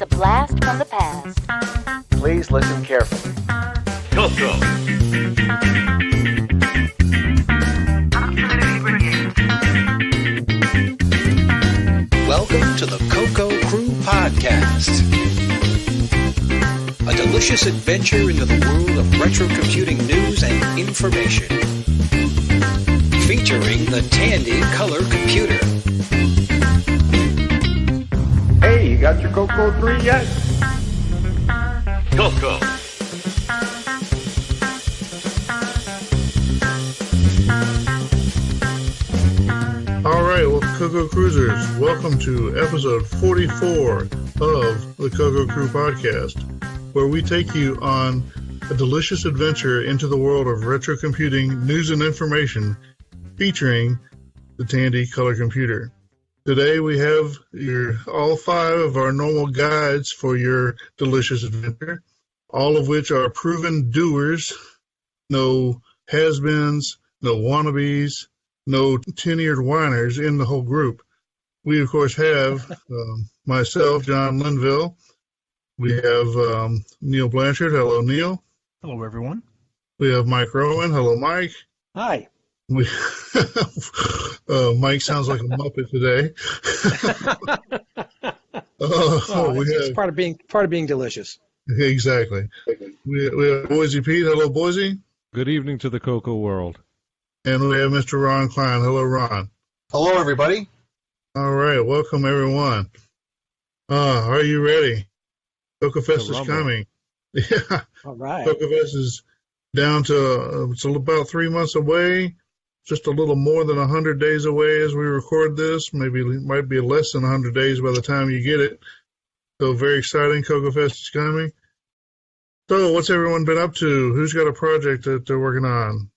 blast from the past. Please listen carefully. CoCo. Welcome to the CoCo Crew Podcast. A delicious adventure into the world of retro computing news and information. Featuring the Tandy Color Computer. Hey, you got your CoCo 3 yet? CoCo. Alright, well, CoCo Cruisers, welcome to episode 44 of the CoCo Crew Podcast, where we take you on a delicious adventure into the world of retro computing news and information featuring the Tandy Color Computer. Today we have all five of our normal guides for your delicious adventure, all of which are proven doers, no has-beens, no wannabes, no tin-eared whiners in the whole group. We, of course, have myself, John Linville. We have Neil Blanchard. Hello, Neil. Hello, everyone. We have Mike Rowan. Hello, Mike. Hi. We Mike sounds like a Muppet today. It's part of being delicious. Exactly. We have Boise Pete. Hello, Boise. Good evening to the CoCo world. And we have Mr. Ron Klein. Hello, Ron. Hello, everybody. All right. Welcome, everyone. Are you ready? CoCo Fest is coming. Yeah. All right. CoCo Fest is down to, it's about 3 months away. Just a little more than 100 days away as we record this. Maybe it might be less than 100 days by the time you get it. So very exciting. CoCo Fest is coming. So what's everyone been up to? Who's got a project that they're working on?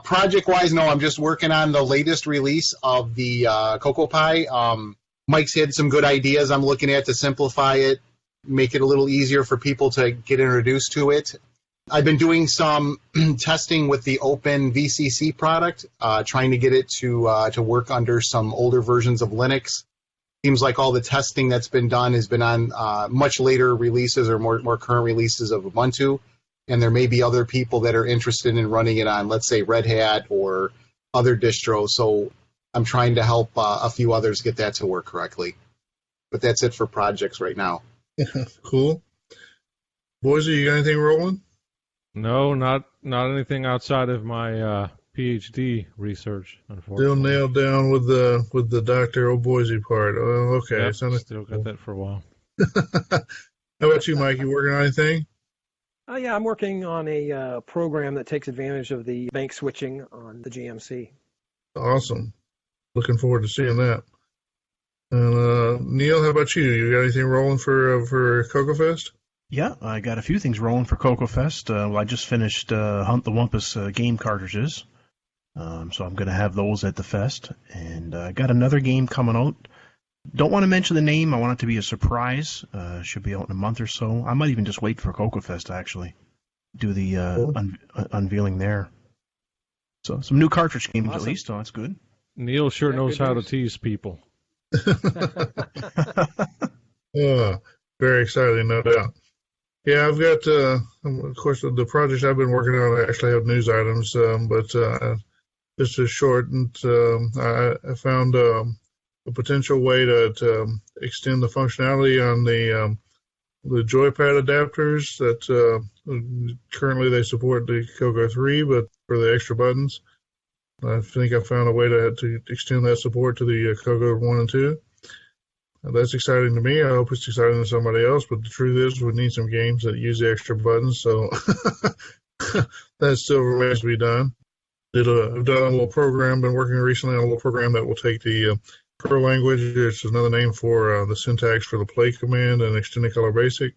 Project-wise, no, I'm just working on the latest release of the Cocoa Pie. Mike's had some good ideas I'm looking at to simplify it, make it a little easier for people to get introduced to it. I've been doing some testing with the Open VCC product, trying to get it to work under some older versions of Linux. Seems like all the testing that's been done has been on much later releases or more current releases of Ubuntu, and there may be other people that are interested in running it on, let's say, Red Hat or other distros. So I'm trying to help a few others get that to work correctly. But that's it for projects right now. Cool. Boise, you got anything rolling? No, not anything outside of my PhD research, unfortunately. Still nailed down with the Dr. O'Boise part. Oh, okay. Yep, still got that for a while. How about you, Mike? You working on anything? Yeah, I'm working on a program that takes advantage of the bank switching on the GMC. Awesome. Looking forward to seeing that. And Neil, how about you? You got anything rolling for CoCo Fest? Yeah, I got a few things rolling for CoCo Fest. I just finished Hunt the Wumpus game cartridges, so I'm going to have those at the fest. And I got another game coming out. Don't want to mention the name. I want it to be a surprise. Should be out in a month or so. I might even just wait for CoCo Fest to actually do the unveiling there. So some new cartridge games at least, so that's good. Neil sure knows how to tease people. Very exciting, no doubt. Yeah, I've got, of course, the projects I've been working on, I actually have news items, but just as short. And I found a potential way to extend the functionality on the Joy Pad adapters that currently they support the CoCo 3, but for the extra buttons. I think I found a way to extend that support to the CoCo 1 and 2. That's exciting to me. I hope it's exciting to somebody else, but the truth is we need some games that use the extra buttons, so that still remains to be done. I've done a little program, been working recently on a little program that will take the Pro language, which is another name for the syntax for the play command and extended color basic,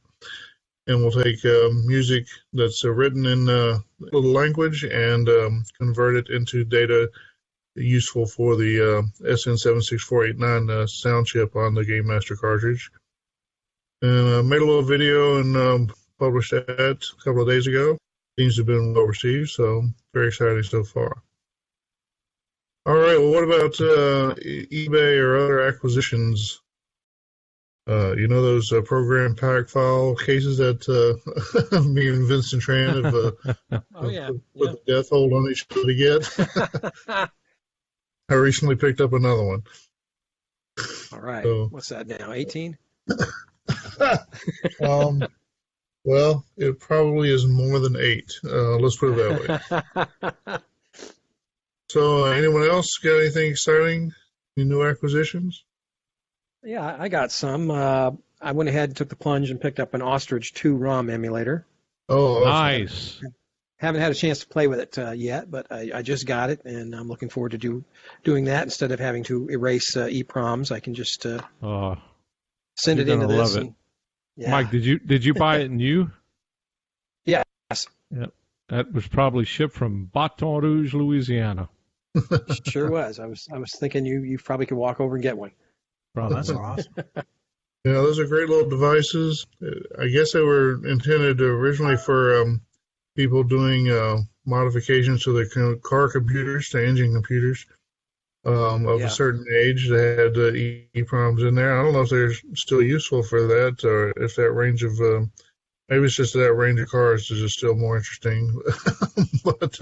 and we'll take music that's written in little language and convert it into data useful for the SN76489 sound chip on the Game Master cartridge. And I made a little video and published that a couple of days ago. Seems to have been well received, so very exciting so far. All right, well, what about eBay or other acquisitions? You know those program pack file cases that me and Vincent Tran have Oh yeah. put the death hold on each other to get? I recently picked up another one. All right. So- What's that now? 18? Well, it probably is more than 8. Let's put it that way. So, anyone else got anything exciting? Any new acquisitions? Yeah, I got some. I went ahead and took the plunge and picked up an Ostrich 2 ROM emulator. Oh, Nice. Haven't had a chance to play with it yet, but I just got it, and I'm looking forward to doing that. Instead of having to erase EPROMs, I can just Oh, send it you're into gonna this. love it. And, yeah. Mike, did you buy it new? Yes. Yep. That was probably shipped from Baton Rouge, Louisiana. Sure was. I was thinking you probably could walk over and get one. Oh, that's awesome. Yeah, those are great little devices. I guess they were intended originally for people doing modifications to their car computers, to engine computers of Yeah. a certain age that had EPROMs in there. I don't know if they're still useful for that, or if that range of maybe it's just that range of cars is just still more interesting. But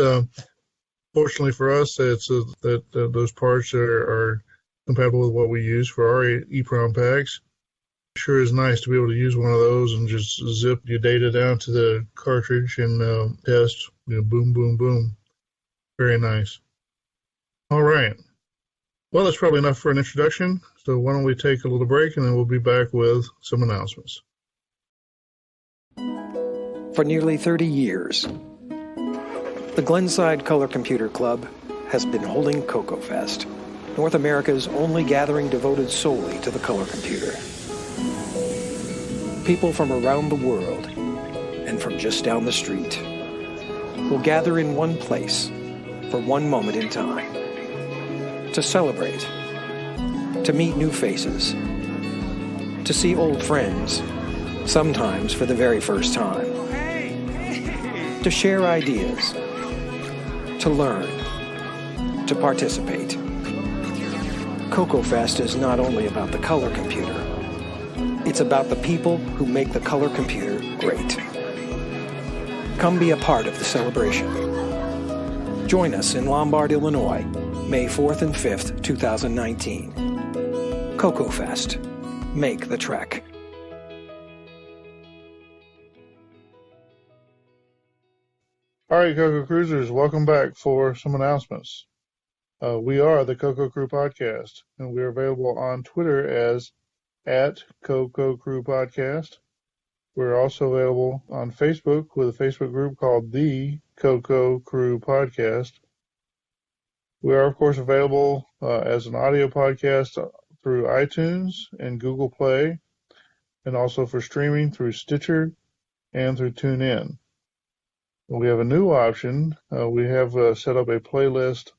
fortunately for us, it's that those parts are compatible with what we use for our EPROM packs. Sure is nice to be able to use one of those and just zip your data down to the cartridge and test. Boom, boom, boom. Very nice. All right. Well, that's probably enough for an introduction. So why don't we take a little break and then we'll be back with some announcements. For nearly 30 years, the Glenside Color Computer Club has been holding CoCo Fest, North America's only gathering devoted solely to the color computer. People from around the world and from just down the street will gather in one place for one moment in time to celebrate, to meet new faces, to see old friends, sometimes for the very first time, to share ideas, to learn, to participate. CoCo Fest is not only about the color computer, it's about the people who make the color computer great. Come be a part of the celebration. Join us in Lombard, Illinois, May 4th and 5th, 2019. CoCo Fest. Make the trek. All right, CoCo Cruisers, welcome back for some announcements. We are the CoCo Crew Podcast, and we are available on Twitter as @CoCo Crew Podcast. We're also available on Facebook with a Facebook group called the CoCo Crew Podcast. We are, of course, available as an audio podcast through iTunes and Google Play, and also for streaming through Stitcher and through TuneIn. We have a new option. We have set up a playlist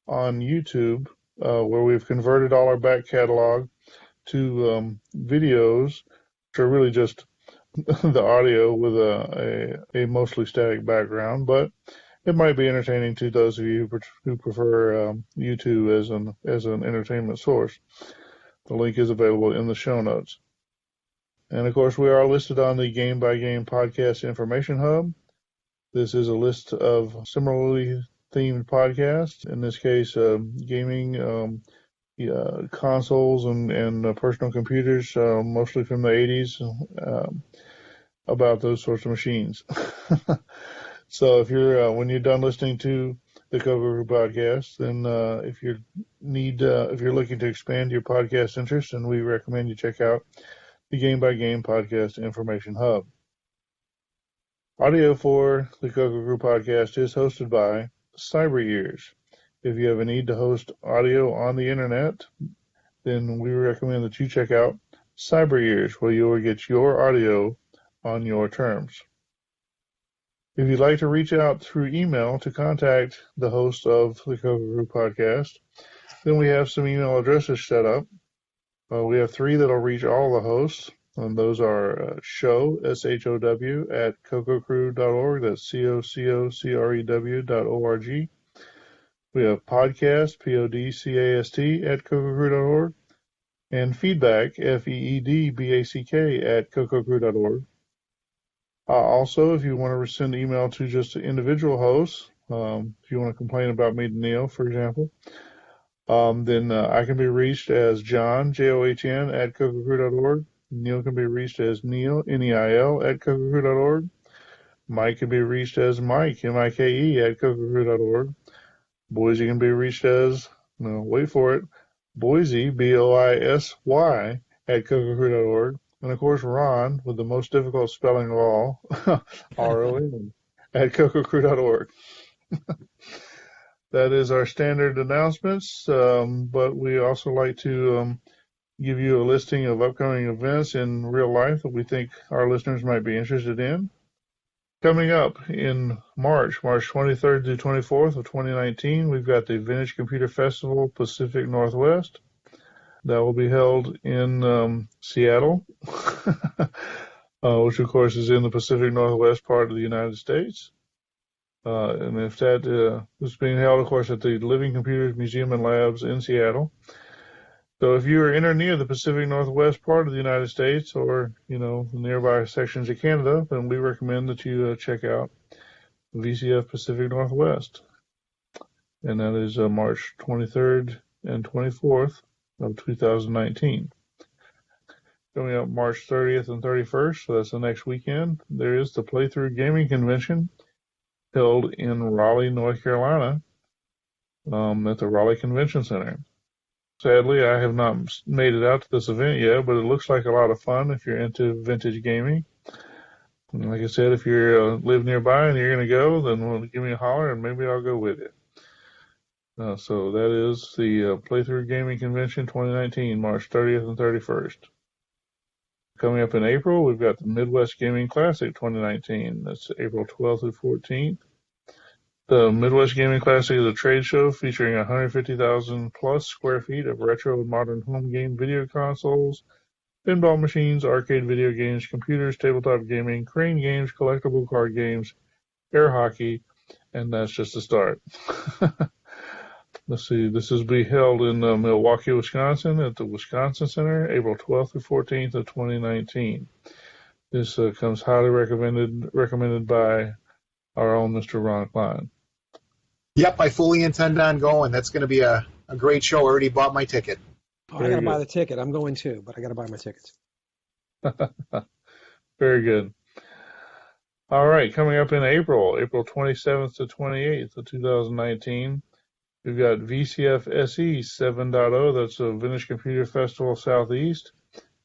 on YouTube where we've converted all our back catalog to videos, which are really just the audio with a mostly static background, but it might be entertaining to those of you who prefer YouTube as an entertainment source. The link is available in the show notes. And of course, we are listed on the Game by Game Podcast Information Hub. This is a list of similarly themed podcasts, in this case, gaming, consoles and personal computers, mostly from the 80s, about those sorts of machines. So if you're when you're done listening to the CoCo Crew Podcast, then if you're looking to expand your podcast interest, then we recommend you check out the Game by Game Podcast Information Hub. Audio for the CoCo Crew Podcast is hosted by Cyber Ears. If you have a need to host audio on the internet, then we recommend that you check out Cyber Ears, where you will get your audio on your terms. If you'd like to reach out through email to contact the host of the CoCo Crew Podcast, then we have some email addresses set up. We have 3 that'll reach all the hosts, and those are show, SHOW, at cococrew.org. That's COCOCREW.org. We have podcast, PODCAST, at cococrew.org. and feedback, feedback, at cococrew.org. Also, if you want to send email to just individual hosts, if you want to complain about me to Neil, for example, then I can be reached as John, John, at cococrew.org. Neil can be reached as Neil, Neil, at cococrew.org. Mike can be reached as Mike, Mike, at cococrew.org. Boise can be reached as, no, wait for it, Boise, Boisy, at cococrew.org. And of course, Ron, with the most difficult spelling of all, RON, at cococrew.org. That is our standard announcements, but we also like to give you a listing of upcoming events in real life that we think our listeners might be interested in. Coming up in March 23rd to 24th of 2019, we've got the Vintage Computer Festival Pacific Northwest. That will be held in Seattle, which of course is in the Pacific Northwest part of the United States. And if that is being held, of course, at the Living Computers Museum and Labs in Seattle. So if you are in or near the Pacific Northwest part of the United States, or, the nearby sections of Canada, then we recommend that you check out VCF Pacific Northwest. And that is March 23rd and 24th of 2019. Coming up March 30th and 31st, so that's the next weekend, there is the Playthrough Gaming Convention held in Raleigh, North Carolina, at the Raleigh Convention Center. Sadly, I have not made it out to this event yet, but it looks like a lot of fun if you're into vintage gaming. And like I said, if you live nearby and you're going to go, then give me a holler and maybe I'll go with you. So that is the Playthrough Gaming Convention 2019, March 30th and 31st. Coming up in April, we've got the Midwest Gaming Classic 2019. That's April 12th through 14th. The Midwest Gaming Classic is a trade show featuring 150,000 plus square feet of retro and modern home game video consoles, pinball machines, arcade video games, computers, tabletop gaming, crane games, collectible card games, air hockey, and that's just the start. Let's see, this is be held in Milwaukee, Wisconsin at the Wisconsin Center, April 12th through 14th of 2019. This comes highly recommended by our own Mr. Ron Klein. Yep, I fully intend on going. That's going to be a great show. I already bought my ticket. Oh, I got to buy the ticket. I'm going too, but I got to buy my tickets. Very good. All right, coming up in April 27th to 28th of 2019, we've got VCF SE 7.0. That's a Vintage Computer Festival Southeast,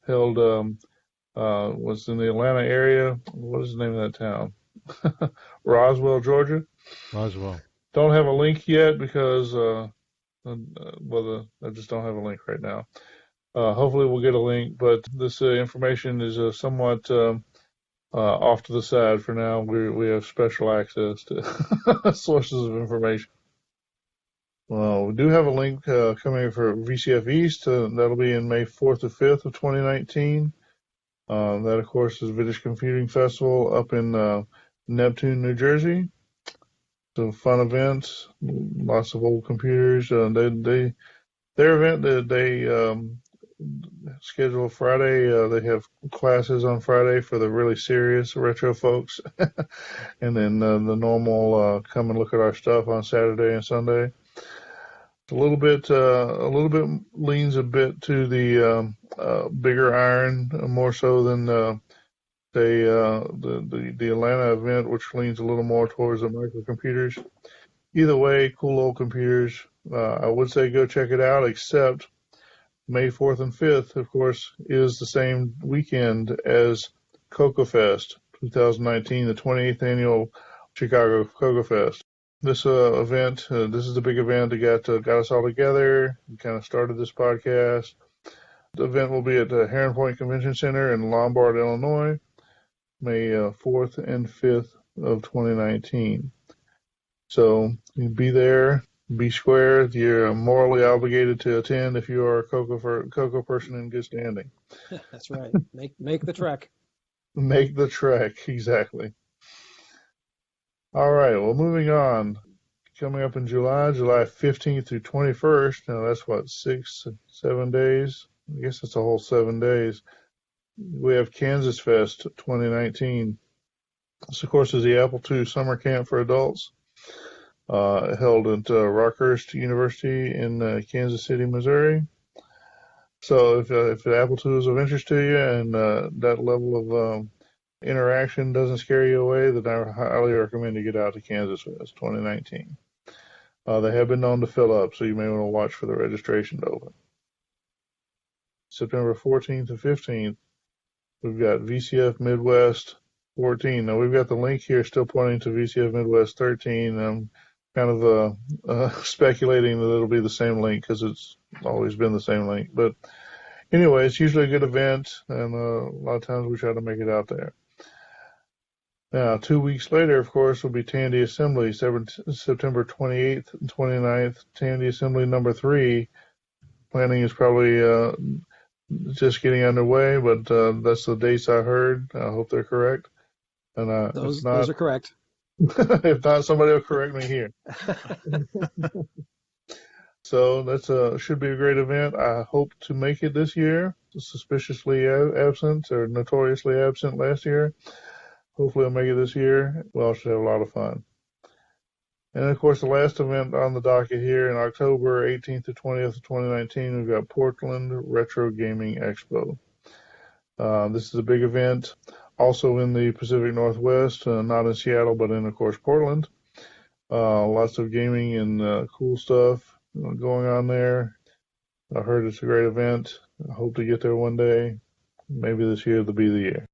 held was in the Atlanta area. What is the name of that town? Roswell, Georgia. Roswell. Don't have a link yet because I just don't have a link right now. Hopefully we'll get a link, but this information is somewhat off to the side for now. We have special access to sources of information. We do have a link coming for VCF East. That'll be in May 4th to 5th of 2019. That, of course, is Vintage Computing Festival up in Neptune, New Jersey. Some fun events, lots of old computers. Their event, they schedule Friday. They have classes on Friday for the really serious retro folks, and then the normal come and look at our stuff on Saturday and Sunday. A little bit leans a bit to the bigger iron, more so than the Atlanta event, which leans a little more towards the microcomputers. Either way, cool old computers. I would say go check it out, except May 4th and 5th, of course, is the same weekend as CoCo Fest 2019, the 28th annual Chicago CoCo Fest. This event, this is the big event that got us all together and kind of started this podcast. The event will be at the Heron Point Convention Center in Lombard, Illinois, May 4th and 5th of 2019. So you be there, be square. You're morally obligated to attend if you are a CoCo person in good standing. That's right. Make the trek. Make the trek, exactly. All right, well, moving on. Coming up in July 15th through 21st. Now, that's 7 days. I guess it's a whole 7 days. We have Kansas Fest 2019. This, of course, is the Apple II Summer Camp for adults, held at Rockhurst University in Kansas City, Missouri. So if the Apple II is of interest to you and that level of interaction doesn't scare you away, then I highly recommend you get out to Kansas Fest 2019. They have been known to fill up, so you may want to watch for the registration to open. September 14th and 15th, we've got VCF Midwest 14. Now, we've got the link here still pointing to VCF Midwest 13. I'm kind of speculating that it'll be the same link because it's always been the same link. But anyway, it's usually a good event, and a lot of times we try to make it out there. Now, 2 weeks later, of course, will be Tandy Assembly, September 28th and 29th, Tandy Assembly number 3. Planning is probably just getting underway, but that's the dates I heard. I hope they're correct. And those are correct. If not, somebody will correct me here. So that's should be a great event. I hope to make it this year. Suspiciously absent or notoriously absent last year. Hopefully I'll make it this year. We all should have a lot of fun. And of course, the last event on the docket here in October 18th to 20th of 2019, we've got Portland Retro Gaming Expo. This is a big event, also in the Pacific Northwest, not in Seattle, but in, of course, Portland. Lots of gaming and cool stuff going on there. I heard it's a great event. I hope to get there one day. Maybe this year will be the year.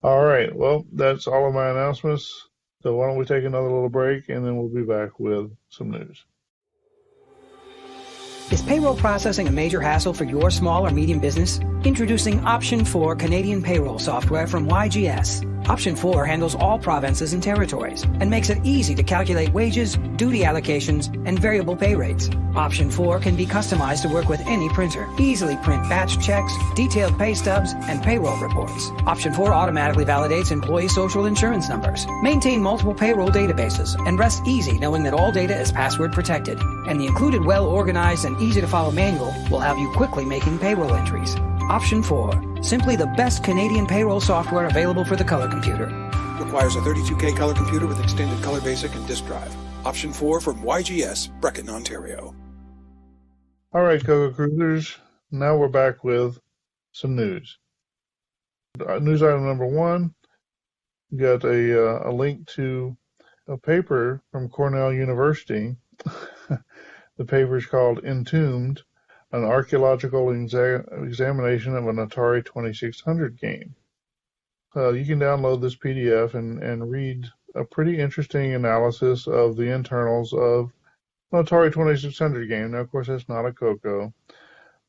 All right, well, that's all of my announcements. So why don't we take another little break, and then we'll be back with some news. Is payroll processing a major hassle for your small or medium business? Introducing Option 4 Canadian payroll software from YGS. Option 4 handles all provinces and territories and makes it easy to calculate wages, duty allocations, and variable pay rates. Option 4 can be customized to work with any printer. Easily print batch checks, detailed pay stubs, and payroll reports. Option 4 automatically validates employee social insurance numbers. Maintain multiple payroll databases and rest easy knowing that all data is password protected. And the included well-organized and easy-to-follow manual will have you quickly making payroll entries. Option 4. Simply the best Canadian payroll software available for the color computer. Requires a 32K color computer with extended color basic and disk drive. Option 4 from YGS, Brecken, Ontario. All right, CoCo Cruisers. Now we're back with some news. News item number 1. We got a link to a paper from Cornell University. The paper is called Entombed, an archaeological examination of an Atari 2600 game. You can download this PDF and read a pretty interesting analysis of the internals of an Atari 2600 game. Now, of course, that's not a CoCo,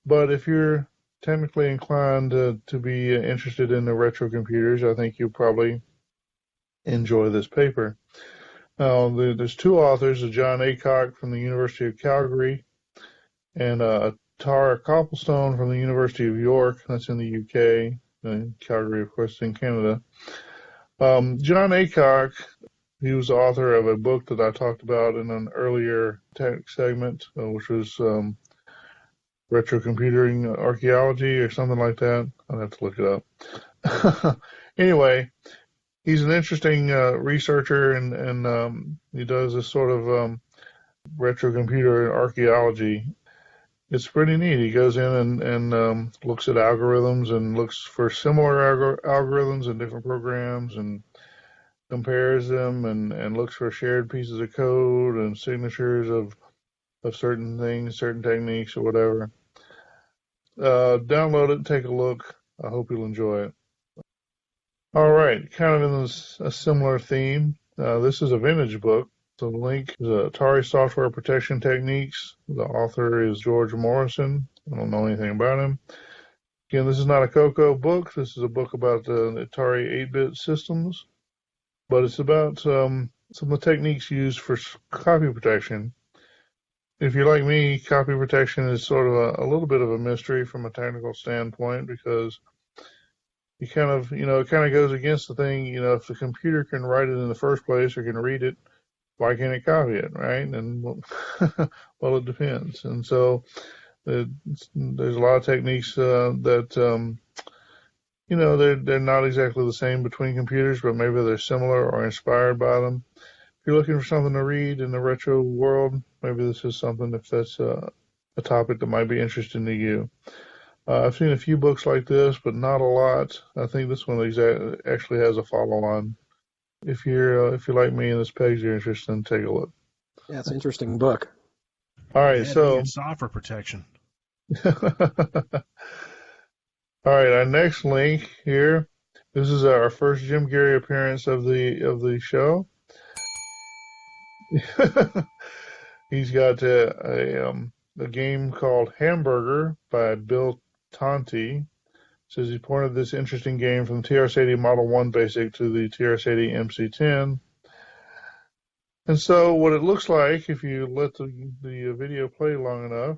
but if you're technically inclined to be interested in the retro computers, I think you'll probably enjoy this paper. There's 2 authors, John Aycock from the University of Calgary and Tara Copplestone from the University of York. That's in the UK. Calgary, of course, in Canada. John Aycock, he was the author of a book that I talked about in an earlier tech segment, which was Retro Computing Archaeology or something like that. I'll have to look it up. Anyway, he's an interesting researcher, and he does this sort of retro computer archaeology. It's pretty neat. He goes in and looks at algorithms and looks for similar algorithms in different programs and compares them and looks for shared pieces of code and signatures of certain things, certain techniques or whatever. Download it, take a look. I hope you'll enjoy it. All right, kind of in a similar theme. This is a vintage book. So the link is Atari Software Protection Techniques. The author is George Morrison. I don't know anything about him. Again, this is not a CoCo book. This is a book about the Atari 8-bit systems. But it's about some of the techniques used for copy protection. If you're like me, copy protection is sort of a little bit of a mystery from a technical standpoint because you kind of, it kind of goes against the thing, if the computer can write it in the first place or can read it, why can't it copy it, right? And well, it depends. And so There's a lot of techniques that they're not exactly the same between computers, but maybe they're similar or inspired by them. If you're looking for something to read in the retro world, maybe this is something if that's a topic that might be interesting to you. I've seen a few books like this, but not a lot. I think this one actually has a follow-on. If you're like me and this pegs you're interested in, take a look. Yeah, it's an interesting book. All right, so software protection. All right, our next link here. This is our first Jim Gary appearance of the show. He's got a game called Hamburger by Bill Tonti. Says he ported this interesting game from the TRS-80 Model 1 Basic to the TRS-80 MC10. And so what it looks like, if you let the video play long enough,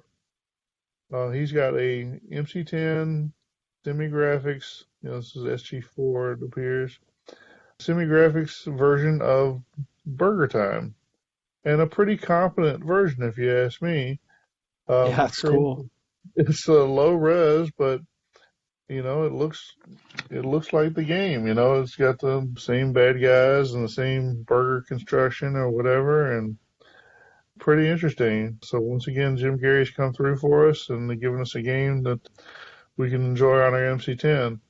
he's got a MC10 semi-graphics, this is SG4 it appears, semi-graphics version of Burger Time. And a pretty competent version if you ask me. Yeah, it's cool. It's a low res, but it looks like the game. It's got the same bad guys and the same burger construction or whatever, and pretty interesting. So once again, Jim Gary's come through for us and giving us a game that we can enjoy on our MC10.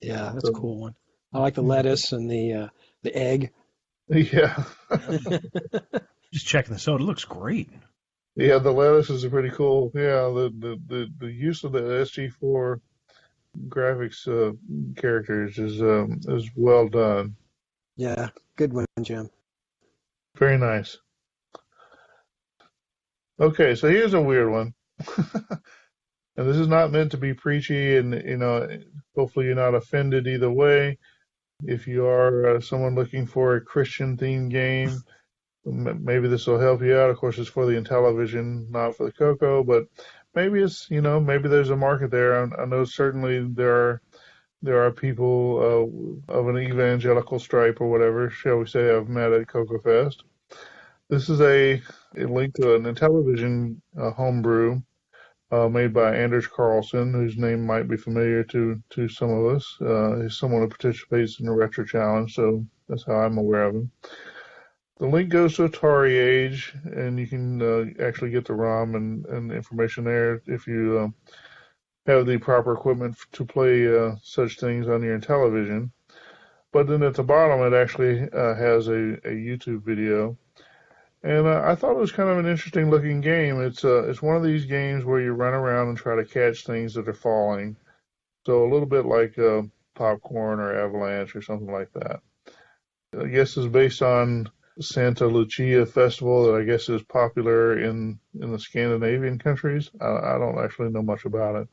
Yeah, that's a cool one. I like the lettuce and the egg. Yeah. Just checking this out. It looks great. Yeah, the lettuce is pretty cool. Yeah, the use of the SG4 graphics characters is well done. Yeah, good one, Jim. Very nice. Okay, so here's a weird one. And this is not meant to be preachy, and hopefully you're not offended either way. If you are someone looking for a Christian-themed game, maybe this will help you out. Of course, it's for the Intellivision, not for the CoCo, but maybe it's maybe there's a market there. I know certainly there are people of an evangelical stripe or whatever, shall we say, I've met at CoCo Fest. This is a link to an Intellivision homebrew made by Anders Carlson, whose name might be familiar to some of us. He's someone who participates in the Retro Challenge, so that's how I'm aware of him. The link goes to Atari Age, and you can actually get the ROM and information there if you have the proper equipment to play such things on your Intellivision. But then at the bottom, it actually has a YouTube video. And I thought it was kind of an interesting looking game. It's one of these games where you run around and try to catch things that are falling. So a little bit like Popcorn or Avalanche or something like that. I guess it's based on Santa Lucia Festival that I guess is popular in the Scandinavian countries. I don't actually know much about it.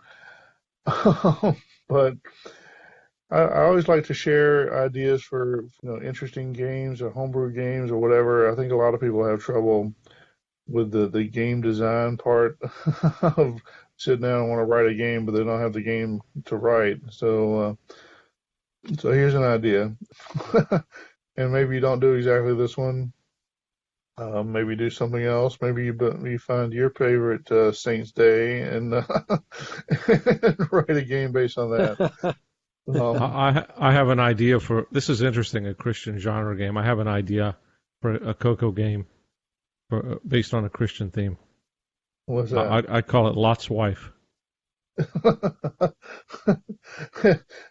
But I always like to share ideas for interesting games or homebrew games or whatever. I think a lot of people have trouble with the game design part of sitting down and want to write a game, but they don't have the game to write. So here's an idea. And maybe you don't do exactly this one. Maybe do something else. Maybe you find your favorite Saints Day and write a game based on that. I have an idea for this. Is interesting, a Christian genre game. I have an idea for a CoCo game based on a Christian theme. What's that? I call it Lot's Wife.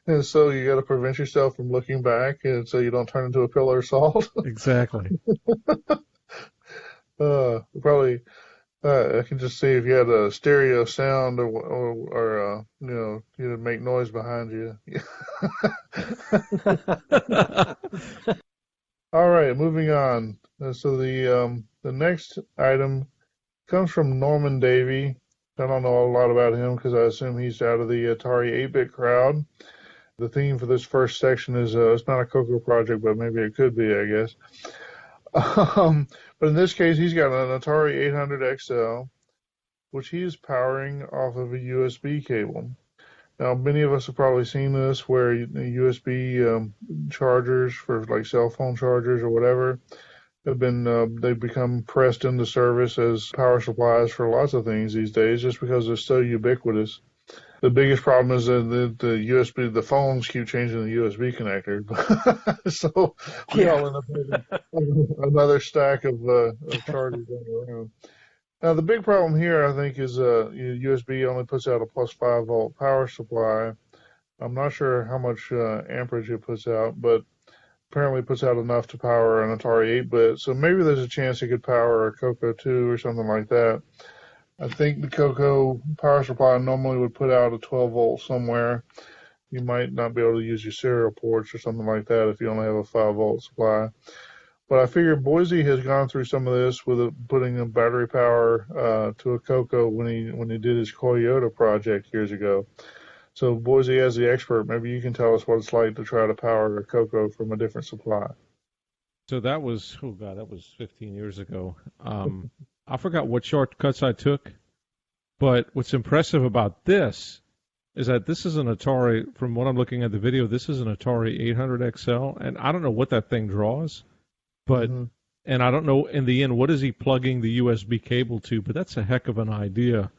And so you got to prevent yourself from looking back, and so you don't turn into a pillar of salt. Exactly. Probably. I can just see if you had a stereo sound or you'd make noise behind you. All right, moving on. So the next item comes from Norman Davey. I don't know a lot about him because I assume he's out of the Atari 8-bit crowd. The theme for this first section is it's not a CoCo project, but maybe it could be, I guess. But in this case, he's got an Atari 800 XL, which he is powering off of a USB cable. Now, many of us have probably seen this where USB chargers for like cell phone chargers or whatever, they've become pressed into service as power supplies for lots of things these days, just because they're so ubiquitous. The biggest problem is that the USB, the phones keep changing the USB connector, so we all end up having another stack of chargers going around. Now, the big problem here, I think, is USB only puts out a plus 5 volt power supply. I'm not sure how much amperage it puts out, but apparently it puts out enough to power an Atari 8-bit. So maybe there's a chance it could power a CoCo 2 or something like that. I think the CoCo power supply normally would put out a 12 volt somewhere. You might not be able to use your serial ports or something like that if you only have a 5 volt supply. But I figure Boise has gone through some of this with putting a battery power to a CoCo when he did his Toyota project years ago. So Boise, as the expert, maybe you can tell us what it's like to try to power a CoCo from a different supply. So that was 15 years ago. I forgot what shortcuts I took, but what's impressive about this is that this is an Atari, from what I'm looking at the video, this is an Atari 800 XL, and I don't know what that thing draws, but and I don't know in the end what is he plugging the USB cable to, but that's a heck of an idea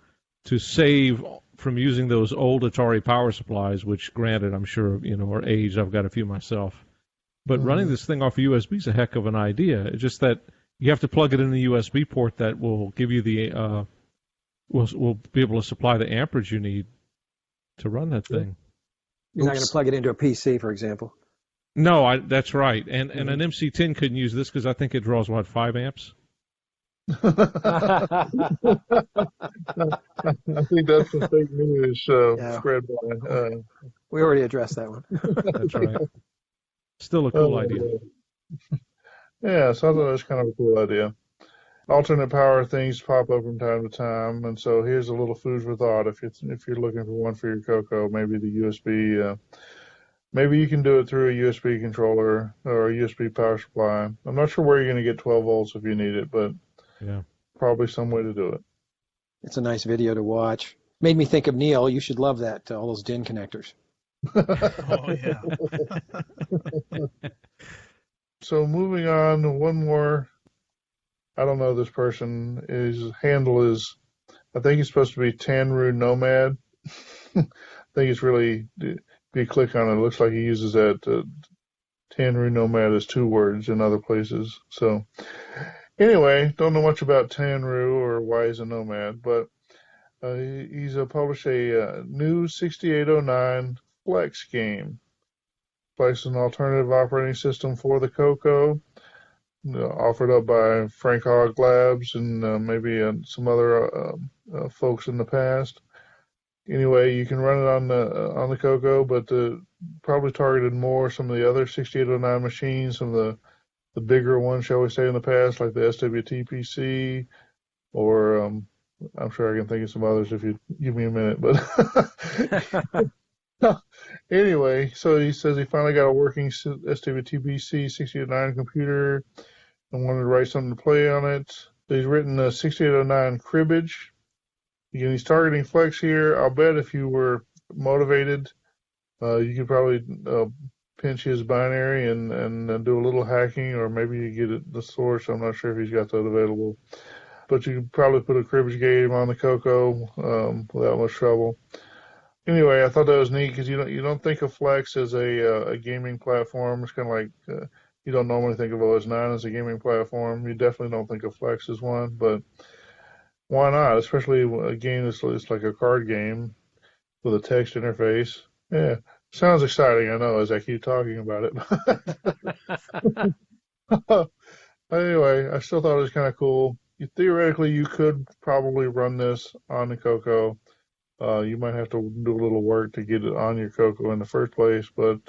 to save from using those old Atari power supplies, which granted I'm sure are aged. I've got a few myself, but running this thing off USB is a heck of an idea. It's just that you have to plug it in the USB port that will give you the will be able to supply the amperage you need to run that thing. You're not going to plug it into a PC, for example. No, that's right. And an MC10 couldn't use this because I think it draws, 5 amps? I think that's the fake news spread by... we already addressed that one. That's right. Still a cool idea. Yeah, so I thought it was kind of a cool idea. Alternate power things pop up from time to time, and so here's a little food for thought. If you're looking for one for your CoCo, maybe the USB... maybe you can do it through a USB controller or a USB power supply. I'm not sure where you're going to get 12 volts if you need it, but probably some way to do it. It's a nice video to watch. Made me think of Neil. You should love that, all those DIN connectors. Oh, yeah. So moving on, one more. I don't know this person. His handle is, I think it's supposed to be Tanru Nomad. I think it's really... If you click on it, it looks like he uses that Tanru Nomad as 2 words in other places. So anyway, don't know much about Tanru or why he's a nomad, but he's published a new 6809 Flex game. Flex is an alternative operating system for the CoCo, offered up by Frank Hogg Labs and maybe some other folks in the past. Anyway, you can run it on the CoCo, but probably targeted more some of the other 6809 machines, some of the bigger ones, shall we say, in the past, like the SWT-PC, or I'm sure I can think of some others if you give me a minute. But anyway, so he says he finally got a working SWT-PC 6809 computer and wanted to write something to play on it. So he's written a 6809 cribbage. Again, he's targeting Flex here. I'll bet if you were motivated, you could probably pinch his binary and do a little hacking, or maybe you get it the source. I'm not sure if he's got that available. But you could probably put a cribbage game on the CoCo without much trouble. Anyway, I thought that was neat because you don't think of Flex as a gaming platform. It's kind of like you don't normally think of OS 9 as a gaming platform. You definitely don't think of Flex as one, but why not? Especially a game that's like a card game with a text interface. Yeah, sounds exciting, I know, as I keep talking about it. Anyway, I still thought it was kind of cool. Theoretically, you could probably run this on the CoCo. You might have to do a little work to get it on your CoCo in the first place, but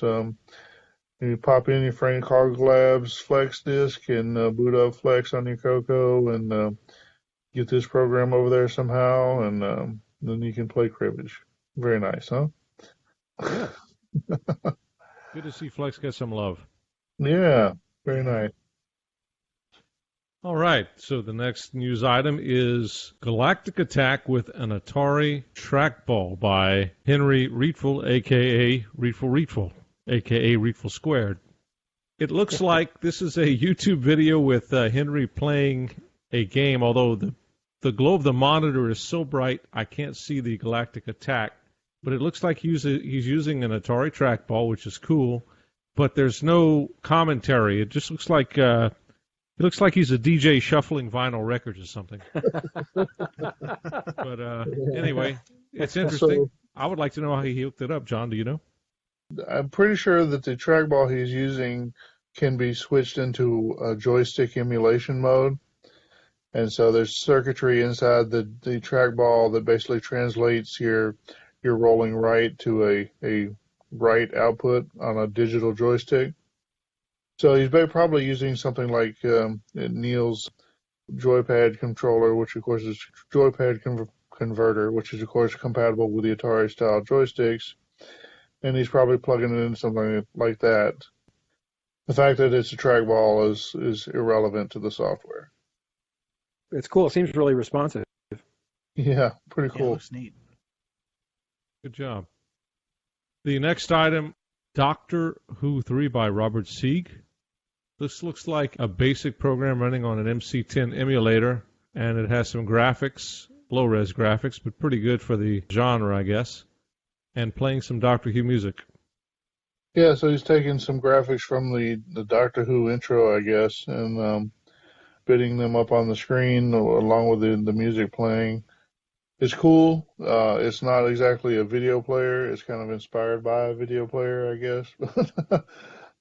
you pop in your Frank Hogg Labs Flex disk and boot up Flex on your CoCo and get this program over there somehow, and then you can play cribbage. Very nice, huh? Yeah. Good to see Flex get some love. Yeah, very nice. All right, so the next news item is Galactic Attack with an Atari Trackball by Henry Rietfel, a.k.a. Rietfel, a.k.a. Rietfel Squared. It looks like this is a YouTube video with Henry playing a game, although the glow of the monitor is so bright I can't see the Galactic Attack. But it looks like he's using an Atari trackball, which is cool. But there's no commentary. It just looks like he's a DJ shuffling vinyl records or something. But anyway, it's interesting. So, I would like to know how he hooked it up. John, do you know? I'm pretty sure that the trackball he's using can be switched into a joystick emulation mode. And so there's circuitry inside the trackball that basically translates your rolling right to a right output on a digital joystick. So he's probably using something like Neil's Joy Pad controller, which of course is Joy Pad converter, which is of course compatible with the Atari style joysticks. And he's probably plugging it into something like that. The fact that it's a trackball is irrelevant to the software. It's cool. It seems really responsive. Yeah, pretty cool. Yeah, looks neat. Good job. The next item, Doctor Who 3 by Robert Sieg. This looks like a basic program running on an MC-10 emulator, and it has some graphics, low-res graphics, but pretty good for the genre, I guess, and playing some Doctor Who music. Yeah, so he's taking some graphics from the Doctor Who intro, I guess, and bidding them up on the screen along with the music playing. It's cool. It's not exactly a video player. It's kind of inspired by a video player, I guess.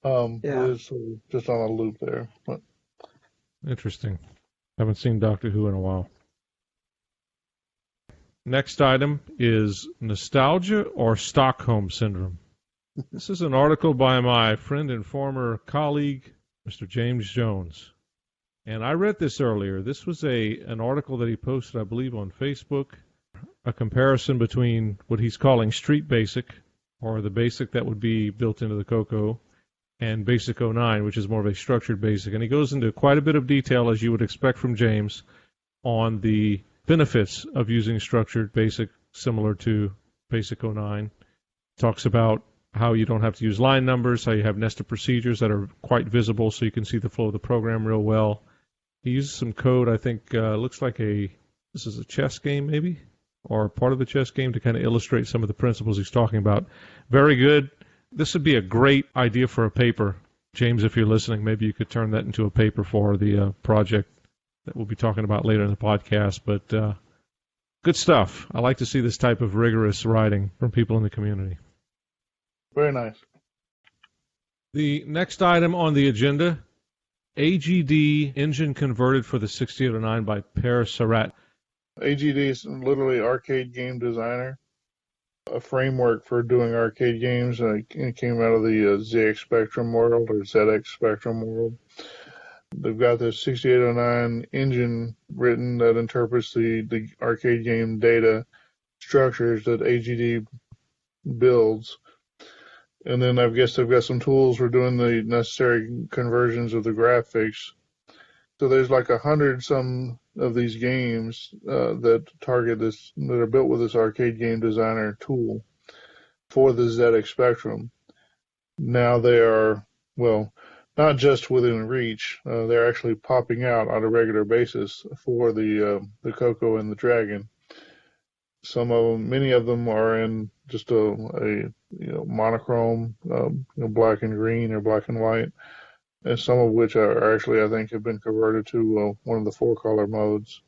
It's just on a loop there. But. Interesting. Haven't seen Doctor Who in a while. Next item is Nostalgia or Stockholm Syndrome. This is an article by my friend and former colleague, Mr. James Jones. And I read this earlier. This was an article that he posted, I believe, on Facebook, a comparison between what he's calling Street Basic, or the basic that would be built into the CoCo, and Basic 09, which is more of a structured basic. And he goes into quite a bit of detail, as you would expect from James, on the benefits of using structured basic similar to Basic 09. Talks about how you don't have to use line numbers, how you have nested procedures that are quite visible so you can see the flow of the program real well. He uses some code, I think, looks like this is a chess game maybe, or part of the chess game to kind of illustrate some of the principles he's talking about. Very good. This would be a great idea for a paper. James, if you're listening, maybe you could turn that into a paper for the project that we'll be talking about later in the podcast. But good stuff. I like to see this type of rigorous writing from people in the community. Very nice. The next item on the agenda, AGD engine converted for the 6809 by Per Surratt. AGD is literally Arcade Game Designer, a framework for doing arcade games. It came out of the ZX Spectrum world or ZX Spectrum world. They've got this 6809 engine written that interprets the arcade game data structures that AGD builds. And then I guess they've got some tools for doing the necessary conversions of the graphics. So there's like 100-some of these games that target this, that are built with this Arcade Game Designer tool for the ZX Spectrum. Now they are, well, not just within reach, they're actually popping out on a regular basis for the CoCo and the Dragon. Some of them, many of them are in just a monochrome, black and green or black and white, and some of which are actually, I think, have been converted to one of the 4-color modes.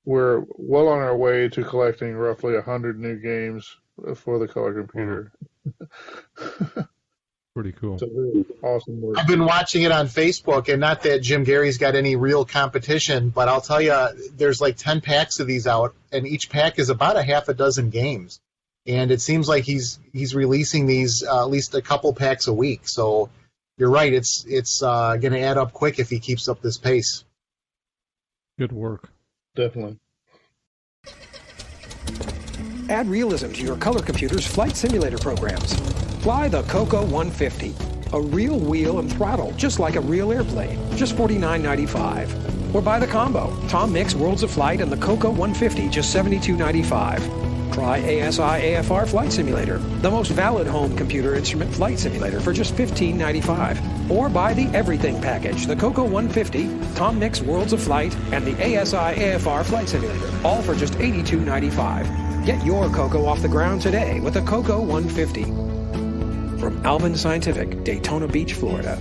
We're well on our way to collecting roughly 100 new games for the color computer. Pretty cool. It's a really awesome work. I've been watching it on Facebook, and not that Jim Gary's got any real competition, but I'll tell you, there's like 10 packs of these out, and each pack is about a half a dozen games. And it seems like he's releasing these at least a couple packs a week. So you're right, it's going to add up quick if he keeps up this pace. Good work. Definitely. Add realism to your color computer's flight simulator programs. Fly the CoCo 150, a real wheel and throttle, just like a real airplane, just $49.95. Or buy the combo, Tom Mix Worlds of Flight and the CoCo 150, just $72.95. Try ASI AFR Flight Simulator, the most valid home computer instrument flight simulator for just $15.95. Or buy the Everything Package, the CoCo 150, Tom Mix Worlds of Flight, and the ASI AFR Flight Simulator, all for just $82.95. Get your CoCo off the ground today with the CoCo 150. From Alvin Scientific, Daytona Beach, Florida.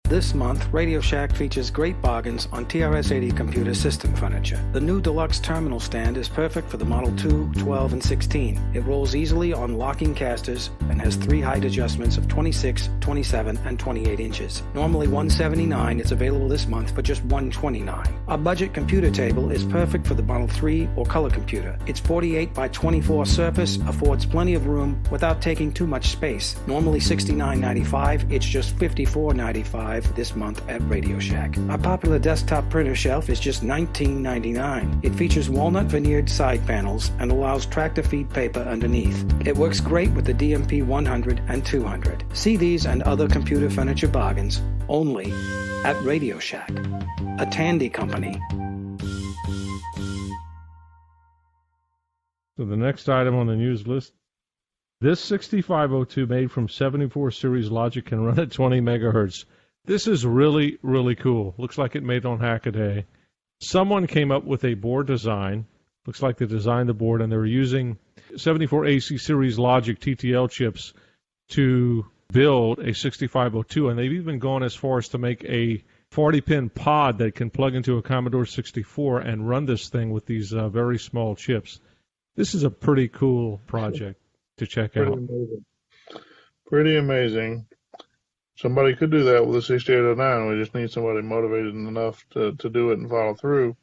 This month, Radio Shack features great bargains on TRS-80 computer system furniture. The new deluxe terminal stand is perfect for the Model 2, 12, and 16. It rolls easily on locking casters and has 3 height adjustments of 26, 27, and 28 inches. Normally $179, it's available this month for just $129. Our budget computer table is perfect for the Model 3 or color computer. Its 48 by 24 surface affords plenty of room without taking too much space. Normally $69.95, it's just $54.95 this month at Radio Shack. Our popular desktop printer shelf is just $19.99. It features walnut veneered side panels and allows tractor feed paper underneath. It works great with the DMP 100 and 200. See these and other computer furniture bargains only at Radio Shack, a Tandy company. So the next item on the news list, this 6502 made from 74 series logic can run at 20 megahertz. This is really, really cool. Looks like it made on Hackaday. Someone came up with a board design. Looks like they designed the board, and they were using 74 AC series logic TTL chips to build a 6502, and they've even gone as far as to make a 40-pin pod that can plug into a Commodore 64 and run this thing with these very small chips. This is a pretty cool project to check out. Amazing. Pretty amazing. Somebody could do that with a 6809. We just need somebody motivated enough to do it and follow through.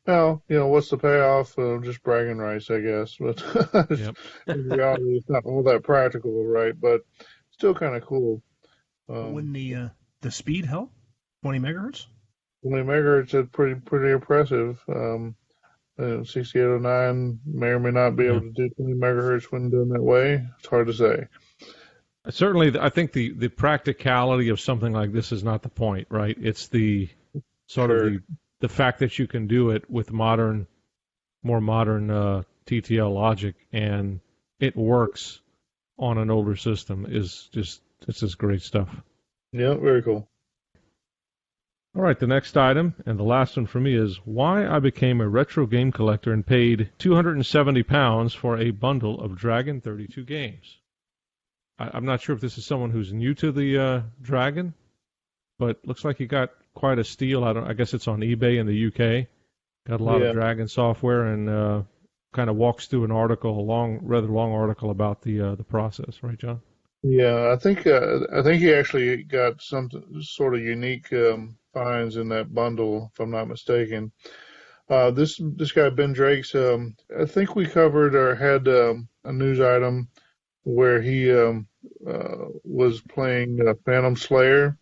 Now, what's the payoff? Just bragging rights, I guess. But Yep. in reality, it's not all that practical, right? But still kind of cool. Wouldn't the speed help? 20 megahertz? 20 megahertz is pretty impressive. 6809 may or may not be able to do 20 megahertz when done that way. It's hard to say. Certainly, I think the practicality of something like this is not the point, right? It's the sort of the fact that you can do it with more modern TTL logic, and it works on an older system it's just great stuff. Yeah, very cool. All right, the next item, and the last one for me, is why I became a retro game collector and paid £270 for a bundle of Dragon 32 games. I'm not sure if this is someone who's new to the Dragon, but looks like he got quite a steal. I guess it's on eBay in the UK. Got a lot of Dragon software, and kind of walks through an article, rather long article about the process, right, John? Yeah, I think he actually got some sort of unique finds in that bundle, if I'm not mistaken. This guy Ben Drake's. I think we covered or had a news item where he was playing Phantom Slayer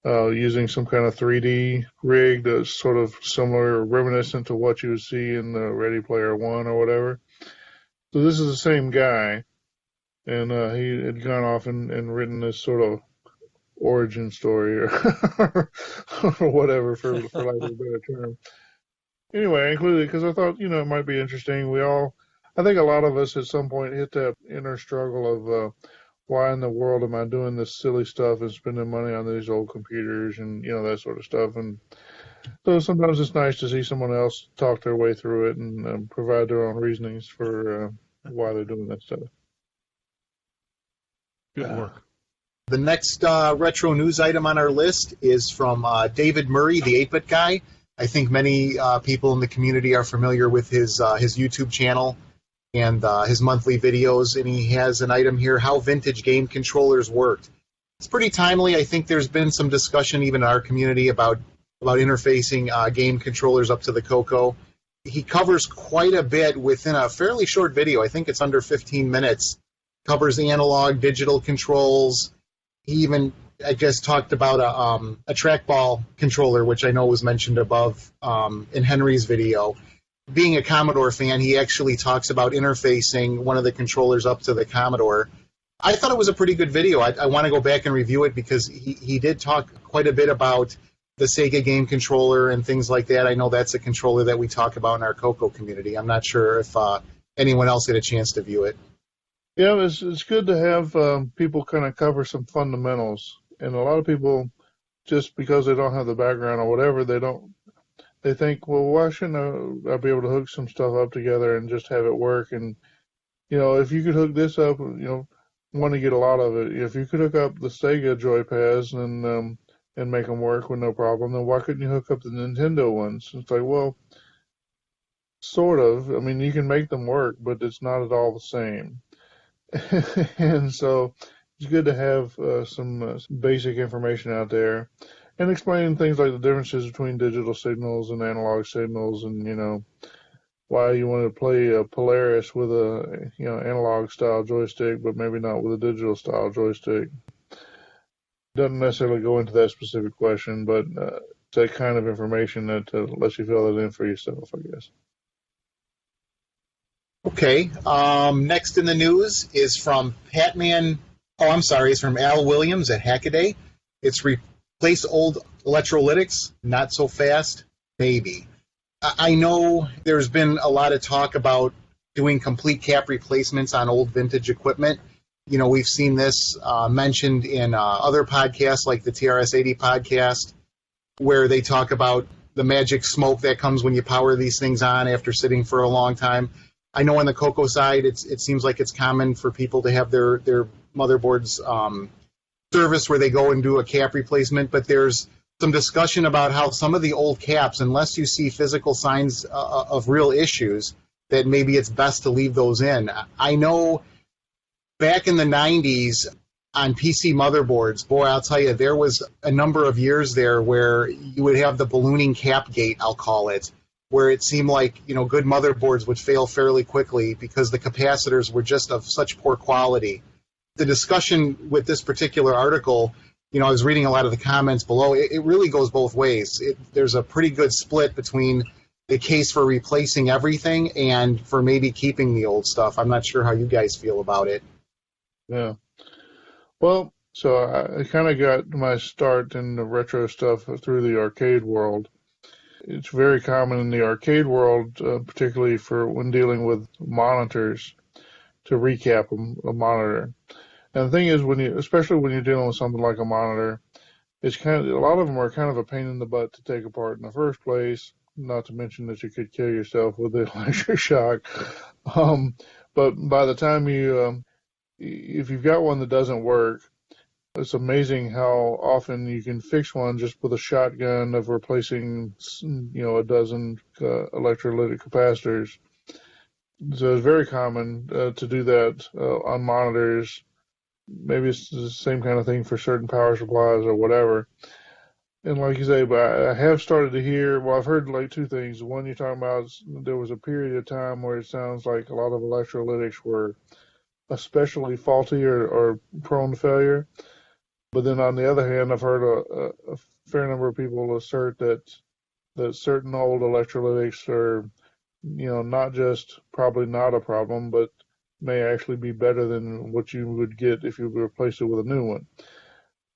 using some kind of 3D rig that's sort of similar or reminiscent to what you would see in Ready Player One or whatever. So this is the same guy, and he had gone off and written this sort of origin story or whatever, for lack of a better term. Anyway, I included it because I thought, it might be interesting. I think a lot of us at some point hit that inner struggle of why in the world am I doing this silly stuff and spending money on these old computers and, that sort of stuff. And so sometimes it's nice to see someone else talk their way through it and provide their own reasonings for why they're doing that stuff. Good work. The next retro news item on our list is from David Murray, the 8-Bit Guy. I think many people in the community are familiar with his YouTube channel and his monthly videos, and he has an item here, how vintage game controllers worked. It's pretty timely. I think there's been some discussion even in our community about interfacing game controllers up to the CoCo. He covers quite a bit within a fairly short video. I think it's under 15 minutes. Covers analog, digital controls. He even, I guess, talked about a trackball controller, which I know was mentioned above in Henry's video. Being a Commodore fan, he actually talks about interfacing one of the controllers up to the Commodore. I thought it was a pretty good video. I want to go back and review it because he did talk quite a bit about the Sega game controller and things like that. I know that's a controller that we talk about in our CoCo community. I'm not sure if anyone else get a chance to view it. Yeah, it's good to have people kind of cover some fundamentals. And a lot of people, just because they don't have the background or whatever, they think, well, why shouldn't I be able to hook some stuff up together and just have it work? And, if you could hook this up, want to get a lot of it. If you could hook up the Sega Joy Pads and make them work with no problem, then why couldn't you hook up the Nintendo ones? It's like, well, sort of. I mean, you can make them work, but it's not at all the same. And so it's good to have some basic information out there and explaining things like the differences between digital signals and analog signals and, why you want to play a Polaris with a, analog style joystick, but maybe not with a digital style joystick. Doesn't necessarily go into that specific question, but it's that kind of information that lets you fill it in for yourself, I guess. Okay. Next in the news is from it's from Al Williams at Hackaday. It's replace old electrolytics, not so fast, maybe. I know there's been a lot of talk about doing complete cap replacements on old vintage equipment. We've seen this mentioned in other podcasts like the TRS-80 podcast, where they talk about the magic smoke that comes when you power these things on after sitting for a long time. I know on the CoCo side, it seems like it's common for people to have their motherboards service where they go and do a cap replacement, but there's some discussion about how some of the old caps, unless you see physical signs of real issues, that maybe it's best to leave those in. I know back in the 90s on PC motherboards, boy, I'll tell you, there was a number of years there where you would have the ballooning cap gate, I'll call it, where it seemed like, good motherboards would fail fairly quickly because the capacitors were just of such poor quality. The discussion with this particular article, I was reading a lot of the comments below. It really goes both ways. There's a pretty good split between the case for replacing everything and for maybe keeping the old stuff. I'm not sure how you guys feel about it. Yeah. Well, so I kind of got my start in the retro stuff through the arcade world. It's very common in the arcade world, particularly for when dealing with monitors, to recap a monitor. And the thing is, especially when you're dealing with something like a monitor, a lot of them are kind of a pain in the butt to take apart in the first place. Not to mention that you could kill yourself with the electric shock. But by the time if you've got one that doesn't work, it's amazing how often you can fix one just with a shotgun of replacing, a dozen electrolytic capacitors. So it's very common to do that on monitors. Maybe it's the same kind of thing for certain power supplies or whatever. And like you say, but I have started to hear, I've heard like two things. One you're talking about, there was a period of time where it sounds like a lot of electrolytics were especially faulty or prone to failure. But then on the other hand, I've heard a fair number of people assert that certain old electrolytics are, not just probably not a problem, but may actually be better than what you would get if you replace it with a new one.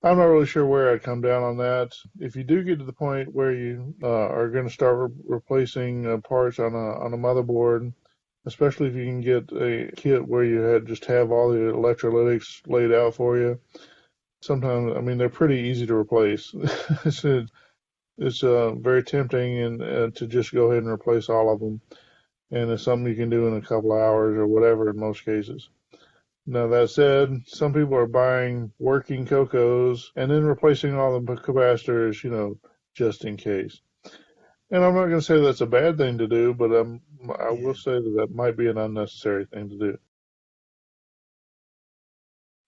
I'm not really sure where I'd come down on that. If you do get to the point where you are going to start replacing parts on a motherboard, especially if you can get a kit where you just have all the electrolytics laid out for you, sometimes, they're pretty easy to replace. It's very tempting and to just go ahead and replace all of them. And it's something you can do in a couple of hours or whatever in most cases. Now, that said, some people are buying working CoCos and then replacing all the capacitors, just in case. And I'm not going to say that's a bad thing to do, but I will say that might be an unnecessary thing to do.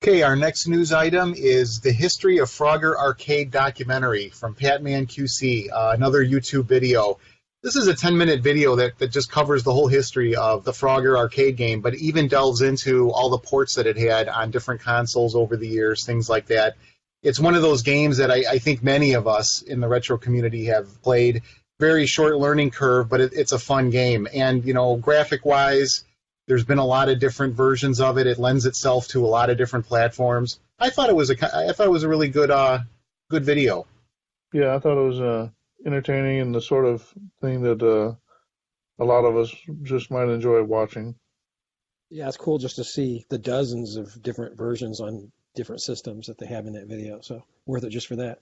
Okay, our next news item is the History of Frogger Arcade documentary from Patman QC, another YouTube video. This is a 10-minute video that just covers the whole history of the Frogger arcade game, but even delves into all the ports that it had on different consoles over the years, things like that. It's one of those games that I think many of us in the retro community have played. Very short learning curve, but it's a fun game. And, graphic-wise, there's been a lot of different versions of it. It lends itself to a lot of different platforms. I thought it was a really good video. Yeah, I thought it was entertaining and the sort of thing that a lot of us just might enjoy watching. Yeah, it's cool just to see the dozens of different versions on different systems that they have in that video. So worth it just for that.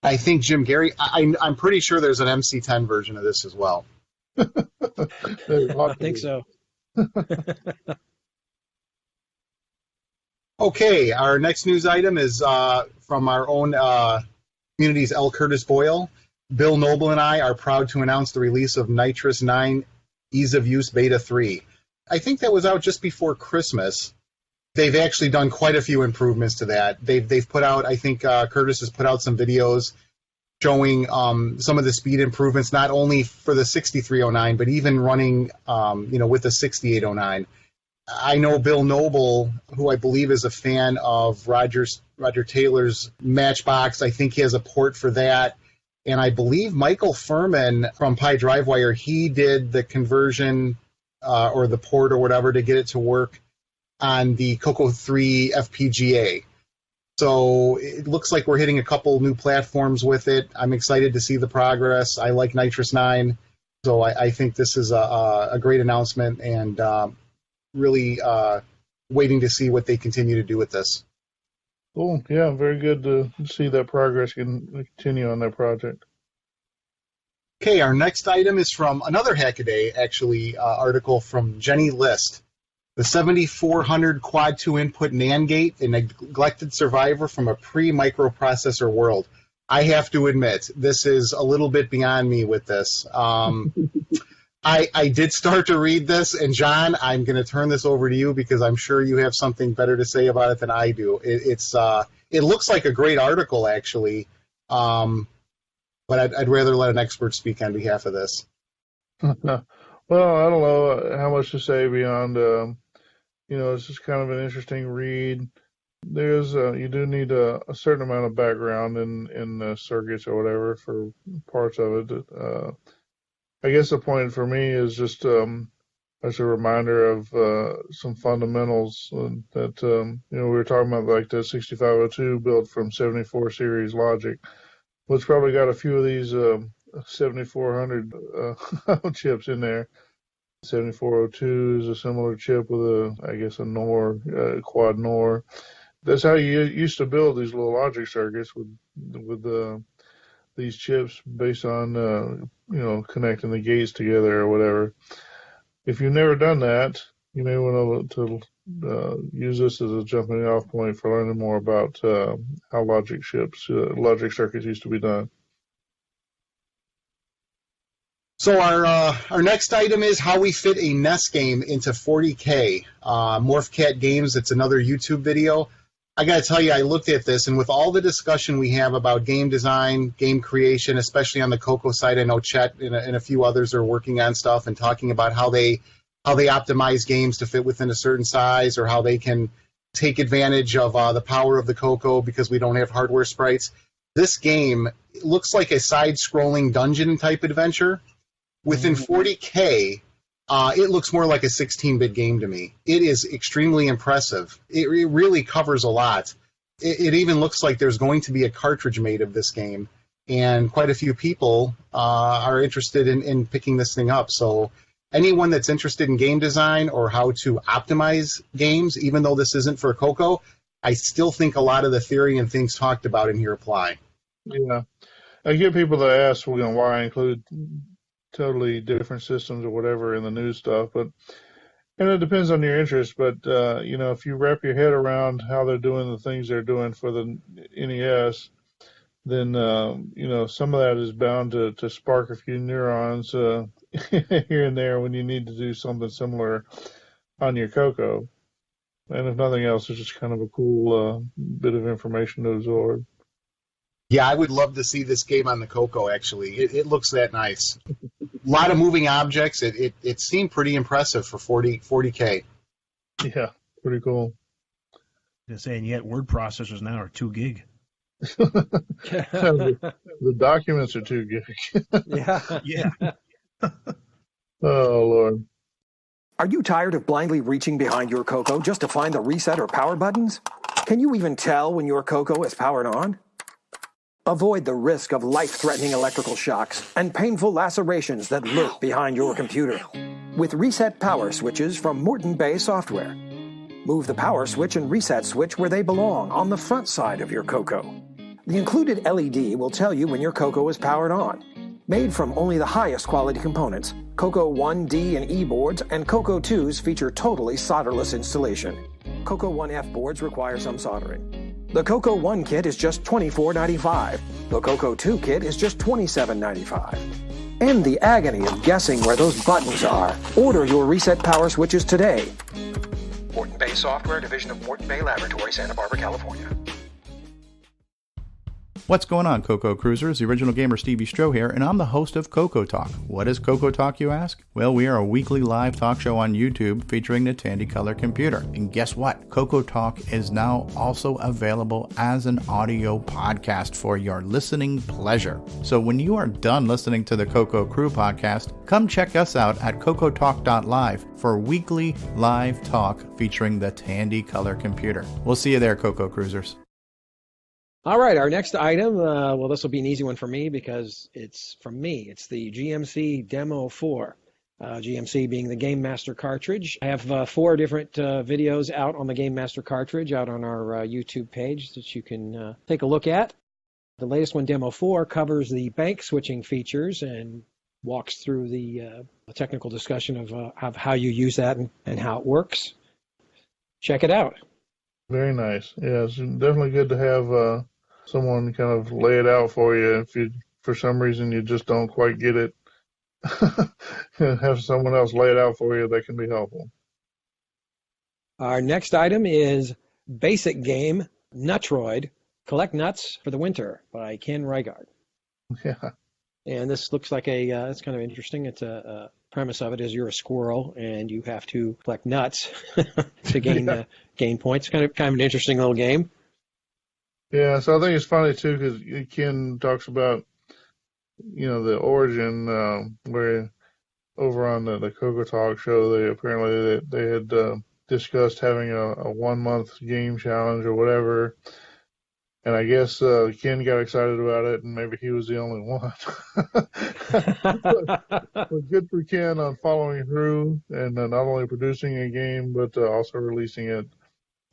I think Jim Gary, I'm pretty sure there's an MC10 version of this as well. I think so. Okay, our next news item is from our own community's L. Curtis Boyle. Bill Noble and I are proud to announce the release of Nitrous 9 Ease of Use Beta 3. I think that was out just before Christmas. They've actually done quite a few improvements to that. They've put out, I think Curtis has put out some videos showing some of the speed improvements, not only for the 6309, but even running with the 6809. I know Bill Noble, who I believe is a fan of Roger Taylor's Matchbox. I think he has a port for that. And I believe Michael Furman from Pi Drivewire, he did the conversion or the port or whatever to get it to work on the CoCo 3 FPGA. So it looks like we're hitting a couple new platforms with it. I'm excited to see the progress. I like Nitrous 9. So I think this is a great announcement, and really waiting to see what they continue to do with this. Cool. Yeah, very good to see that progress can continue on that project. Okay, our next item is from another Hackaday, actually, article from Jenny List. The 7400 Quad 2 input NAND gate, a neglected survivor from a pre-microprocessor world. I have to admit, this is a little bit beyond me with this. I did start to read this, and John, I'm going to turn this over to you because I'm sure you have something better to say about it than I do. It looks like a great article, actually, but I'd rather let an expert speak on behalf of this. Well, I don't know how much to say beyond, it's just kind of an interesting read. There's you do need a certain amount of background in circuits or whatever for parts of it. I guess the point for me is just as a reminder of some fundamentals that we were talking about, like the 6502 built from 74 series logic. Well, it's probably got a few of these 7400 chips in there. 7402 is a similar chip with a NOR, quad NOR. That's how you used to build these little logic circuits with these chips based on connecting the gates together or whatever. If you've never done that, you may want to use this as a jumping off point for learning more about how logic circuits used to be done. So our next item is how we fit a NES game into 40K. MorphCat Games, it's another YouTube video. I got to tell you, I looked at this, and with all the discussion we have about game design, game creation, especially on the CoCo side, I know Chet and a few others are working on stuff and talking about how they optimize games to fit within a certain size, or how they can take advantage of the power of the CoCo because we don't have hardware sprites. This game looks like a side-scrolling dungeon-type adventure. Within 40K, it looks more like a 16-bit game to me. It is extremely impressive. It really covers a lot. It even looks like there's going to be a cartridge made of this game, and quite a few people are interested in picking this thing up. So anyone that's interested in game design or how to optimize games, even though this isn't for CoCo, I still think a lot of the theory and things talked about in here apply. Yeah. I get people that ask, why include totally different systems or whatever in the new stuff, and it depends on your interest, but if you wrap your head around how they're doing the things they're doing for the NES, then some of that is bound to spark a few neurons here and there when you need to do something similar on your CoCo. And if nothing else, it's just kind of a cool bit of information to absorb. Yeah, I would love to see this game on the CoCo, actually. It looks that nice. A lot of moving objects. It seemed pretty impressive for 40K. Yeah, pretty cool. And yet word processors now are 2 gig. The documents are 2 gig. Yeah. Oh, Lord. Are you tired of blindly reaching behind your CoCo just to find the reset or power buttons? Can you even tell when your CoCo is powered on? Avoid the risk of life-threatening electrical shocks and painful lacerations that lurk behind your computer with reset power switches from Morton Bay Software. Move the power switch and reset switch where they belong on the front side of your CoCo. The included LED will tell you when your CoCo is powered on. Made from only the highest quality components, CoCo 1D and E boards and CoCo 2s feature totally solderless installation. CoCo 1F boards require some soldering. The CoCo 1 kit is just $24.95. The CoCo 2 kit is just $27.95. End the agony of guessing where those buttons are. Order your reset power switches today. Morton Bay Software, division of Morton Bay Laboratory, Santa Barbara, California. What's going on, CoCo Cruisers? The original gamer Stevie Stroh here, and I'm the host of CoCo Talk. What is CoCo Talk, you ask? Well, we are a weekly live talk show on YouTube featuring the Tandy Color computer. And guess what? CoCo Talk is now also available as an audio podcast for your listening pleasure. So when you are done listening to the CoCo Crew Podcast, come check us out at cocotalk.live for weekly live talk featuring the Tandy Color computer. We'll see you there, CoCo Cruisers. All right, our next item, well, this will be an easy one for me because it's from me. It's the GMC Demo 4, GMC being the Game Master cartridge. I have 4 different videos out on the Game Master cartridge out on our YouTube page that you can take a look at. The latest one, Demo 4, covers the bank switching features and walks through the technical discussion of how you use that and how it works. Check it out. Very nice. Yeah, it's definitely good to have someone kind of lay it out for you. If you, for some reason, you just don't quite get it, have someone else lay it out for you, that can be helpful. Our next item is Basic Game Nutroid, Collect Nuts for the Winter by Ken Reigard. Yeah. And this looks like it's kind of interesting. It's a premise of it is you're a squirrel and you have to collect nuts to gain points. Kind of an interesting little game. Yeah, so I think it's funny too because Ken talks about the origin where over on the CoCo Talk show they had discussed having a 1 month game challenge or whatever. And I guess Ken got excited about it, and maybe he was the only one. but good for Ken on following through and not only producing a game, but also releasing it.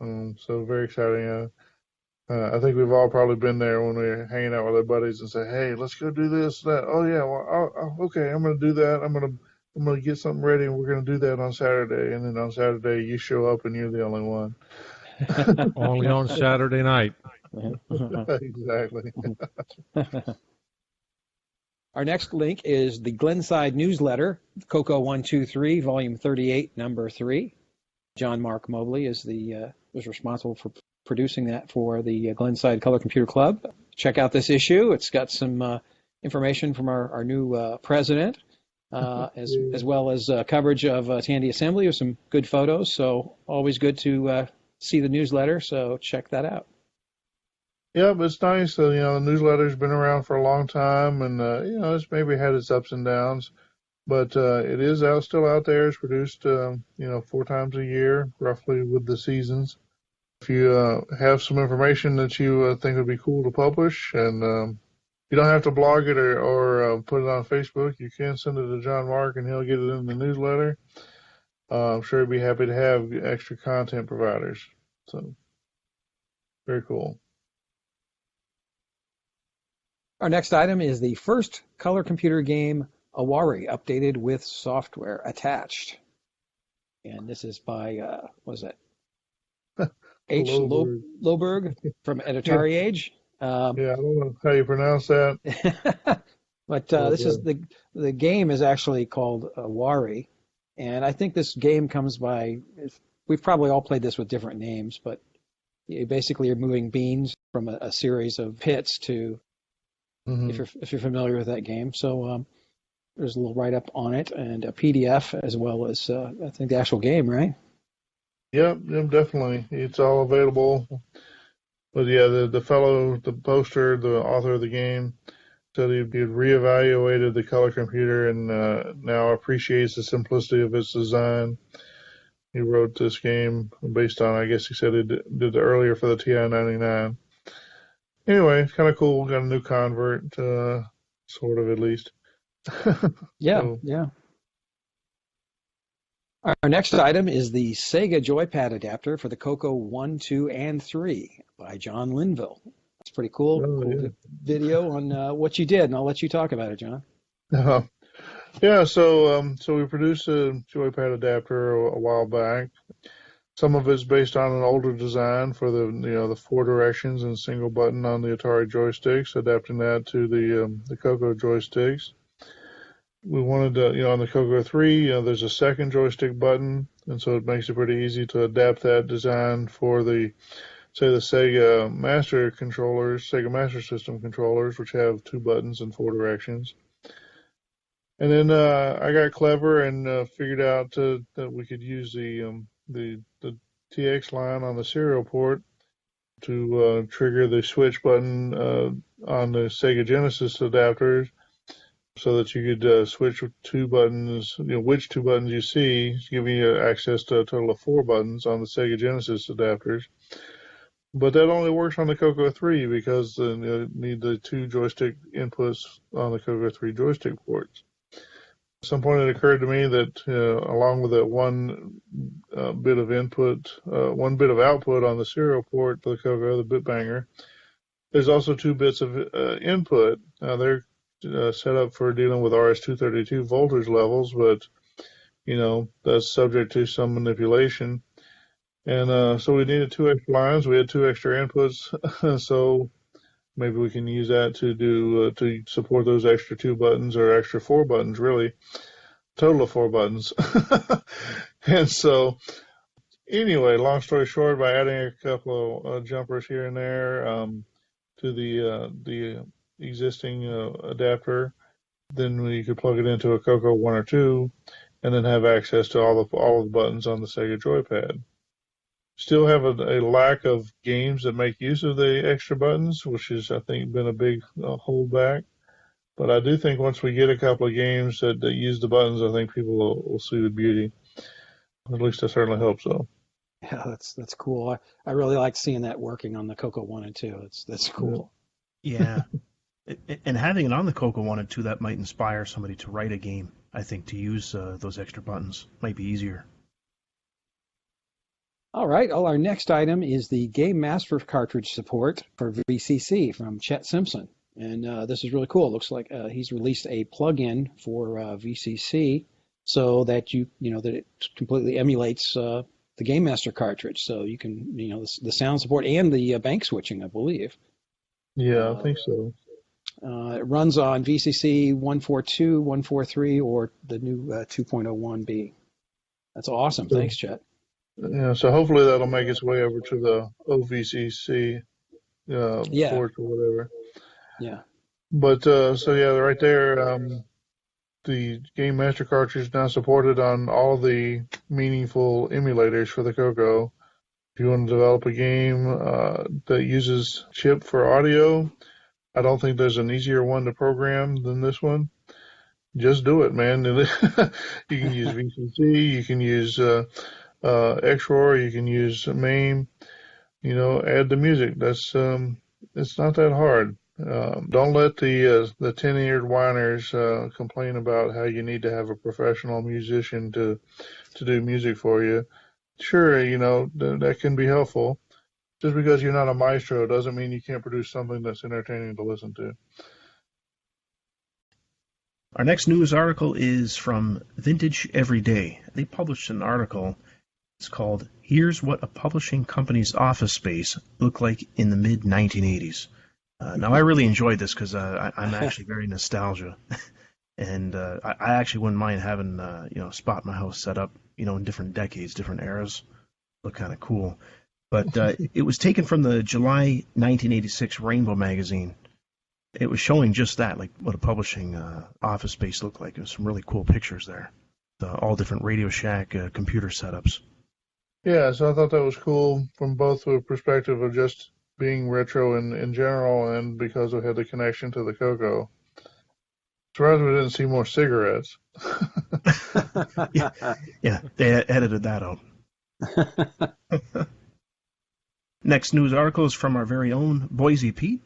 So very exciting. I think we've all probably been there when we're hanging out with our buddies and say, "Hey, let's go do this, that." Oh yeah, well, okay, I'm going to do that. I'm going to get something ready, and we're going to do that on Saturday. And then on Saturday, you show up, and you're the only one. Only on Saturday night. Exactly. Our next link is the Glenside newsletter, CoCo 123, Volume 38, Number 3. John Mark Mobley was responsible for producing that for the Glenside Color Computer Club. Check out this issue. It's got some information from our new president, as well as coverage of Tandy Assembly with some good photos. So always good to see the newsletter. So check that out. Yeah, but it's nice. The newsletter's been around for a long time, and it's maybe had its ups and downs, but it is still out there. It's produced 4 times a year, roughly, with the seasons. If you have some information that you think would be cool to publish, and you don't have to blog it or put it on Facebook, you can send it to John Mark, and he'll get it in the newsletter. I'm sure he'd be happy to have extra content providers. So, very cool. Our next item is the first color computer game, Awari, updated with software attached. And this is by, H. Loberg from Atari Age. I don't know how you pronounce that. But this is the game is actually called Awari. And I think this game comes by, we've probably all played this with different names, but you basically are moving beans from a series of pits to, if you're familiar with that game. So there's a little write-up on it and a PDF as well as, I think, the actual game, right? Yep, definitely. It's all available. But yeah, the poster, the author of the game, said he'd reevaluated the color computer and now appreciates the simplicity of its design. He wrote this game based on, I guess he said he did it earlier for the TI-99. Anyway, it's kind of cool. Got a new convert, sort of at least. Yeah, So, yeah. Our next item is the Sega Joy Pad Adapter for the CoCo 1, 2, and 3 by John Linville. That's pretty cool. Oh, Cool yeah. video on what you did, and I'll let you talk about it, John. Yeah, so we produced a joypad adapter a while back. Some of it's based on an older design for the 4 directions and single button on the Atari joysticks, adapting that to the CoCo joysticks. We wanted to, on the CoCo 3, there's a second joystick button, and so it makes it pretty easy to adapt that design for the Sega Master controllers, Sega Master System controllers, which have 2 buttons in 4 directions. And then I got clever and figured out that we could use the TX line on the serial port to trigger the switch button on the Sega Genesis adapters, so that you could switch 2 buttons, which 2 buttons you see, giving you access to a total of 4 buttons on the Sega Genesis adapters. But that only works on the CoCo 3 because you need the 2 joystick inputs on the CoCo 3 joystick ports. At some point it occurred to me that along with that one bit of input, 1 bit of output on the serial port for the CoCo, the bit banger, there's also 2 bits of input. They're set up for dealing with RS-232 voltage levels, but that's subject to some manipulation. And so we needed 2 extra lines. We had 2 extra inputs, so maybe we can use that to support those extra 2 buttons, or extra 4 buttons, really, total of 4 buttons. And so, anyway, long story short, by adding a couple of jumpers here and there to the existing adapter, then we could plug it into a CoCo 1 or 2, and then have access to all of the buttons on the Sega Joypad. Still have a lack of games that make use of the extra buttons, which has, I think, been a big holdback. But I do think once we get a couple of games that use the buttons, I think people will see the beauty. At least I certainly hope so. Yeah, that's cool. I really like seeing that working on the CoCo 1 and 2. That's cool. Yeah. And having it on the CoCo 1 and 2, that might inspire somebody to write a game, I think, to use those extra buttons. Might be easier. All right. Our next item is the Game Master cartridge support for VCC from Chet Simpson. And this is really cool. It looks like he's released a plug-in for VCC so that that it completely emulates the Game Master cartridge. So you can, the sound support and the bank switching, I believe. Yeah, I think so. It runs on VCC 142, 143, or the new 2.01B. That's awesome. Thanks, Chet. Yeah, so hopefully that'll make its way over to the OVCC port or whatever. Yeah. But right there, the Game Master cartridge is now supported on all the meaningful emulators for the CoCo. If you want to develop a game that uses chip for audio, I don't think there's an easier one to program than this one. Just do it, man. You can use VCC, you can use XROR, you can use MAME, add the music. That's it's not that hard. Don't let the 10-eared whiners complain about how you need to have a professional musician to do music for you. Sure, that can be helpful. Just because you're not a maestro doesn't mean you can't produce something that's entertaining to listen to. Our next news article is from Vintage Everyday. They published an article. It's called "Here's What a Publishing Company's Office Space Looked Like in the Mid-1980s." Now, I really enjoyed this because I'm actually very nostalgia. And I actually wouldn't mind having, a spot in my house set up, in different decades, different eras. Look kind of cool. But it was taken from the July 1986 Rainbow magazine. It was showing just that, like what a publishing office space looked like. There's some really cool pictures there. All different Radio Shack computer setups. Yeah, so I thought that was cool from both the perspective of just being retro in general and because it had the connection to the CoCo. Surprised we didn't see more cigarettes. Yeah, they edited that out. Next news article is from our very own Boise Pete.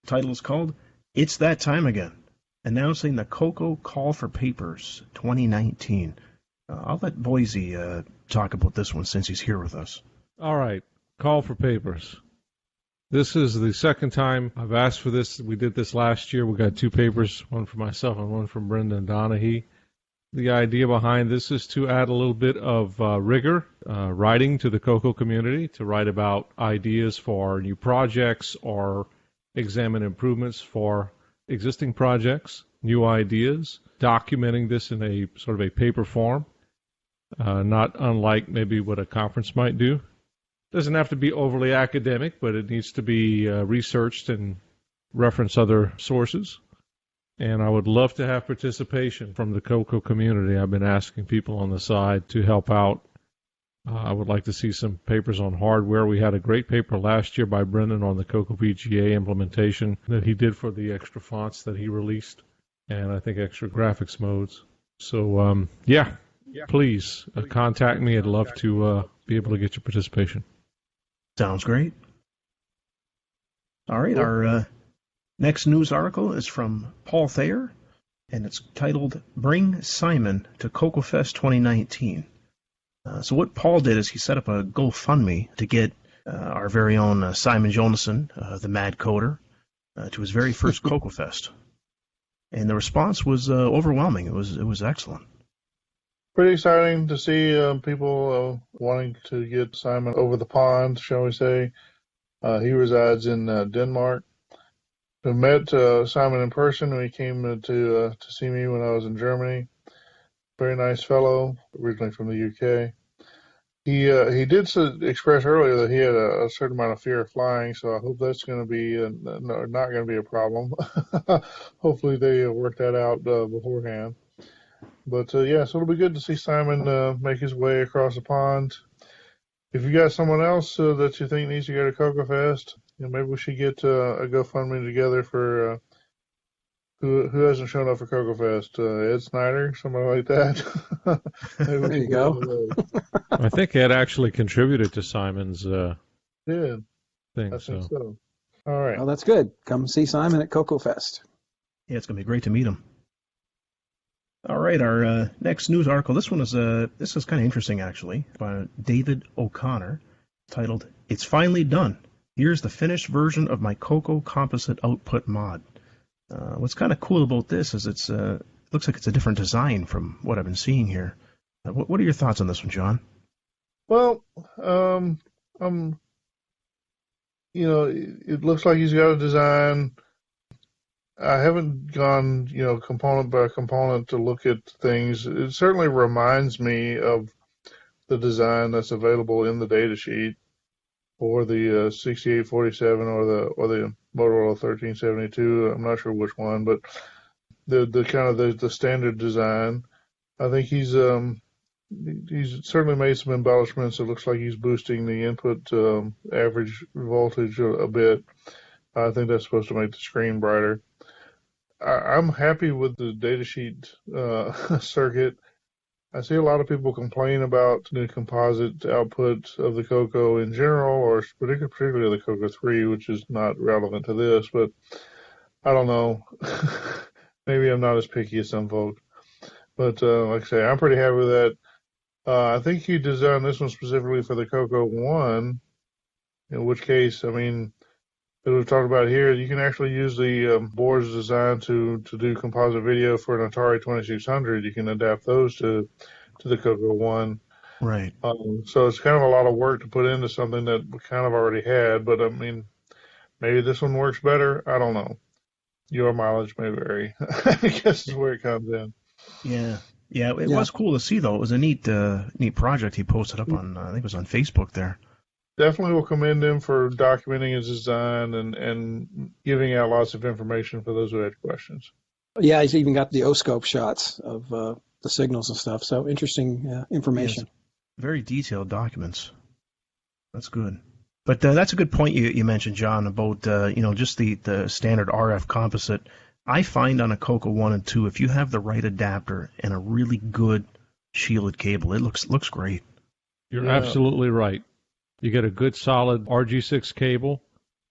title is called It's That Time Again, announcing the CoCo Call for Papers 2019. I'll let Boise talk about this one since he's here with us. All right, Call for Papers. This is the second time I've asked for this. We did this last year. We got 2 papers, one for myself and one from Brendan Donahue. The idea behind this is to add a little bit of rigor, writing to the CoCo community, to write about ideas for new projects or examine improvements for existing projects, new ideas, documenting this in a sort of a paper form, not unlike maybe what a conference might do. Doesn't have to be overly academic, but it needs to be researched and reference other sources. And I would love to have participation from the CoCo community. I've been asking people on the side to help out. I would like to see some papers on hardware. We had a great paper last year by Brendan on the CoCo VGA implementation that he did for the extra fonts that he released, and I think extra graphics modes. So, please contact me. I'd love to be able to get your participation. Sounds great. All right, our next news article is from Paul Thayer, and it's titled Bring Simon to CoCo Fest 2019. So what Paul did is he set up a GoFundMe to get our very own Simon Jonason, the Mad Coder, to his very first CoCo Fest. And the response was overwhelming. It was excellent. Pretty exciting to see people wanting to get Simon over the pond, shall we say. He resides in Denmark. I met Simon in person when he came to see me when I was in Germany. Very nice fellow, originally from the UK. He did express earlier that he had a certain amount of fear of flying, so I hope that's going to be not going to be a problem. Hopefully they work that out beforehand. But so it'll be good to see Simon make his way across the pond. If you got someone else that you think needs to go to CoCo Fest, maybe we should get a GoFundMe together for who hasn't shown up for CoCo Fest. Ed Snyder, somebody like that. There you go. I think Ed actually contributed to Simon's thing. I think so. All right. Well, that's good. Come see Simon at CoCo Fest. Yeah, it's going to be great to meet him. All right, our next news article. This one is kind of interesting, actually, by David O'Connor, titled "It's Finally Done. Here's the finished version of my CoCo composite output mod." What's kind of cool about this is it looks like it's a different design from what I've been seeing here. What are your thoughts on this one, John? Well, it looks like he's got a design. I haven't gone, component by component to look at things. It certainly reminds me of the design that's available in the datasheet for the 6847 or the Motorola 1372. I'm not sure which one, but the kind of the standard design. I think he's certainly made some embellishments. It looks like he's boosting the input average voltage a bit. I think that's supposed to make the screen brighter. I'm happy with the datasheet circuit. I see a lot of people complain about the composite output of the CoCo in general, or particularly the CoCo 3, which is not relevant to this, but I don't know. Maybe I'm not as picky as some folks. But like I say, I'm pretty happy with that. I think he designed this one specifically for the CoCo 1, in which case, as we've talked about here, you can actually use the boards designed to do composite video for an Atari 2600. You can adapt those to the CoCo 1. Right. So it's kind of a lot of work to put into something that we kind of already had, but maybe this one works better. I don't know. Your mileage may vary. I guess is where it comes in. Yeah. Yeah, it was cool to see, though. It was a neat project he posted up on, I think it was on Facebook there. Definitely will commend him for documenting his design and giving out lots of information for those who had questions. Yeah, he's even got the O-scope shots of the signals and stuff. So interesting information. Yes. Very detailed documents. That's good. But that's a good point you mentioned, John, about just the standard RF composite. I find on a CoCo 1 and 2, if you have the right adapter and a really good shielded cable, it looks great. You're absolutely right. You get a good solid RG6 cable,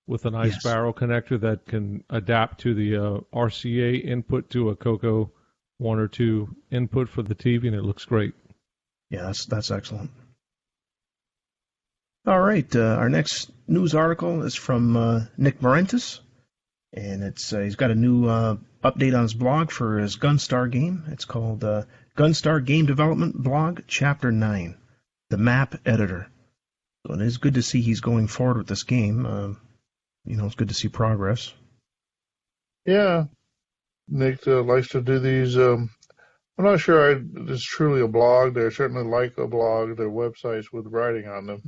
with a nice barrel connector that can adapt to the RCA input to a CoCo 1 or 2 input for the TV, and it looks great. Yeah, that's excellent. All right, our next news article is from Nick Morentis, and he's got a new update on his blog for his Gunstar game. It's called Gunstar Game Development Blog, Chapter 9, The Map Editor. So it is good to see he's going forward with this game. It's good to see progress. Yeah, Nick likes to do these. I'm not sure it's truly a blog. They're certainly like a blog. They're websites with writing on them.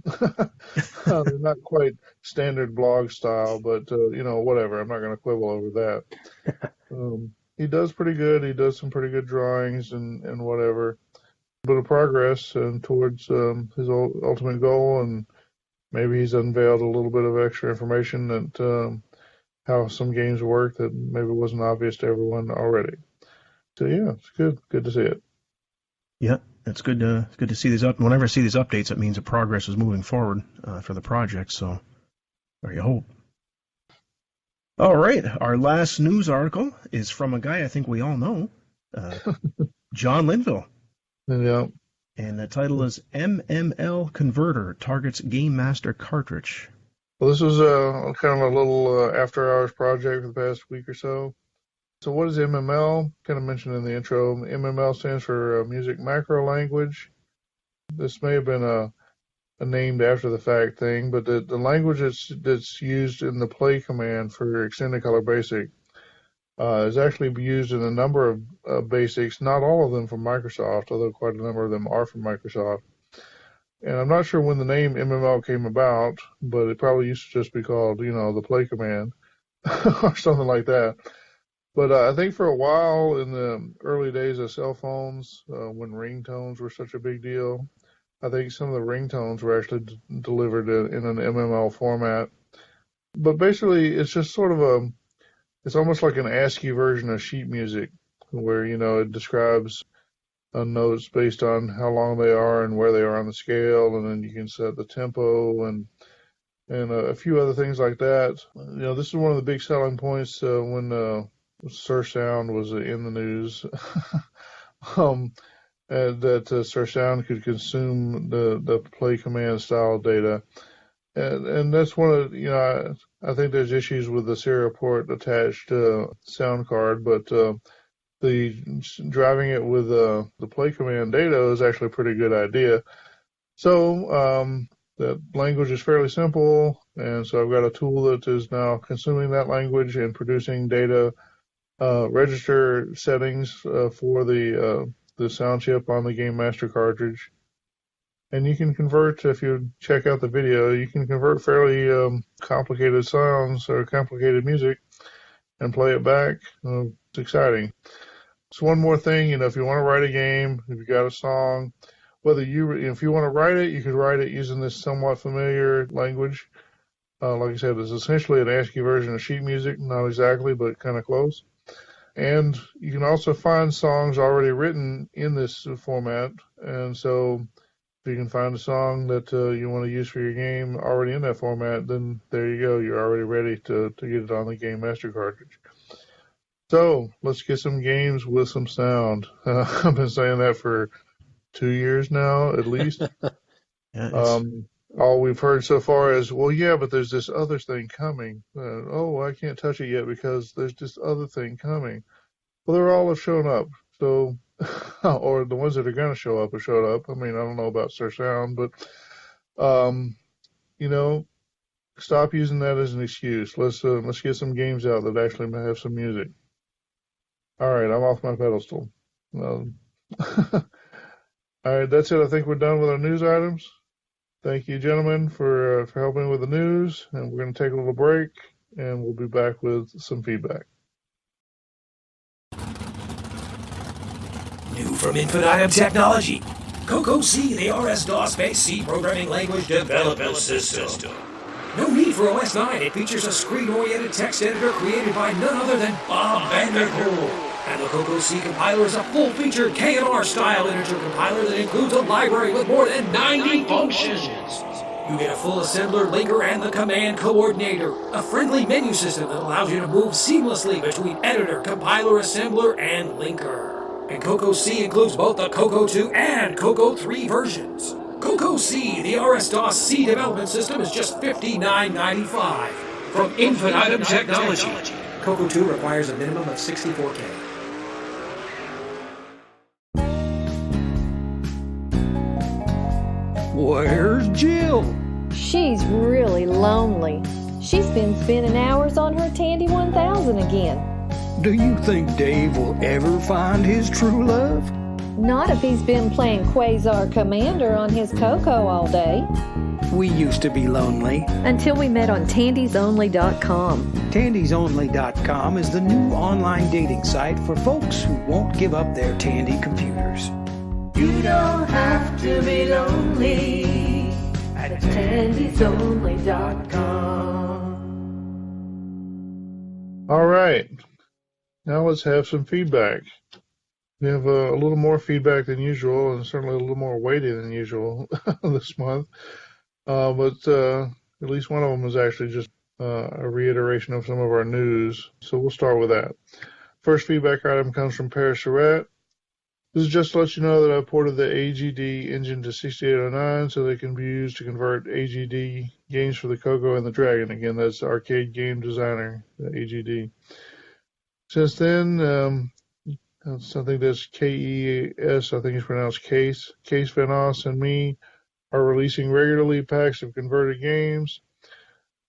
They're not quite standard blog style, but, whatever. I'm not going to quibble over that. He does pretty good. He does some pretty good drawings and whatever. A bit of progress towards his ultimate goal, and maybe he's unveiled a little bit of extra information that how some games work that maybe wasn't obvious to everyone already. So yeah, it's good to see it. Yeah, it's good to see these up. Whenever I see these updates, it means the progress is moving forward for the project. So there you hope. All right, our last news article is from a guy I think we all know, John Linville. Yeah. And the title is MML Converter Targets Game Master Cartridge. Well, this was kind of a little after-hours project for the past week or so. So what is MML? Kind of mentioned in the intro. MML stands for Music Macro Language. This may have been a named after the fact thing, but the language that's used in the play command for Extended Color Basic is actually used in a number of basics, not all of them from Microsoft, although quite a number of them are from Microsoft. And I'm not sure when the name MML came about, but it probably used to just be called, the play command or something like that. But I think for a while in the early days of cell phones, when ringtones were such a big deal, I think some of the ringtones were actually delivered in an MML format. But basically, it's just sort of it's almost like an ASCII version of sheet music, where, it describes notes based on how long they are and where they are on the scale, and then you can set the tempo and a few other things like that. This is one of the big selling points when Sursound was in the news, and that Sursound could consume the play command style data, and that's one of I think there's issues with the serial port attached sound card, but the driving it with the play command data is actually a pretty good idea. So the language is fairly simple, and so I've got a tool that is now consuming that language and producing data. Register settings for the sound chip on the Game Master cartridge, and you can convert. If you check out the video, you can convert fairly complicated sounds or complicated music and play it back. It's exciting. So one more thing, if you want to write a game, if you got a song, if you want to write it, you could write it using this somewhat familiar language. Like I said, it's essentially an ASCII version of sheet music, not exactly, but kind of close. And you can also find songs already written in this format. And so if you can find a song that you want to use for your game already in that format, then there you go. You're already ready to get it on the Game Master cartridge. So let's get some games with some sound. I've been saying that for 2 years now, at least. All we've heard so far is, well, yeah, but there's this other thing coming. I can't touch it yet because there's this other thing coming. Well, they're all have shown up. So, or the ones that are going to show up have showed up. I mean, I don't know about Sursound, but, stop using that as an excuse. Let's get some games out that actually have some music. All right, I'm off my pedestal. All right, that's it. I think we're done with our news items. Thank you, gentlemen, for helping with the news, and we're going to take a little break, and we'll be back with some feedback. New from Input Item Technology, CoCo C, the RS-DOS-based C programming language development system. No need for OS 9. It features a screen-oriented text editor created by none other than Bob Vanderpool. And the CoCo C compiler is a full-featured K&R style integer compiler that includes a library with more than 90 functions. You get a full assembler, linker, and the command coordinator, a friendly menu system that allows you to move seamlessly between editor, compiler, assembler, and linker. And CoCo C includes both the CoCo 2 and CoCo 3 versions. CoCo C, the RS-DOS C development system, is just $59.95 from Untitled Technology. CoCo 2 requires a minimum of 64K. Where's Jill? She's really lonely. She's been spending hours on her Tandy 1000 again. Do you think Dave will ever find his true love? Not if he's been playing Quasar Commander on his CoCo all day. We used to be lonely. Until we met on tandysonly.com. Tandysonly.com is the new online dating site for folks who won't give up their Tandy computers. You don't have to be lonely at tandysonly.com. All right. Now let's have some feedback. We have a little more feedback than usual, and certainly a little more weighty than usual this month. But at least one of them is actually just a reiteration of some of our news. So we'll start with that. First feedback item comes from Paris Surratt. This is just to let you know that I ported the AGD engine to 6809 so they can be used to convert AGD games for the CoCo and the Dragon. Again, that's Arcade Game Designer, the AGD. Since then, I think that's KES, I think it's pronounced Case Vanos and me are releasing regularly packs of converted games.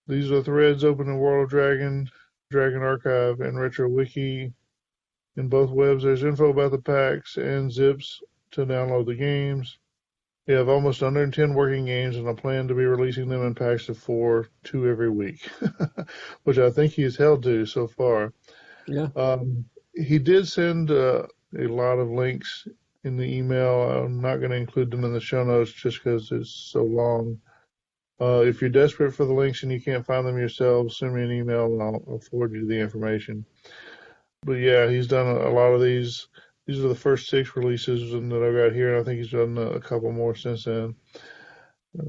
These are threads open in World of Dragon, Dragon Archive, and Retro Wiki. In both webs, there's info about the packs and zips to download the games. We have almost 110 working games, and I plan to be releasing them in packs of 4, 2 every week, which I think he's held to so far. Yeah. He did send a lot of links in the email. I'm not going to include them in the show notes just because it's so long. If you're desperate for the links and you can't find them yourself, send me an email and I'll forward you the information. But yeah, he's done a lot of these. These are the first 6 releases that I've got here, and I think he's done a couple more since then.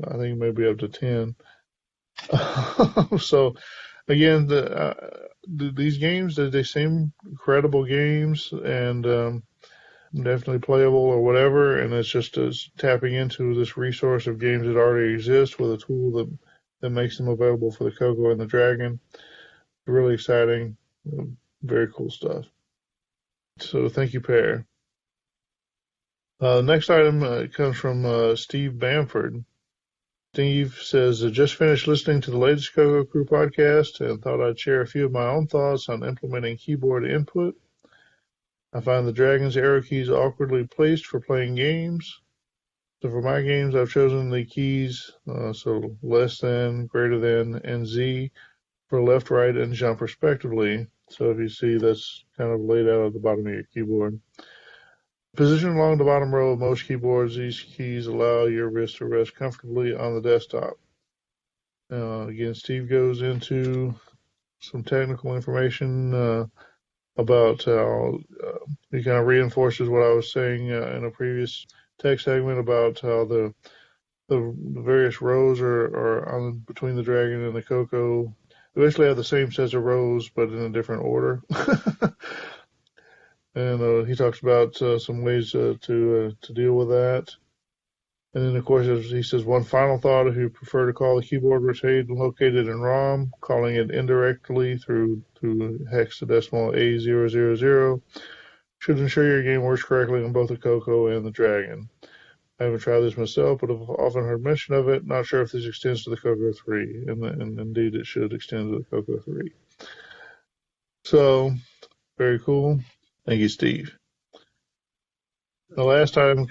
I think maybe up to 10. So, again, these games, they seem credible games and definitely playable or whatever, and it's just tapping into this resource of games that already exist with a tool that makes them available for the CoCo and the Dragon. Really exciting. Very cool stuff. So thank you, Pear. Next item comes from Steve Bamford. Steve says, just finished listening to the latest CoCo Crew podcast and thought I'd share a few of my own thoughts on implementing keyboard input. I find the Dragon's arrow keys awkwardly placed for playing games. So for my games, I've chosen the keys, so less than, greater than, and Z for left, right, and jump respectively. So if you see, that's kind of laid out at the bottom of your keyboard. Positioned along the bottom row of most keyboards, these keys allow your wrist to rest comfortably on the desktop. Again, Steve goes into some technical information about how he kind of reinforces what I was saying in a previous tech segment about how the various rows are on between the Dragon and the CoCo. They basically have the same sets of rows, but in a different order. And he talks about some ways to deal with that. And then, of course, he says, one final thought, if you prefer to call the keyboard rotated and located in ROM, calling it indirectly through hexadecimal A000 should ensure your game works correctly on both the CoCo and the Dragon. I haven't tried this myself, but I've often heard mention of it. Not sure if this extends to the CoCo 3, and indeed it should extend to the CoCo 3. So, very cool. Thank you, Steve. The last item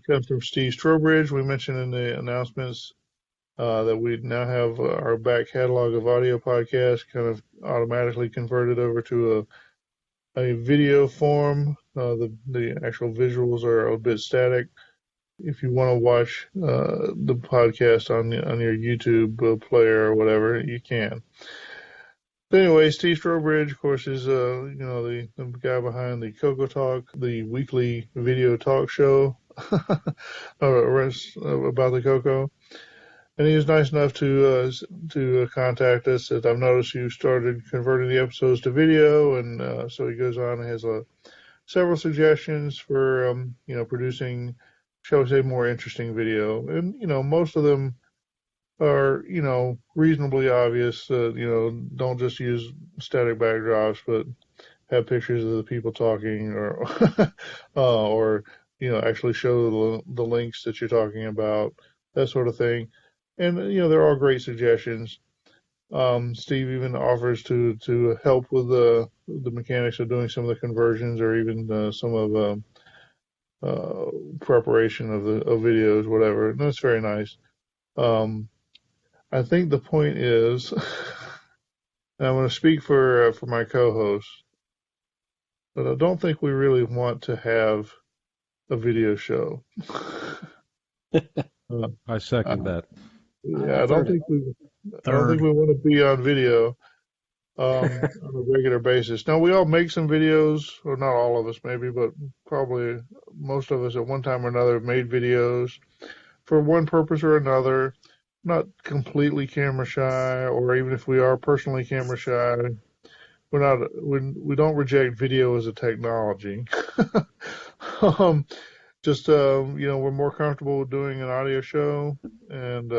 comes from Steve Strobridge. We mentioned in the announcements that we now have our back catalog of audio podcasts kind of automatically converted over to a video form. The actual visuals are a bit static. If you want to watch the podcast on your YouTube player or whatever, you can. But anyway, Steve Strobridge, of course, is the guy behind the CoCo Talk, the weekly video talk show about the CoCo. And he was nice enough to contact us. As I've noticed you started converting the episodes to video, and so he goes on and has several suggestions for producing, shall we say, more interesting video. And most of them are reasonably obvious. Don't just use static backdrops, but have pictures of the people talking, or or actually show the links that you're talking about, that sort of thing. And they're all great suggestions. Steve even offers to help with the mechanics of doing some of the conversions, or even some of preparation of videos, whatever. And that's very nice. I think the point is, and I'm going to speak for my co-host, but I don't think we really want to have a video show. I second that. Yeah, I don't think we want to be on video on a regular basis. Now, we all make some videos, or not all of us maybe, but probably most of us at one time or another have made videos for one purpose or another. Not completely camera shy, or even if we are personally camera shy, we don't reject video as a technology. We're more comfortable with doing an audio show, and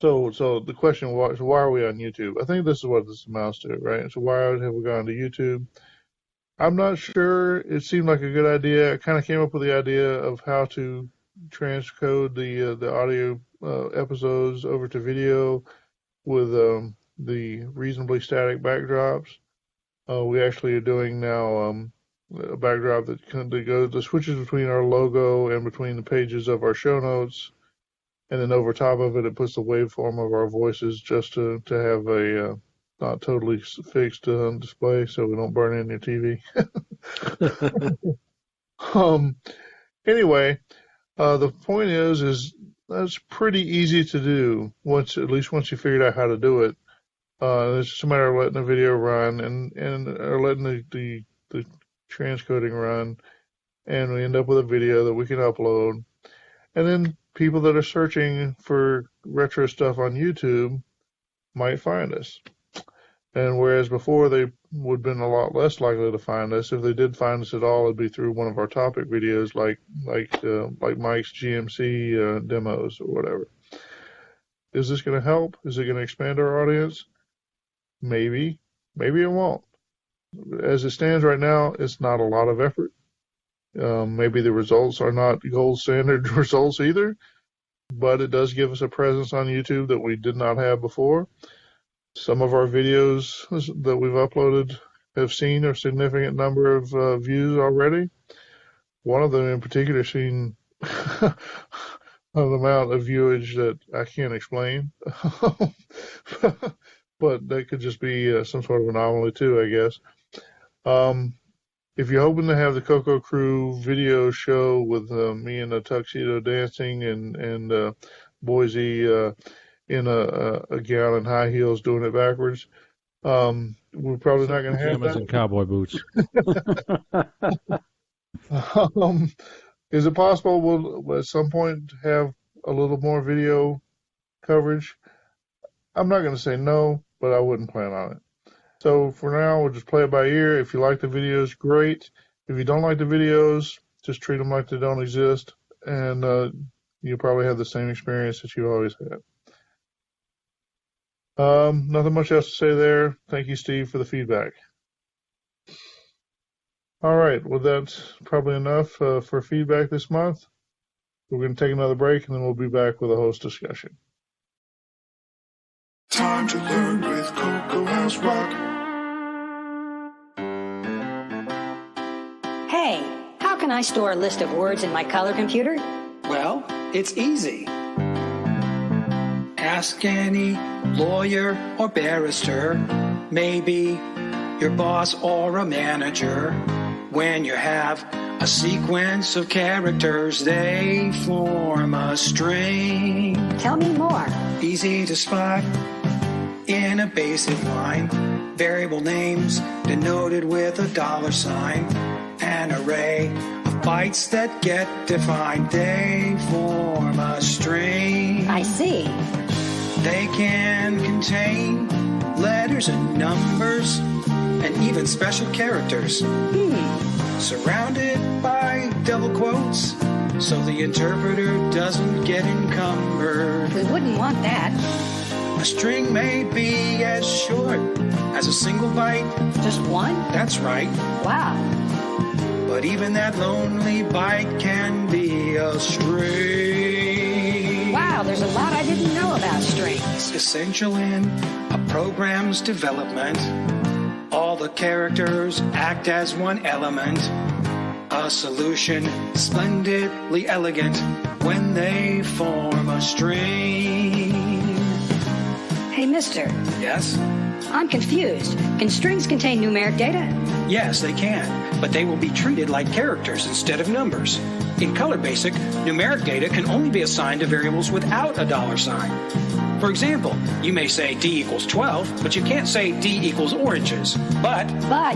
so the question was, why are we on YouTube? I think this is what this amounts to, right? So why have we gone to YouTube? I'm not sure. It seemed like a good idea. I kind of came up with the idea of how to transcode the audio episodes over to video with the reasonably static backdrops. We actually are doing now a backdrop that switches between our logo and between the pages of our show notes, and then over top of it, it puts the waveform of our voices just to have a not totally fixed display, so we don't burn in your TV. Anyway, the point is that's pretty easy to do once you figured out how to do it. It's just a matter of letting the video run or letting the transcoding run, and we end up with a video that we can upload. And then people that are searching for retro stuff on YouTube might find us. And whereas before they would have been a lot less likely to find us, if they did find us at all, it'd be through one of our topic videos, like Mike's GMC demos or whatever. Is this going to help? Is it going to expand our audience? Maybe. Maybe it won't. As it stands right now, it's not a lot of effort. Maybe the results are not gold standard results either, but it does give us a presence on YouTube that we did not have before. Some of our videos that we've uploaded have seen a significant number of views already. One of them in particular seen an amount of viewage that I can't explain. But that could just be some sort of anomaly too, I guess. If you're hoping to have the CoCo Crew video show with me in a tuxedo dancing and Boise in a gown and high heels doing it backwards, we're probably not going to have that. And cowboy boots. Is it possible we'll at some point have a little more video coverage? I'm not going to say no, but I wouldn't plan on it. So for now, we'll just play it by ear. If you like the videos, great. If you don't like the videos, just treat them like they don't exist, and you'll probably have the same experience that you've always had. Nothing much else to say there. Thank you, Steve, for the feedback. All right, well, that's probably enough for feedback this month. We're going to take another break, and then we'll be back with a host discussion. Time to learn with CoCo House Rock. Hey, how can I store a list of words in my color computer? Well, it's easy. Ask any lawyer or barrister, maybe your boss or a manager. When you have a sequence of characters, they form a string. Tell me more. Easy to spot in a basic line. Variable names denoted with a $sign. An array of bytes that get defined, they form a string. I see. They can contain letters and numbers and even special characters. Surrounded by double quotes, so the interpreter doesn't get encumbered. We wouldn't want that. A string may be as short as a single byte. Just one? That's right. Wow. But even that lonely byte can be a string. Wow, there's a lot I didn't know about strings. Essential in a program's development. All the characters act as one element. A solution splendidly elegant when they form a string. Hey, mister. Yes? I'm confused. Can strings contain numeric data? Yes, they can, but they will be treated like characters instead of numbers. In Color Basic, numeric data can only be assigned to variables without a $sign. For example, you may say D equals 12, but you can't say D equals oranges. But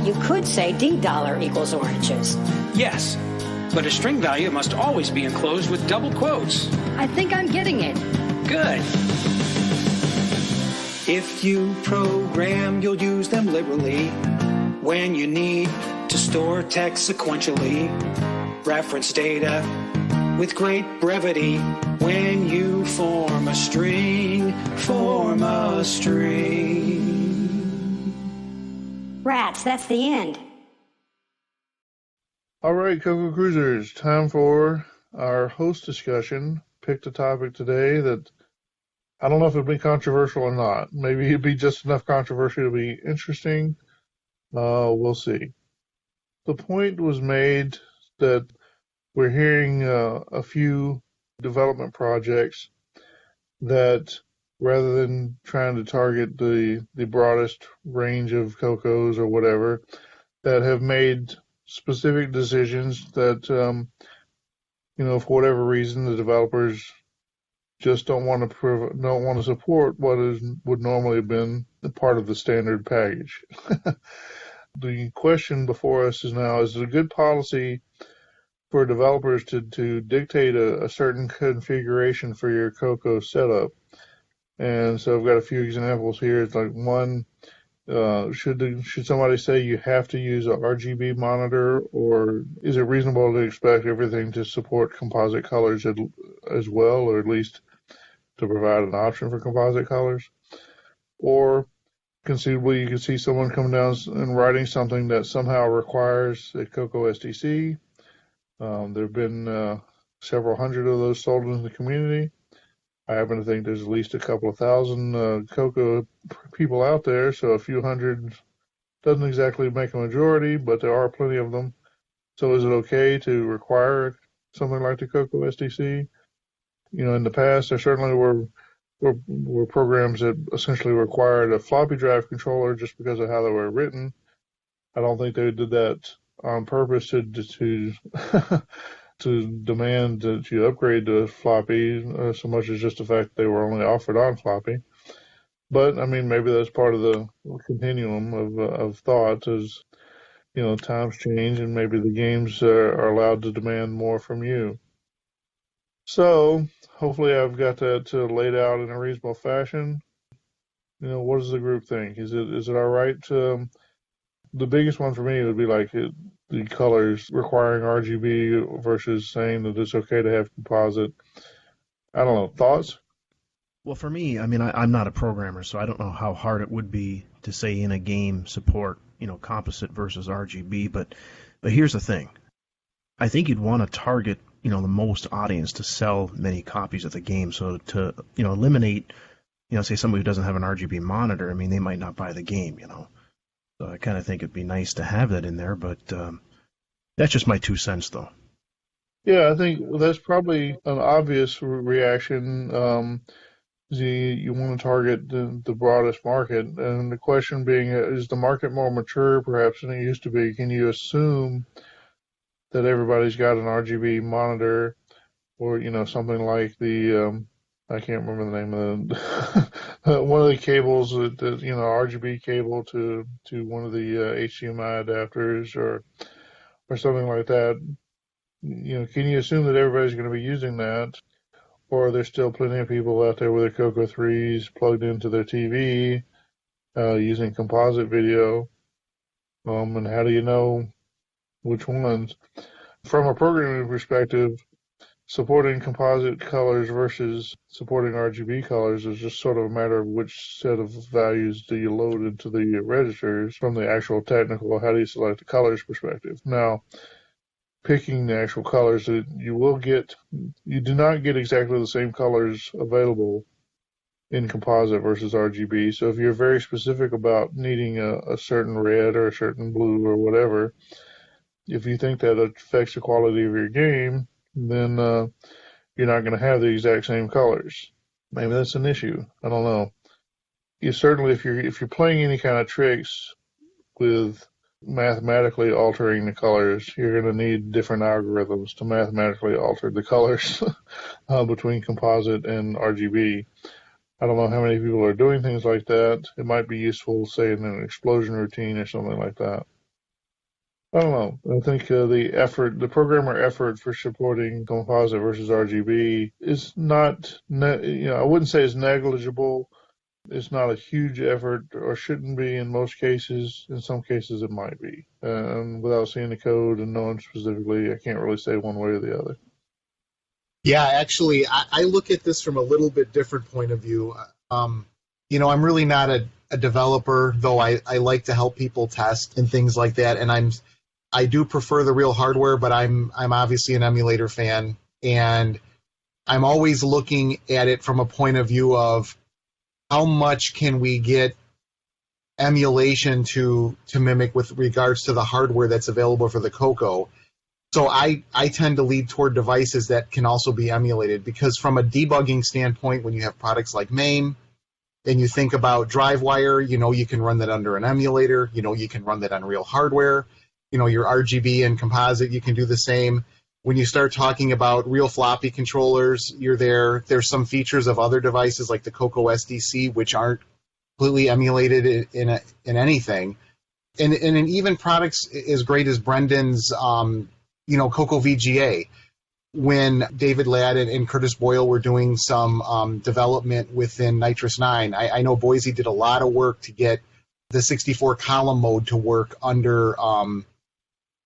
you could say D$ equals oranges. Yes, but a string value must always be enclosed with double quotes. I think I'm getting it. Good. If you program, you'll use them liberally when you need to store text sequentially. Reference data with great brevity when you form a string. Form a string. Rats, that's the end. All right, CoCo Cruisers, time for our host discussion. Picked a topic today that I don't know if it'll be controversial or not. Maybe it'd be just enough controversy to be interesting. We'll see. The point was made that we're hearing a few development projects that, rather than trying to target the broadest range of CoCos or whatever, that have made specific decisions that, for whatever reason, the developers just don't want to support what would normally have been a part of the standard package. The question before us is now: is it a good policy for developers to dictate a certain configuration for your CoCo setup? And so I've got a few examples here. It's like one. Should somebody say you have to use a RGB monitor, or is it reasonable to expect everything to support composite colors as well, or at least to provide an option for composite colors? Or conceivably, you could see someone come down and writing something that somehow requires a CoCo SDC. There have been several hundred of those sold in the community. I happen to think there's at least a couple of thousand CoCo people out there, so a few hundred doesn't exactly make a majority, but there are plenty of them. So is it okay to require something like the CoCo SDC? In the past, there certainly were programs that essentially required a floppy drive controller just because of how they were written. I don't think they did that on purpose to to demand that you upgrade to floppy so much as just the fact that they were only offered on floppy. But maybe that's part of the continuum of thought as times change and maybe the games are allowed to demand more from you. So hopefully I've got that laid out in a reasonable fashion. What does the group think? Is it all right? The biggest one for me would be like the colors requiring RGB versus saying that it's okay to have composite. I don't know. Thoughts? Well, for me, I'm not a programmer, so I don't know how hard it would be to say in a game support, composite versus RGB. But here's the thing. I think you'd want to target, the most audience to sell many copies of the game. So to, eliminate, say somebody who doesn't have an RGB monitor, they might not buy the game, So I kind of think it'd be nice to have that in there, but that's just my 2 cents, though. Yeah, I think that's probably an obvious reaction. You want to target the broadest market, and the question being, is the market more mature perhaps than it used to be? Can you assume that everybody's got an RGB monitor, or something like the I can't remember the name of the one of the cables that RGB cable to one of the HDMI adapters or something like that. can you assume that everybody's going to be using that? Or are there still plenty of people out there with their CoCo 3s plugged into their TV using composite video? And how do you know which ones? From a programming perspective, supporting composite colors versus supporting RGB colors is just sort of a matter of which set of values do you load into the registers from the actual technical, how do you select the colors perspective. Now, picking the actual colors, you do not get exactly the same colors available in composite versus RGB. So if you're very specific about needing a certain red or a certain blue or whatever, if you think that affects the quality of your game, then you're not going to have the exact same colors. Maybe that's an issue. I don't know. You certainly, if you're playing any kind of tricks with mathematically altering the colors, you're going to need different algorithms to mathematically alter the colors between composite and RGB. I don't know how many people are doing things like that. It might be useful, say, in an explosion routine or something like that. I don't know. I think the programmer effort for supporting composite versus RGB is not, I wouldn't say it's negligible. It's not a huge effort, or shouldn't be in most cases. In some cases, it might be. Without seeing the code and knowing specifically, I can't really say one way or the other. Yeah, actually, I look at this from a little bit different point of view. I'm really not a developer, though I like to help people test and things like that. And I do prefer the real hardware, but I'm obviously an emulator fan, and I'm always looking at it from a point of view of how much can we get emulation to mimic with regards to the hardware that's available for the CoCo. So I tend to lead toward devices that can also be emulated, because from a debugging standpoint, when you have products like MAME, and you think about DriveWire, you can run that under an emulator, you can run that on real hardware. Your RGB and composite, you can do the same. When you start talking about real floppy controllers, there's some features of other devices like the CoCo SDC, which aren't completely emulated in anything. And in even products as great as Brendan's, CoCo VGA, when David Ladd and Curtis Boyle were doing some development within Nitrous 9, I know Boise did a lot of work to get the 64 column mode to work under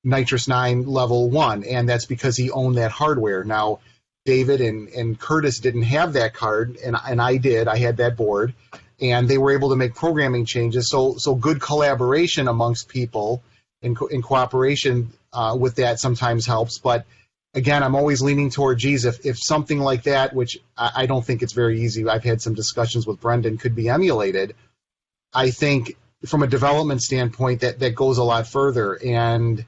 Nitrous 9 level 1, and that's because he owned that hardware. Now, David and Curtis didn't have that card, and I did. I had that board, and they were able to make programming changes. So good collaboration amongst people and cooperation with that sometimes helps. But again, I'm always leaning toward, if something like that, which I don't think it's very easy, I've had some discussions with Brendan, could be emulated, I think from a development standpoint that goes a lot further. And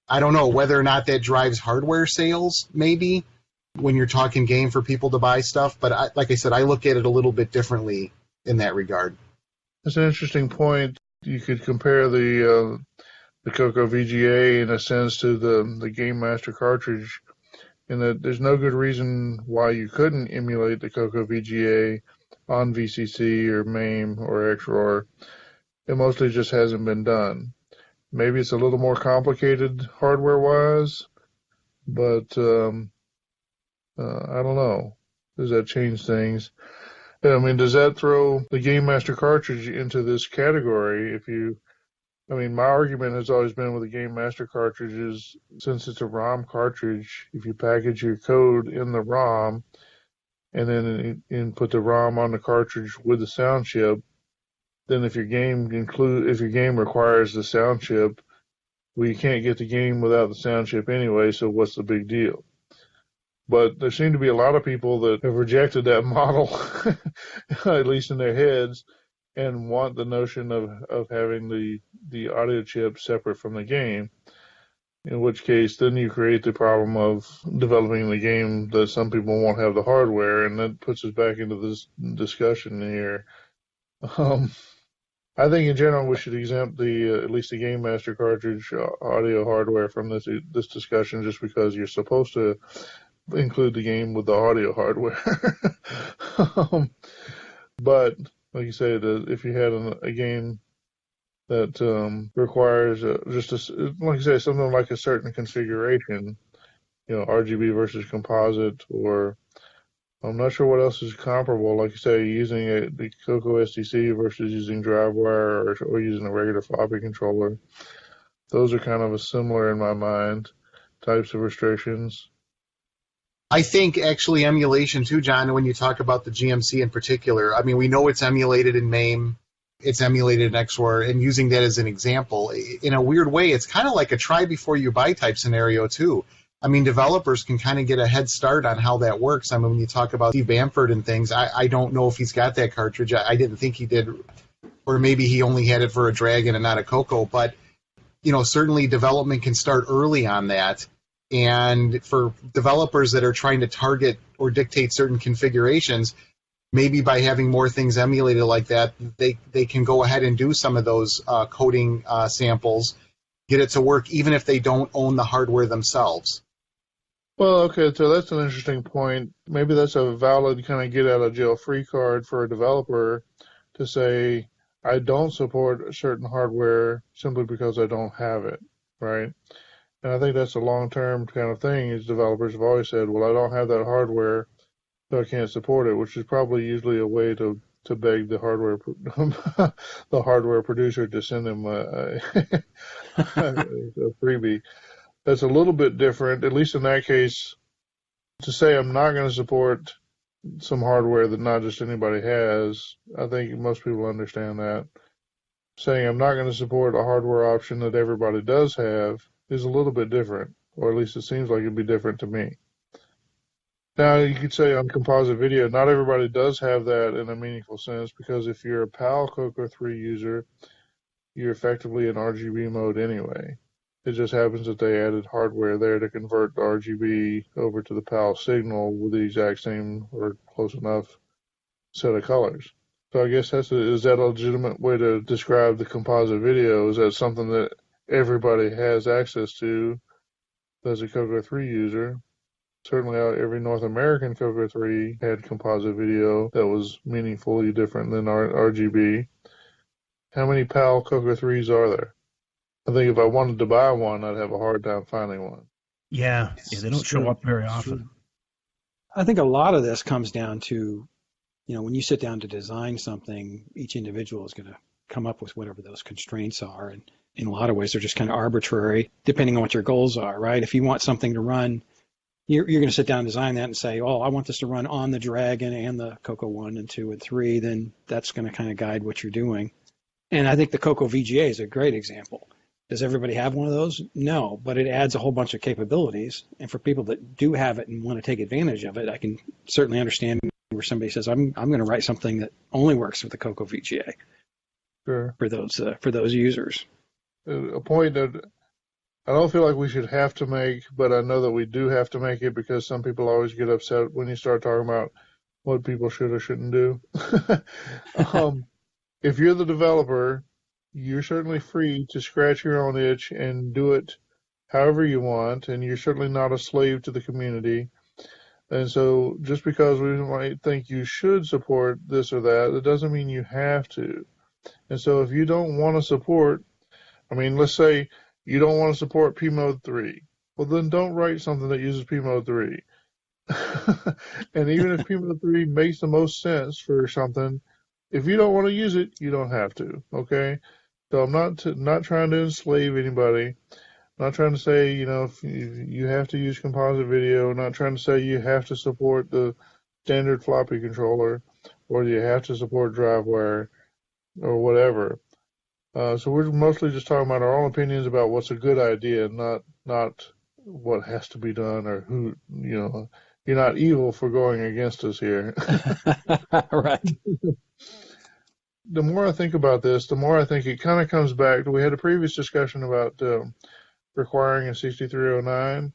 I don't know whether or not that drives hardware sales, maybe, when you're talking game for people to buy stuff. But like I said, I look at it a little bit differently in that regard. That's an interesting point. You could compare the CoCo VGA in a sense to the Game Master cartridge, in that there's no good reason why you couldn't emulate the CoCo VGA on VCC or MAME or XROR. It mostly just hasn't been done. Maybe it's a little more complicated hardware-wise, but I don't know. Does that change things? I mean, does that throw the Game Master cartridge into this category? My argument has always been with the Game Master cartridges, since it's a ROM cartridge, if you package your code in the ROM and then put the ROM on the cartridge with the sound chip, then if your game requires the sound chip, well, you can't get the game without the sound chip anyway, so what's the big deal? But there seem to be a lot of people that have rejected that model, at least in their heads, and want the notion of having the audio chip separate from the game, in which case then you create the problem of developing the game that some people won't have the hardware, and that puts us back into this discussion here. I think in general we should exempt at least the Game Master cartridge audio hardware from this discussion, just because you're supposed to include the game with the audio hardware. But like you say, if you had a game that requires like you say, something like a certain configuration, RGB versus composite, or I'm not sure what else is comparable. Like you say, using the CoCo SDC versus using DriveWire or using a regular floppy controller. Those are kind of a similar, in my mind, types of restrictions. I think actually emulation too, John, when you talk about the GMC in particular, I mean, we know it's emulated in MAME, it's emulated in XOR, and using that as an example, in a weird way, it's kind of like a try before you buy type scenario too. I mean, developers can kind of get a head start on how that works. I mean, when you talk about Steve Bamford and things, I don't know if he's got that cartridge. I didn't think he did, or maybe he only had it for a Dragon and not a CoCo, but, certainly development can start early on that. And for developers that are trying to target or dictate certain configurations, maybe by having more things emulated like that, they can go ahead and do some of those coding samples, get it to work, even if they don't own the hardware themselves. Well, okay, so that's an interesting point. Maybe that's a valid kind of get-out-of-jail-free card for a developer to say, I don't support certain hardware simply because I don't have it, right? And I think that's a long-term kind of thing, is developers have always said, well, I don't have that hardware, so I can't support it, which is probably usually a way to beg the hardware the hardware producer to send them a freebie. That's a little bit different, at least in that case, to say I'm not going to support some hardware that not just anybody has. I think most people understand that. Saying I'm not going to support a hardware option that everybody does have is a little bit different, or at least it seems like it'd be different to me. Now, you could say on composite video, not everybody does have that in a meaningful sense, because if you're a PAL CoCo 3 user, you're effectively in RGB mode anyway. It just happens that they added hardware there to convert the RGB over to the PAL signal with the exact same or close enough set of colors. So I guess is that a legitimate way to describe the composite video? Is that something that everybody has access to as a CoCo 3 user? Certainly every North American CoCo 3 had composite video that was meaningfully different than RGB. How many PAL CoCo 3s are there? I think if I wanted to buy one, I'd have a hard time finding one. Yeah, they don't show up very often. I think a lot of this comes down to, when you sit down to design something, each individual is going to come up with whatever those constraints are. And in a lot of ways, they're just kind of arbitrary, depending on what your goals are, right? If you want something to run, you're going to sit down and design that and say, oh, I want this to run on the Dragon and the CoCo 1 and 2 and 3, then that's going to kind of guide what you're doing. And I think the CoCo VGA is a great example. Does everybody have one of those? No, but it adds a whole bunch of capabilities. And for people that do have it and want to take advantage of it, I can certainly understand where somebody says, I'm going to write something that only works with the CoCo VGA. Sure. For those users. A point that I don't feel like we should have to make, but I know that we do have to make it, because some people always get upset when you start talking about what people should or shouldn't do. If you're the developer, you're certainly free to scratch your own itch and do it however you want, and you're certainly not a slave to the community. And so just because we might think you should support this or that, it doesn't mean you have to. And so if you don't want to support, let's say you don't want to support P-Mode 3. Well, then don't write something that uses P-Mode 3. And even if P-Mode 3 makes the most sense for something, if you don't want to use it, you don't have to, okay? So I'm not trying to enslave anybody. I'm not trying to say, if you have to use composite video. I'm not trying to say you have to support the standard floppy controller, or you have to support DriveWire or whatever. So we're mostly just talking about our own opinions about what's a good idea, not what has to be done, or who, you're not evil for going against us here. Right. The more I think about this, the more I think it kind of comes back to, we had a previous discussion about requiring a 6309,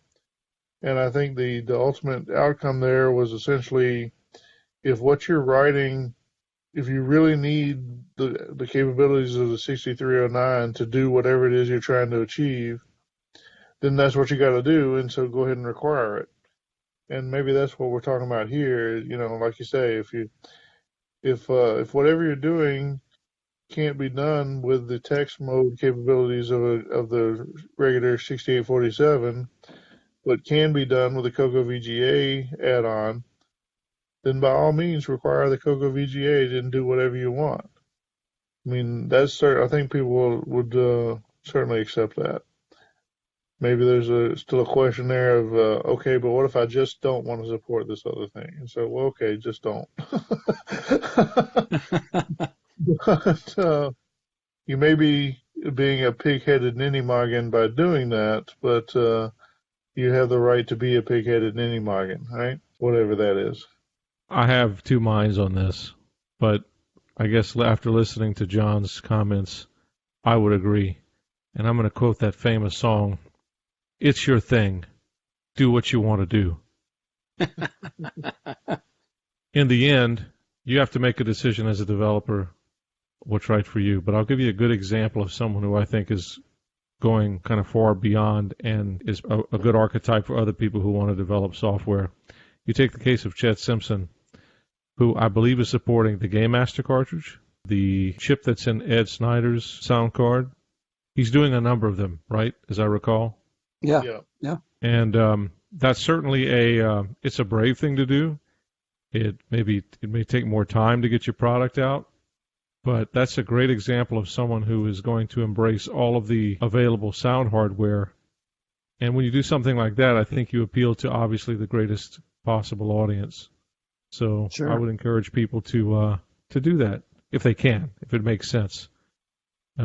and I think the ultimate outcome there was essentially, if what you're writing, if you really need the capabilities of the 6309 to do whatever it is you're trying to achieve, then that's what you got to do, and so go ahead and require it. And maybe that's what we're talking about here. Like you say, if whatever you're doing can't be done with the text mode capabilities of the regular 6847, what can be done with the CoCo VGA add-on, then by all means require the CoCo VGA and do whatever you want. I mean, that's I think people would certainly accept that. Maybe there's still a question there of, okay, but what if I just don't want to support this other thing? And so, well, okay, just don't. But you may be being a pig-headed ninny-moggin by doing that, but you have the right to be a pig-headed ninny-moggin, right? Whatever that is. I have two minds on this, but I guess after listening to John's comments, I would agree. And I'm going to quote that famous song, "It's your thing. Do what you want to do." In the end, you have to make a decision as a developer what's right for you. But I'll give you a good example of someone who I think is going kind of far beyond and is a good archetype for other people who want to develop software. You take the case of Chet Simpson, who I believe is supporting the Game Master cartridge, the chip that's in Ed Snyder's sound card. He's doing a number of them, right, as I recall? Yeah. And that's certainly it's a brave thing to do. It may take more time to get your product out, but that's a great example of someone who is going to embrace all of the available sound hardware. And when you do something like that, I think you appeal to obviously the greatest possible audience. So Sure. I would encourage people to do that if they can, if it makes sense.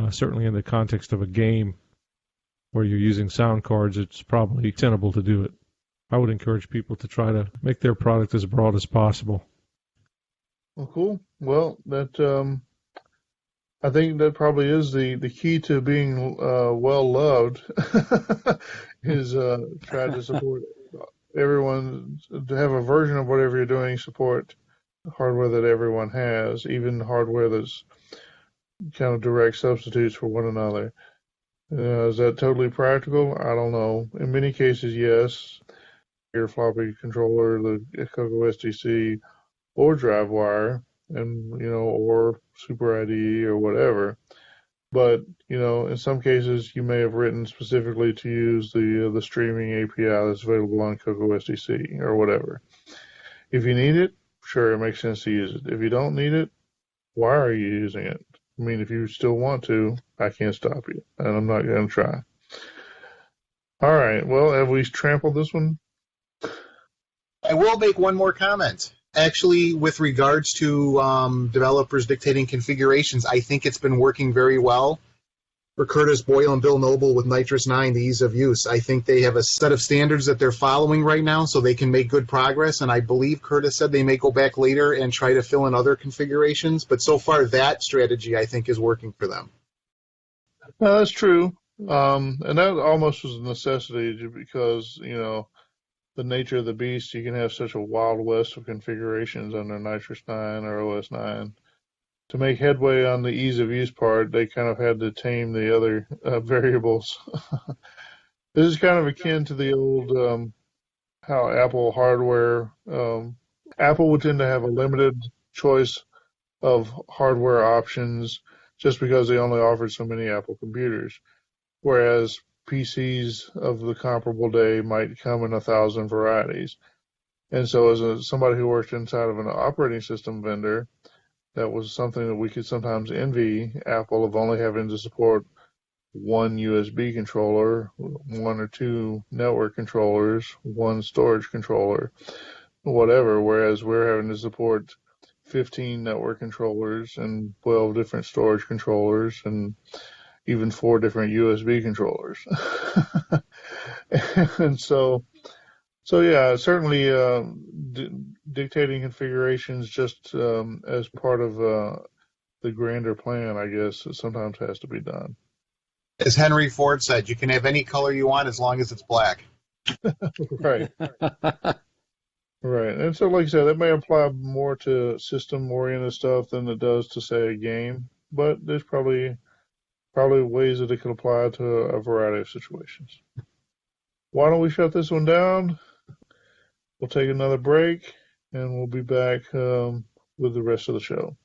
Certainly in the context of a game where you're using sound cards, it's probably tenable to do it. I would encourage people to try to make their product as broad as possible. Well, cool. Well, that I think that probably is the key to being well loved is try to support everyone, to have a version of whatever you're doing, support hardware that everyone has, even hardware that's kind of direct substitutes for one another. Is that totally practical? I don't know. In many cases, yes. Your floppy controller, the CoCo SDC, or DriveWire, and or Super IDE or whatever. But in some cases, you may have written specifically to use the streaming API that's available on CoCo SDC or whatever. If you need it, sure, it makes sense to use it. If you don't need it, why are you using it? I mean, if you still want to, I can't stop you, and I'm not going to try. All right, well, have we trampled this one? I will make one more comment. Actually, with regards to developers dictating configurations, I think it's been working very well for Curtis Boyle and Bill Noble with Nitrous 9, the ease of use. I think they have a set of standards that they're following right now so they can make good progress, and I believe Curtis said they may go back later and try to fill in other configurations, but so far that strategy, I think, is working for them. No, that's true. And that almost was a necessity because, the nature of the beast, you can have such a wild west of configurations under Nitrous 9 or OS 9. To make headway on the ease of use part, they kind of had to tame the other variables. This is kind of akin to the old how Apple hardware, Apple would tend to have a limited choice of hardware options just because they only offered so many Apple computers, whereas PCs of the comparable day might come in 1,000 varieties. And so as somebody who worked inside of an operating system vendor, that was something that we could sometimes envy Apple of only having to support one USB controller, one or two network controllers, one storage controller, whatever, whereas we're having to support 15 network controllers and 12 different storage controllers and even 4 different USB controllers. And so yeah, certainly dictating configurations just as part of the grander plan, I guess, sometimes has to be done. As Henry Ford said, you can have any color you want as long as it's black. Right. Right. And so, like I said, that may apply more to system-oriented stuff than it does to, say, a game. But there's probably ways that it could apply to a variety of situations. Why don't we shut this one down? We'll take another break, and we'll be back with the rest of the show.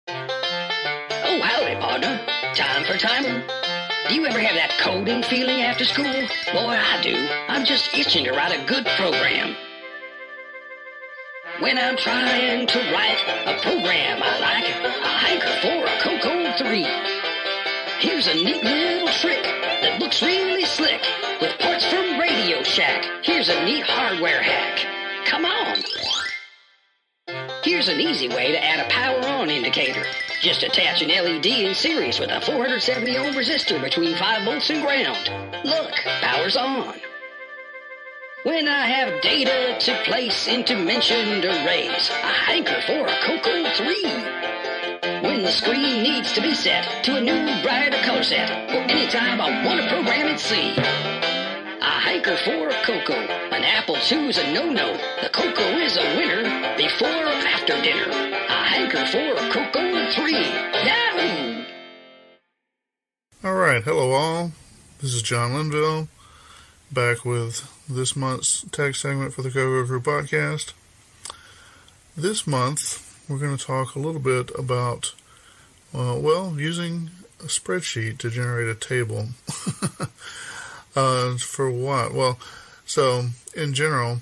Oh, howdy, partner. Time for timing. Do you ever have that coding feeling after school? Boy, I do. I'm just itching to write a good program. When I'm trying to write a program I like, I hanker for a CoCo 3. Here's a neat little trick that looks really slick with parts from Radio Shack. Here's a neat hardware hack. Come on. Here's an easy way to add a power-on indicator. Just attach an LED in series with a 470 ohm resistor between 5 volts and ground. Look, power's on. When I have data to place into mentioned arrays, I hanker for a CoCo 3. When the screen needs to be set to a new, brighter color set, or anytime I want to program in C, I hanker for a CoCo. An Apple II's a no-no. The CoCo is a winner before or after dinner. I hanker for a CoCo 3. Yahoo! All right, hello all. This is John Linville, back with this month's tech segment for the CoCo Crew Podcast. This month, we're going to talk a little bit about, using a spreadsheet to generate a table. For what? Well, so in general,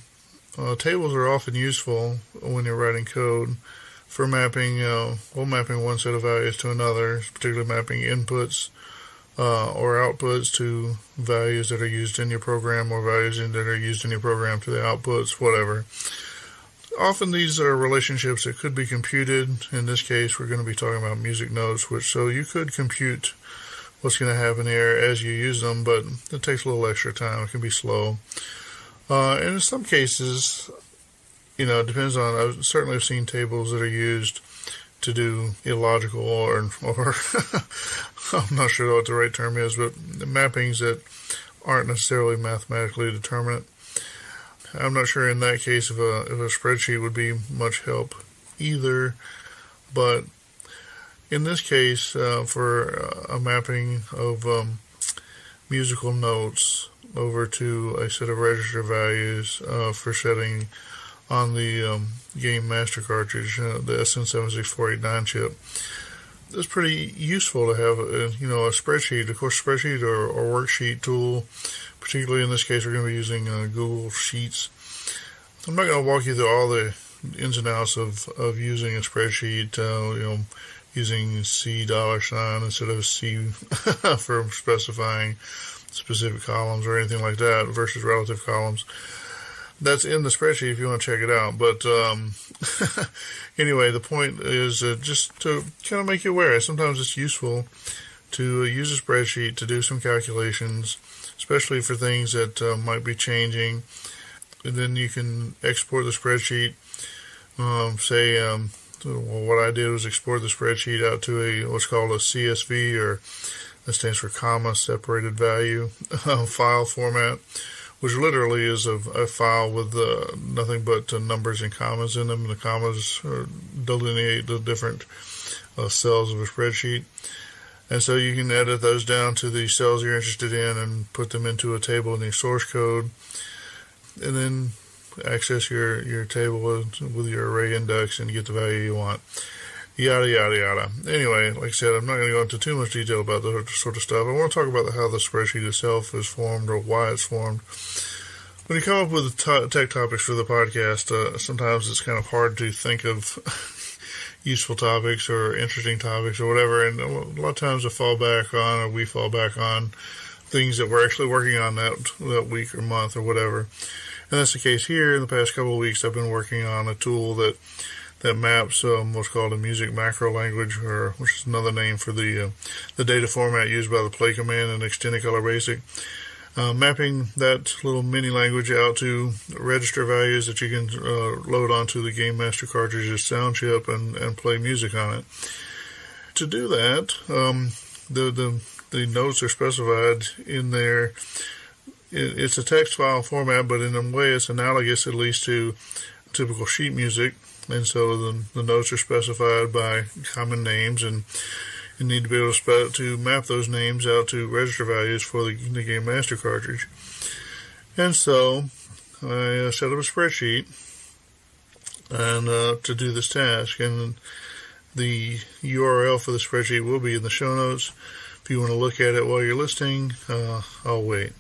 tables are often useful when you're writing code for mapping, mapping one set of values to another, particularly mapping inputs or outputs to values that are used in your program, or values that are used in your program to the outputs, whatever. Often these are relationships that could be computed. In this case, we're going to be talking about music notes, so you could compute what's going to happen here as you use them, but it takes a little extra time. It can be slow. And in some cases, it depends on, I've certainly seen tables that are used to do illogical or I'm not sure what the right term is, but mappings that aren't necessarily mathematically determinate. I'm not sure in that case if a spreadsheet would be much help either, but in this case, for a mapping of musical notes over to a set of register values for setting on the Game Master cartridge, the SN76489 chip, it's pretty useful to have a spreadsheet. Of course, spreadsheet or worksheet tool. Particularly in this case, we're going to be using Google Sheets. I'm not going to walk you through all the ins and outs of using a spreadsheet. Using $C instead of C for specifying specific columns or anything like that versus relative columns. That's in the spreadsheet if you want to check it out. But anyway, the point is just to kind of make you aware. Sometimes it's useful to use a spreadsheet to do some calculations, especially for things that might be changing. And then you can export the spreadsheet. What I did was export the spreadsheet out to what's called a CSV, or that stands for comma separated value file format, which literally is a file with nothing but numbers and commas in them. And the commas delineate the different cells of a spreadsheet. And so you can edit those down to the cells you're interested in and put them into a table in the source code, and then access your table with your array index and get the value you want. Yada, yada, yada. Anyway, like I said, I'm not going to go into too much detail about that sort of stuff. I want to talk about how the spreadsheet itself is formed or why it's formed. When you come up with tech topics for the podcast, sometimes it's kind of hard to think of useful topics or interesting topics or whatever, and a lot of times we fall back on things that we're actually working on that week or month or whatever. And that's the case here. In the past couple of weeks, I've been working on a tool that maps what's called a music macro language, which is another name for the data format used by the play command in Extended Color Basic. Mapping that little mini language out to register values that you can load onto the Game Master cartridge's sound chip and play music on it. To do that, the notes are specified in there. It's a text file format, but in a way it's analogous at least to typical sheet music. And so the notes are specified by common names, and you need to be able to map those names out to register values for the Game Master cartridge. And so I set up a spreadsheet and to do this task. And The URL for the spreadsheet will be in the show notes. If you want to look at it while you're listening, I'll wait.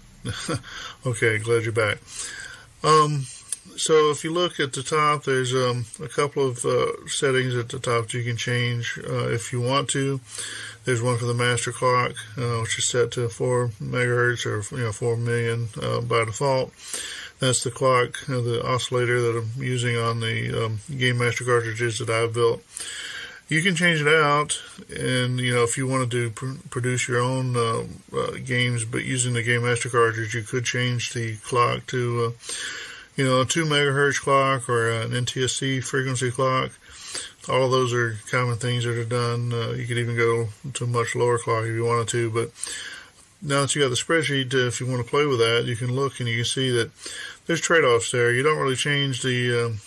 Okay, glad you're back. So if you look at the top, there's a couple of settings at the top that you can change if you want to. There's one for the master clock, which is set to 4 megahertz or 4 million by default. That's the clock, the oscillator that I'm using on the Game Master cartridges that I've built. You can change it out, and if you want to produce your own games, but using the Game Master cartridge, you could change the clock to a 2 megahertz clock or an NTSC frequency clock. All of those are common things that are done. You could even go to a much lower clock if you wanted to, but now that you got the spreadsheet, if you want to play with that, you can look and you can see that there's trade-offs there. You don't really change the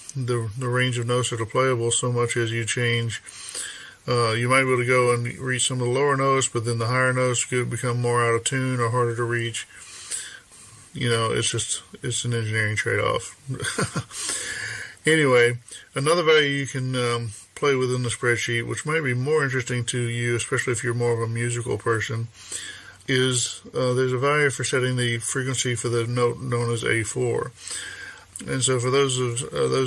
range of notes that are playable so much as you change. You might be able to go and reach some of the lower notes, but then the higher notes could become more out of tune or harder to reach. It's an engineering trade-off. Anyway, another value you can play with in the spreadsheet, which might be more interesting to you, especially if you're more of a musical person, is there's a value for setting the frequency for the note known as A4. And so for those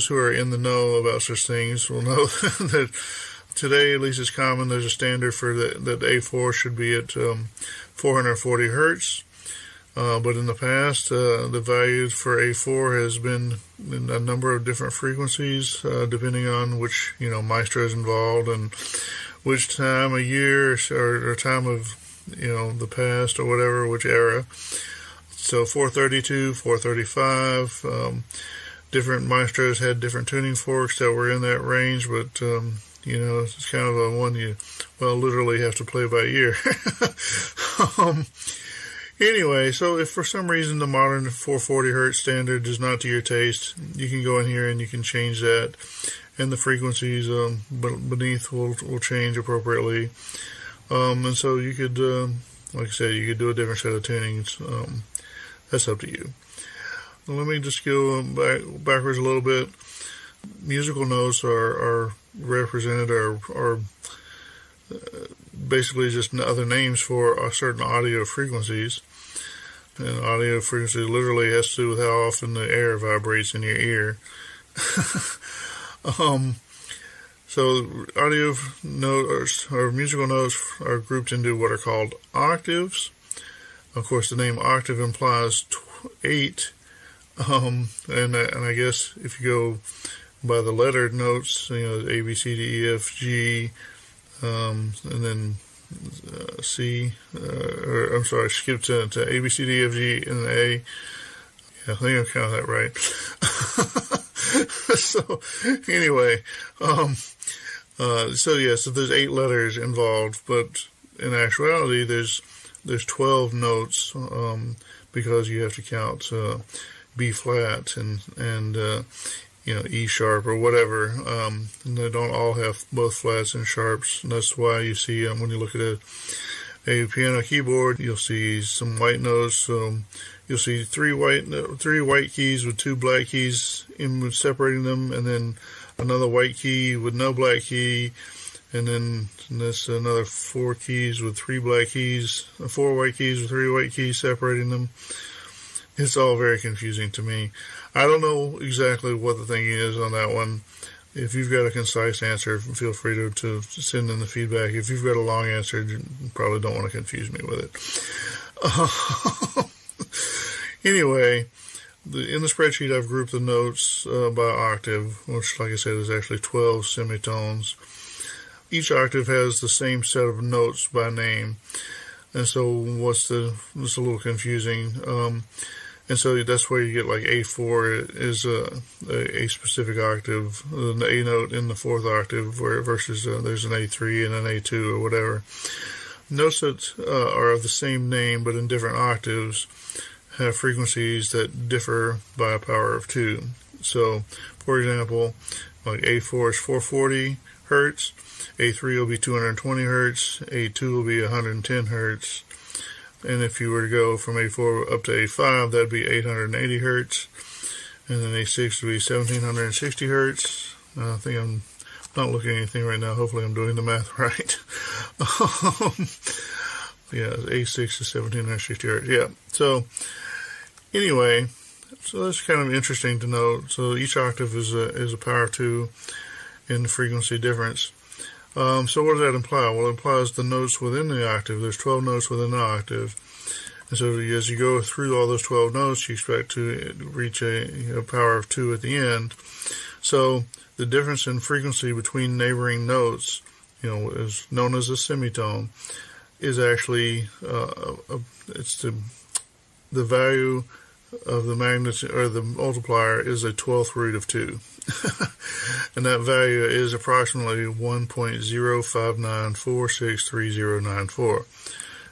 who are in the know about such things will know that today, at least it's common, there's a standard for that A4 should be at 440 hertz. But in the past, the value for A4 has been in a number of different frequencies, depending on which, maestro is involved and which time of year or time of, the past or whatever, which era. So 432, 435, different maestros had different tuning forks that were in that range, but, it's kind of a one you, literally have to play by ear. Anyway, so if for some reason the modern 440 hertz standard is not to your taste, you can go in here and you can change that, and the frequencies beneath will change appropriately. And so you could, like I said, you could do a different set of tunings. That's up to you. Let me just go backwards a little bit. Musical notes are represented or basically just other names for certain audio frequencies. And audio frequency literally has to do with how often the air vibrates in your ear. So audio notes or musical notes are grouped into what are called octaves. Of course, the name octave implies 8. And I guess if you go by the lettered notes, A, B, C, D, E, F, G, and then C, skip to A, B, C, D, F, G, and A. Yeah, I think I'm counting that right. So, anyway, so there's 8 letters involved, but in actuality, there's 12 notes, because you have to count, B flat and E sharp or whatever. And they don't all have both flats and sharps. And that's why you see, when you look at a piano keyboard, you'll see some white notes. You'll see three white keys with 2 black keys separating them, and then another white key with no black key, and then there's another 4 keys with 3 black keys, 4 white keys with 3 white keys separating them. It's all very confusing to me. I don't know exactly what the thinking is on that one. If you've got a concise answer, feel free to send in the feedback. If you've got a long answer, you probably don't want to confuse me with it. Anyway, in the spreadsheet, I've grouped the notes by octave, which, like I said, is actually 12 semitones. Each octave has the same set of notes by name, and so it's a little confusing. And so that's where you get like A4 is a specific octave, the A note in the 4th octave, versus there's an A3 and an A2 or whatever. Notes that are of the same name but in different octaves have frequencies that differ by a power of 2. So, for example, like A4 is 440 hertz, A3 will be 220 hertz, A2 will be 110 hertz. And if you were to go from A4 up to A5, that'd be 880 hertz. And then A6 would be 1760 hertz. I think I'm not looking at anything right now. Hopefully I'm doing the math right. Yeah, A6 is 1760 hertz. Yeah. So anyway, so that's kind of interesting to know. So each octave is a power 2 in the frequency difference. So what does that imply? Well, it implies the notes within the octave. There's 12 notes within the octave. And so as you go through all those 12 notes, you expect to reach a power of 2 at the end. So the difference in frequency between neighboring notes, is known as a semitone, is actually it's the value of the magnitude, or the multiplier, is a 12th root of 2. And that value is approximately 1.059463094.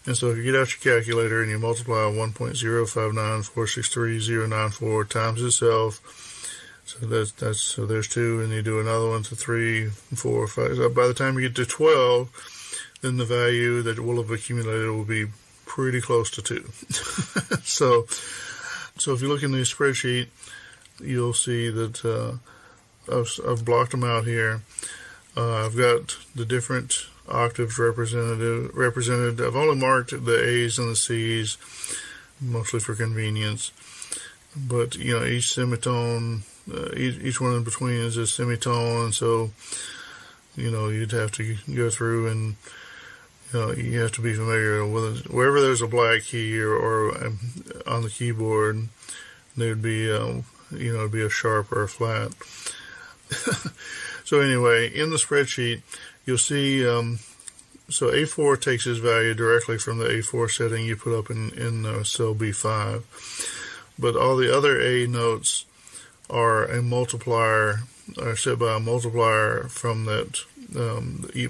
And so if you get out your calculator and you multiply 1.059463094 times itself, so so there's 2, and you do another one to 3, 4, 5. So by the time you get to 12, then the value that will have accumulated will be pretty close to 2. So if you look in the spreadsheet, you'll see that I've blocked them out here. I've got the different octaves represented. I've only marked the A's and the C's, mostly for convenience. But, each semitone, each one in between is a semitone, and so, you'd have to go through and, you have to be familiar with it. Wherever there's a black key or on the keyboard, there'd be, it'd be a sharp or a flat. So anyway, in the spreadsheet, you'll see, so A4 takes its value directly from the A4 setting you put up in cell B5. But all the other A notes are a multiplier, are set by a multiplier from that, the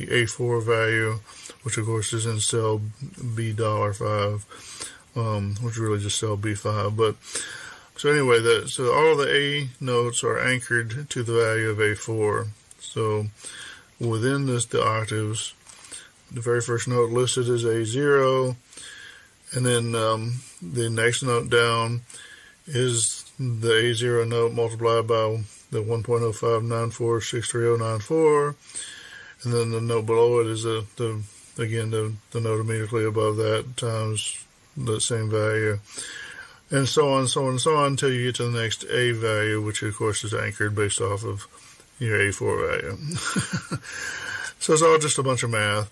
A4 value, which of course is in cell B$5, which is really just cell B5. But so anyway, so all the A notes are anchored to the value of A4. So within the octaves, the very first note listed is A0, and then the next note down is the A0 note multiplied by the 1.059463094, and then the note below it is the note immediately above that times the same value, and so on, so on, and so on, until you get to the next A value, which of course is anchored based off of your A4 value. So it's all just a bunch of math,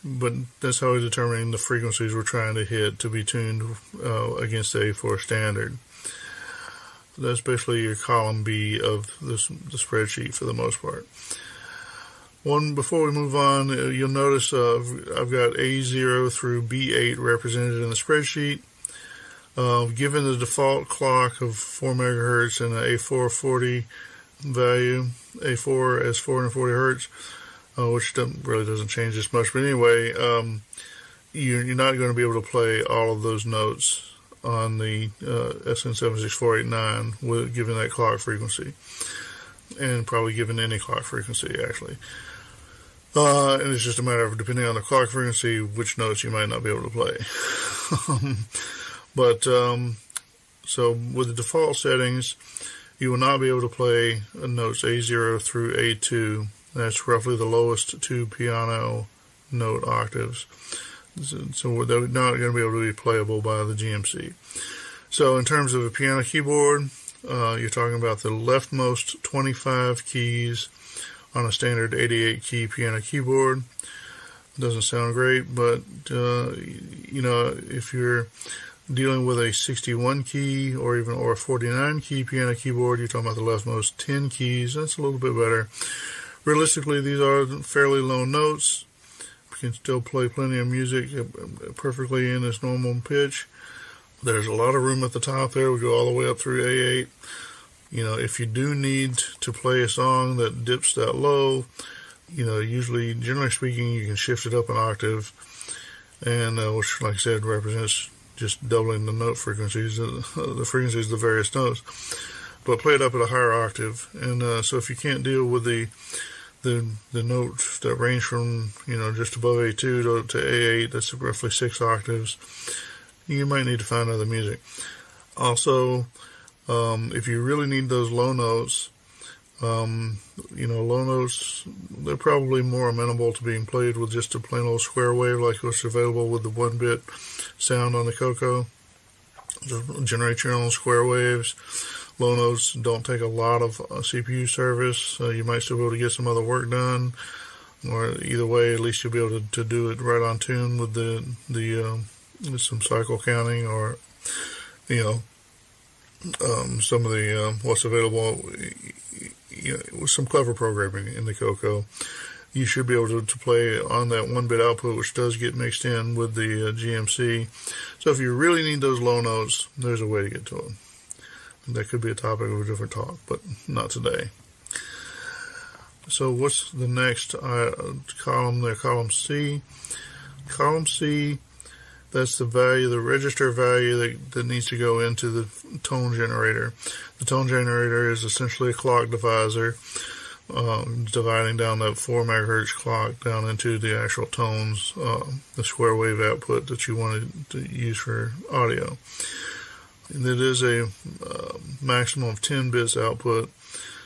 but that's how we're determining the frequencies we're trying to hit to be tuned against the A4 standard. That's basically your column B of the spreadsheet for the most part. Before we move on, you'll notice I've got A0 through B8 represented in the spreadsheet. Given the default clock of 4 megahertz and an A440 value, A4 as 440 hertz, which really doesn't change this much. But anyway, you're not going to be able to play all of those notes on the SN76489 given that clock frequency, and probably given any clock frequency actually. And it's just a matter of, depending on the clock frequency, which notes you might not be able to play. But so with the default settings, you will not be able to play notes A0 through A2. That's roughly the lowest 2 piano note octaves. So they're not going to be able to be playable by the GMC. So in terms of a piano keyboard, you're talking about the leftmost 25 keys on a standard 88 key piano keyboard. It doesn't sound great, but if you're dealing with a 61 key or a 49 key piano keyboard, you're talking about the leftmost 10 keys. That's a little bit better. Realistically, these are fairly low notes. You can still play plenty of music perfectly in its normal pitch. There's a lot of room at the top there. We go all the way up through A8. If you do need to play a song that dips that low, usually, generally speaking, you can shift it up an octave, and which, like I said, represents just doubling the note frequencies, the frequencies of the various notes. But play it up at a higher octave. And so if you can't deal with the notes that range from, just above A2 to A8, that's roughly 6 octaves, you might need to find other music. Also, if you really need those low notes, Low notes, they're probably more amenable to being played with just a plain old square wave like what's available with the 1-bit sound on the CoCo. Just generate your own square waves. Low notes don't take a lot of CPU service. You might still be able to get some other work done. Or either way, at least you'll be able to do it right on tune with with some cycle counting or, some of the what's available. With some clever programming in the CoCo, you should be able to play on that 1-bit output, which does get mixed in with the GMC. So if you really need those low notes, there's a way to get to them. That could be a topic of a different talk, but not today. So what's the next column there? Column C. Column C, that's the value, the register value that needs to go into the tone generator. The tone generator is essentially a clock divisor, dividing down that 4 megahertz clock down into the actual tones, the square wave output that you want to use for audio. And it is a maximum of 10 bits output,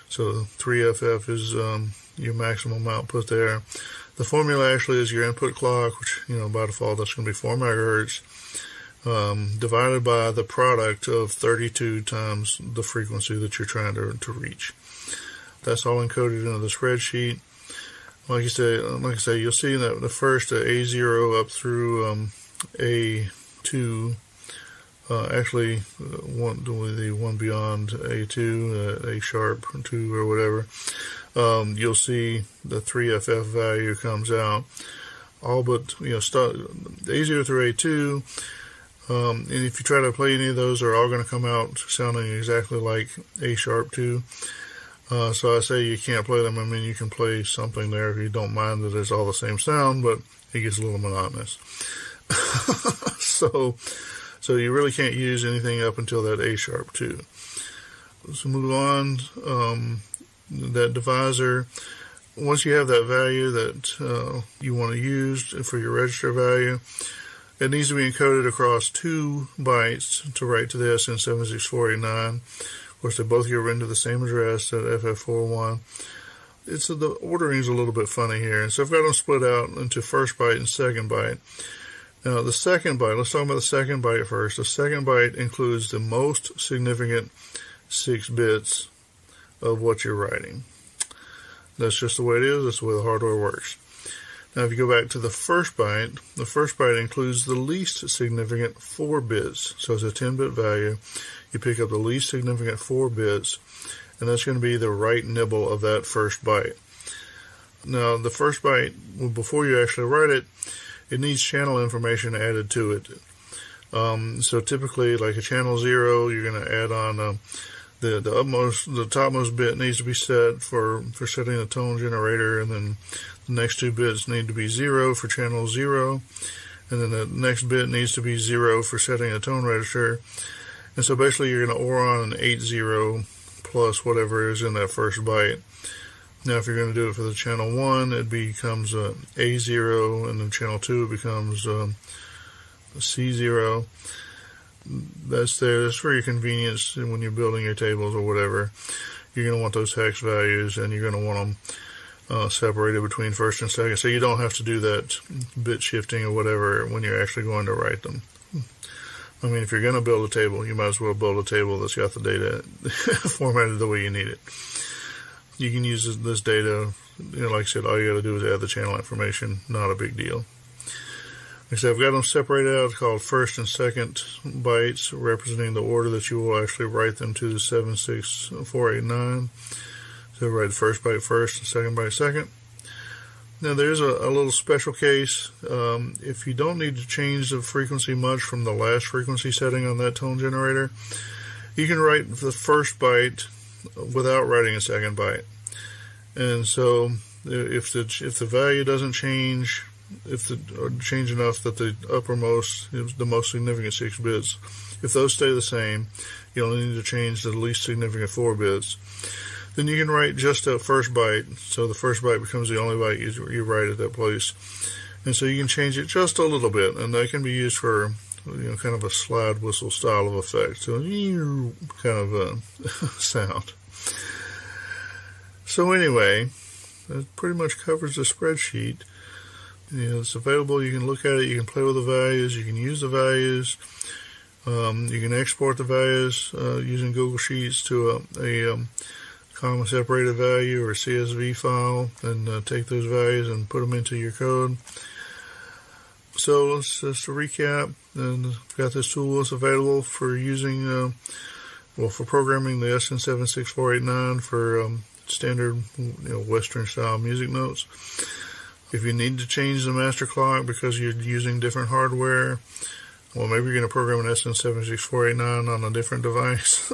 so 3FF is your maximum output there. The formula actually is your input clock, which, by default, that's going to be 4 megahertz, divided by the product of 32 times the frequency that you're trying to reach. That's all encoded into the spreadsheet. Like I say, you'll see that the first A0 up through A2, actually, the one beyond A2, A sharp 2 or whatever, you'll see the 3FF value comes out. All but, A0 through A2, and if you try to play any of those, they're all going to come out sounding exactly like A sharp 2. So I say you can't play them. I mean, you can play something there if you don't mind that it's all the same sound, but it gets a little monotonous. So you really can't use anything up until that A sharp 2. So move on. That divisor, once you have that value that you want to use for your register value, it needs to be encoded across 2 bytes to write to the SN76489. Of course, they both get written to the same address at FF41. The ordering is a little bit funny here. And so I've got them split out into first byte and second byte. Now, the second byte, let's talk about the second byte first. The second byte includes the most significant 6 bits of what you're writing. That's just the way it is. That's the way the hardware works. Now, if you go back to the first byte includes the least significant 4 bits. So it's a 10-bit value. You pick up the least significant 4 bits, and that's going to be the right nibble of that first byte. Now, the first byte, before you actually write it, it needs channel information added to it. So typically, like a channel 0, you're going to add on the topmost bit needs to be set for setting the tone generator, and then the next 2 bits need to be 0 for channel 0, and then the next bit needs to be 0 for setting a tone register. And so basically you're going to OR on an 80 plus whatever is in that first byte. Now if you're going to do it for the channel 1, it becomes A0, and then channel 2 it becomes C0. That's for your convenience when you're building your tables or whatever. You're going to want those hex values, and you're going to want them separated between first and second, so you don't have to do that bit shifting or whatever when you're actually going to write them. I mean, if you're going to build a table, you might as well build a table that's got the data formatted the way you need it. You can use this data, like I said, all you got to do is add the channel information. Not a big deal. Like I said, I've got them separated out, called first and second bytes, representing the order that you will actually write them to the 76489. So write the first byte first and second byte second. Now there's a little special case. If you don't need to change the frequency much from the last frequency setting on that tone generator, you can write the first byte without writing a second byte. And so if the value doesn't change, or change enough that the uppermost, the most significant 6 bits, if those stay the same, you only need to change the least significant 4 bits. Then you can write just that first byte, so the first byte becomes the only byte you write at that place. And so you can change it just a little bit, and that can be used for kind of a slide whistle style of effect, so kind of a sound. So anyway, that pretty much covers the spreadsheet. It's available. You can look at it. You can play with the values. You can use the values. You can export the values using Google Sheets to a comma separated value or a CSV file, and take those values and put them into your code. So let's just recap. And I've got this tool that's available for using, for programming the SN76489 for standard, Western style music notes. If you need to change the master clock because you're using different hardware, well, maybe you're going to program an SN76489 on a different device,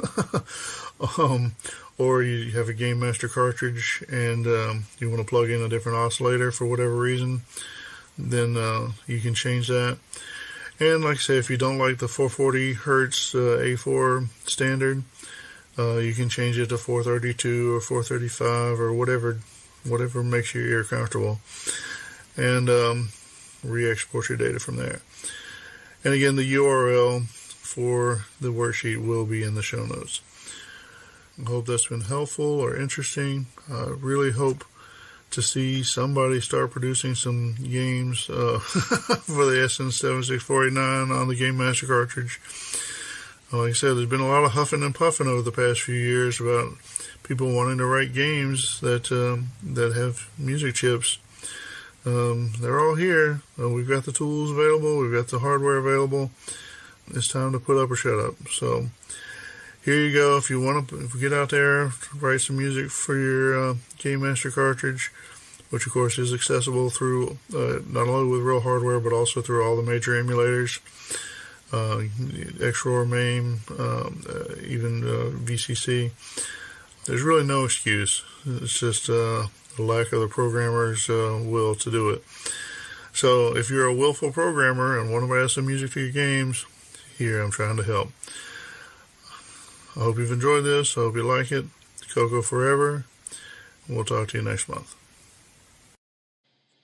or you have a Game Master cartridge and you want to plug in a different oscillator for whatever reason, then you can change that. And like I say, if you don't like the 440 hertz A4 standard, you can change it to 432 or 435 or whatever makes your ear comfortable, and re-export your data from there. And again, the URL for the worksheet will be in the show notes. I hope that's been helpful or interesting. I really hope to see somebody start producing some games for the SN76489 on the Game Master cartridge. Like I said, there's been a lot of huffing and puffing over the past few years about people wanting to write games that have music chips. They're all here. We've got the tools available. We've got the hardware available. It's time to put up or shut up. So here you go. If you get out there, write some music for your Game Master cartridge, which of course is accessible through not only with real hardware but also through all the major emulators, Xroar, MAME, even VCC. There's really no excuse. It's just the lack of the programmer's will to do it. So if you're a willful programmer and want to add some music to your games, here I'm trying to help. I hope you've enjoyed this. I hope you like it. CoCo forever. We'll talk to you next month.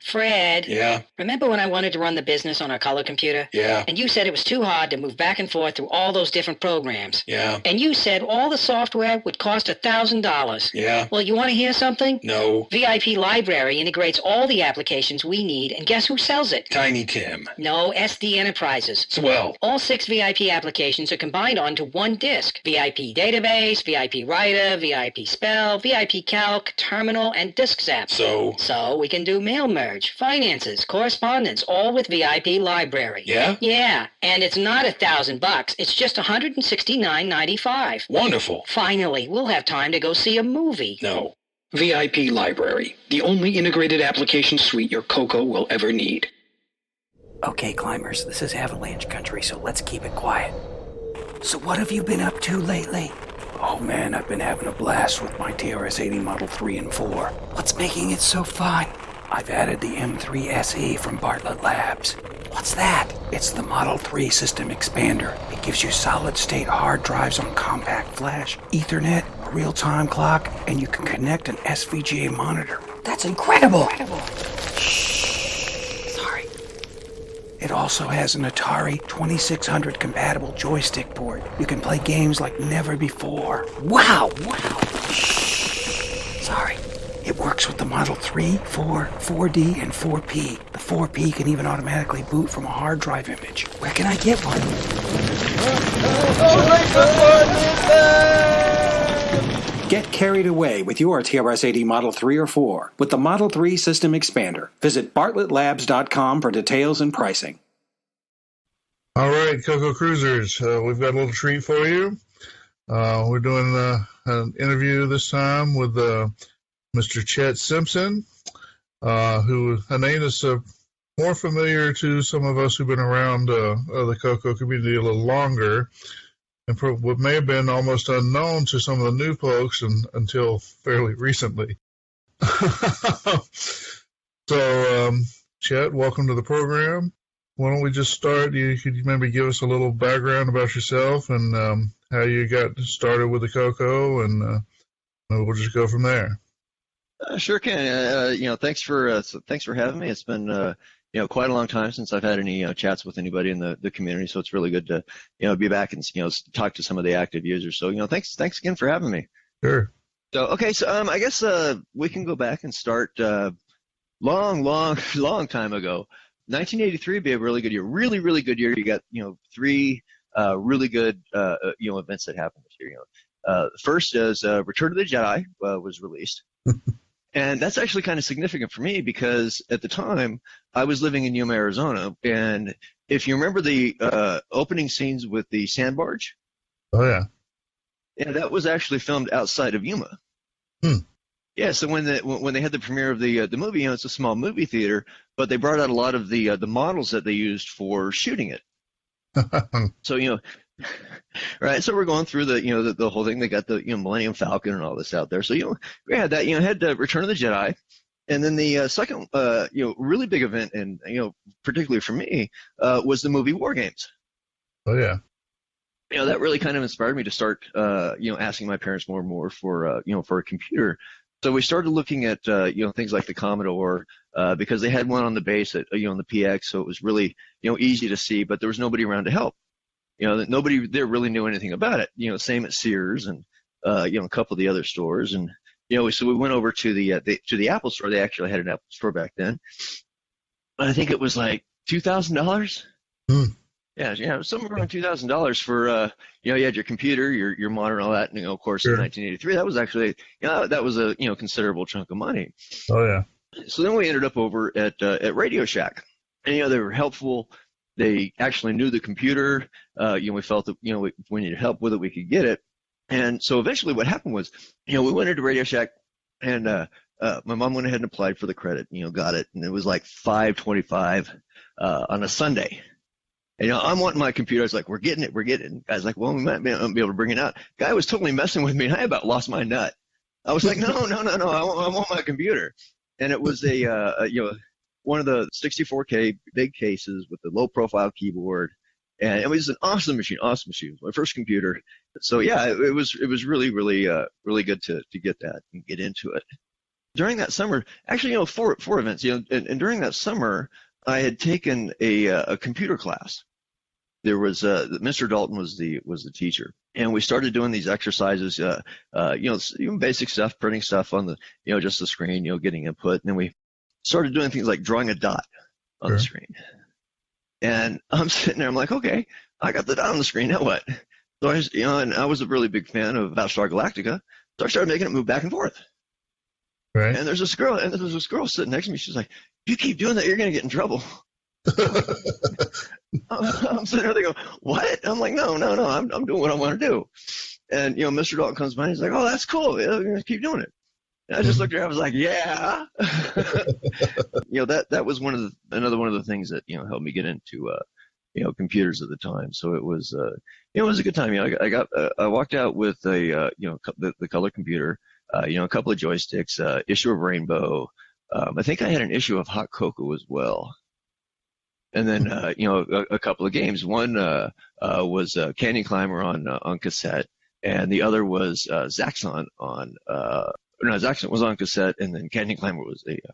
Fred. Yeah? Remember when I wanted to run the business on a color computer? Yeah. And you said it was too hard to move back and forth through all those different programs. Yeah. And you said all the software would cost $1,000. Yeah. Well, you want to hear something? No. VIP Library integrates all the applications we need, and guess who sells it? Tiny Tim. No, SD Enterprises. Swell. All 6 VIP applications are combined onto one disk. VIP Database, VIP Writer, VIP Spell, VIP Calc, Terminal, and Disk Zap. So we can do mail merge, finances, correspondence, all with VIP Library. Yeah? Yeah, and it's not $1,000. It's just $169.95. Wonderful. Finally, we'll have time to go see a movie. No. VIP Library, the only integrated application suite your CoCo will ever need. Okay, climbers, this is avalanche country, so let's keep it quiet. So what have you been up to lately? Oh man, I've been having a blast with my TRS-80 Model 3 and 4. What's making it so fun? I've added the M3 SE from Bartlett Labs. What's that? It's the Model 3 System Expander. It gives you solid-state hard drives on compact flash, Ethernet, a real-time clock, and you can connect an SVGA monitor. That's incredible! Shh. Sorry. It also has an Atari 2600 compatible joystick port. You can play games like never before. Wow! Shh. Sorry. It works with the Model 3, 4, 4D, and 4P. The 4P can even automatically boot from a hard drive image. Where can I get one? Get carried away with your TRS-80 Model 3 or 4 with the Model 3 System Expander. Visit bartlettlabs.com for details and pricing. All right, CoCo Cruisers, we've got a little treat for you. We're doing an interview this time with Mr. Chet Simpson, who a name is more familiar to some of us who've been around the CoCo community a little longer, and what may have been almost unknown to some of the new folks until fairly recently. So, Chet, welcome to the program. Why don't we just start? Could you maybe give us a little background about yourself and how you got started with the CoCo, and we'll just go from there. Sure can. Thanks for having me. It's been quite a long time since I've had any chats with anybody in the community, so it's really good to be back and talk to some of the active users. So thanks again for having me. Sure. So I guess we can go back and start long time ago. 1983 would be a really good year, really good year. You got 3 really good events that happened this year. First is Return of the Jedi was released. And that's actually kind of significant for me because at the time I was living in Yuma, Arizona, and if you remember the opening scenes with the sand barge, that was actually filmed outside of Yuma. Yeah, so when they had the premiere of the movie, it's a small movie theater, but they brought out a lot of the models that they used for shooting it. So right, so we're going through the whole thing. They got the Millennium Falcon and all this out there. So we had that. Had Return of the Jedi, and then the second really big event, and particularly for me, was the movie War Games. Oh yeah. That really kind of inspired me to start asking my parents more and more for a computer. So we started looking at things like the Commodore because they had one on the base at on the PX, so it was really easy to see, but there was nobody around to help. Nobody there really knew anything about it. Same at Sears and a couple of the other stores, and so we went over to the Apple store. They actually had an Apple store back then. I think it was like $2,000. Yeah, somewhere around $2,000 for you had your computer, your monitor, and all that. And of course, in 1983, that was actually that was a considerable chunk of money. Oh yeah. So then we ended up over at Radio Shack, and they were helpful. They actually knew the computer. We felt that if we needed help with it, we could get it. And so eventually, what happened was, we went into Radio Shack, and my mom went ahead and applied for the credit. Got it, and it was like $525 on a Sunday. And I'm wanting my computer. I was like, we're getting it. And the guy's like, well, we might be able to bring it out. Guy was totally messing with me, and I about lost my nut. I was like, no, I want my computer. And it was one of the 64K big cases with the low profile keyboard. And it was an awesome machine. It was my first computer. So yeah, it was really good to get that and get into it. During that summer, actually, four events, and during that summer, I had taken a computer class. There was Mr. Dalton was the teacher, and we started doing these exercises. Even basic stuff, printing stuff on the just the screen, getting input, and then we started doing things like drawing a dot on the screen. And I'm sitting there, I'm like, okay, I got the dot on the screen. Now what? So and I was a really big fan of Battlestar Galactica, so I started making it move back and forth. Right. And there's this girl sitting next to me. She's like, if you keep doing that, you're going to get in trouble. I'm sitting there thinking, what? I'm like, no, I'm doing what I want to do. And, Mr. Dalton comes by and he's like, oh, that's cool. You're going to keep doing it. And I just looked at her. I was like, yeah. That was another one of the things that, helped me get into, computers at the time. So it was a good time. I walked out with the color computer, a couple of joysticks, issue of Rainbow. I think I had an issue of Hot Cocoa as well. And then, a couple of games. One was Canyon Climber on cassette, and the other was Zaxxon on. Zaxxon was on cassette, and then Canyon Climber was it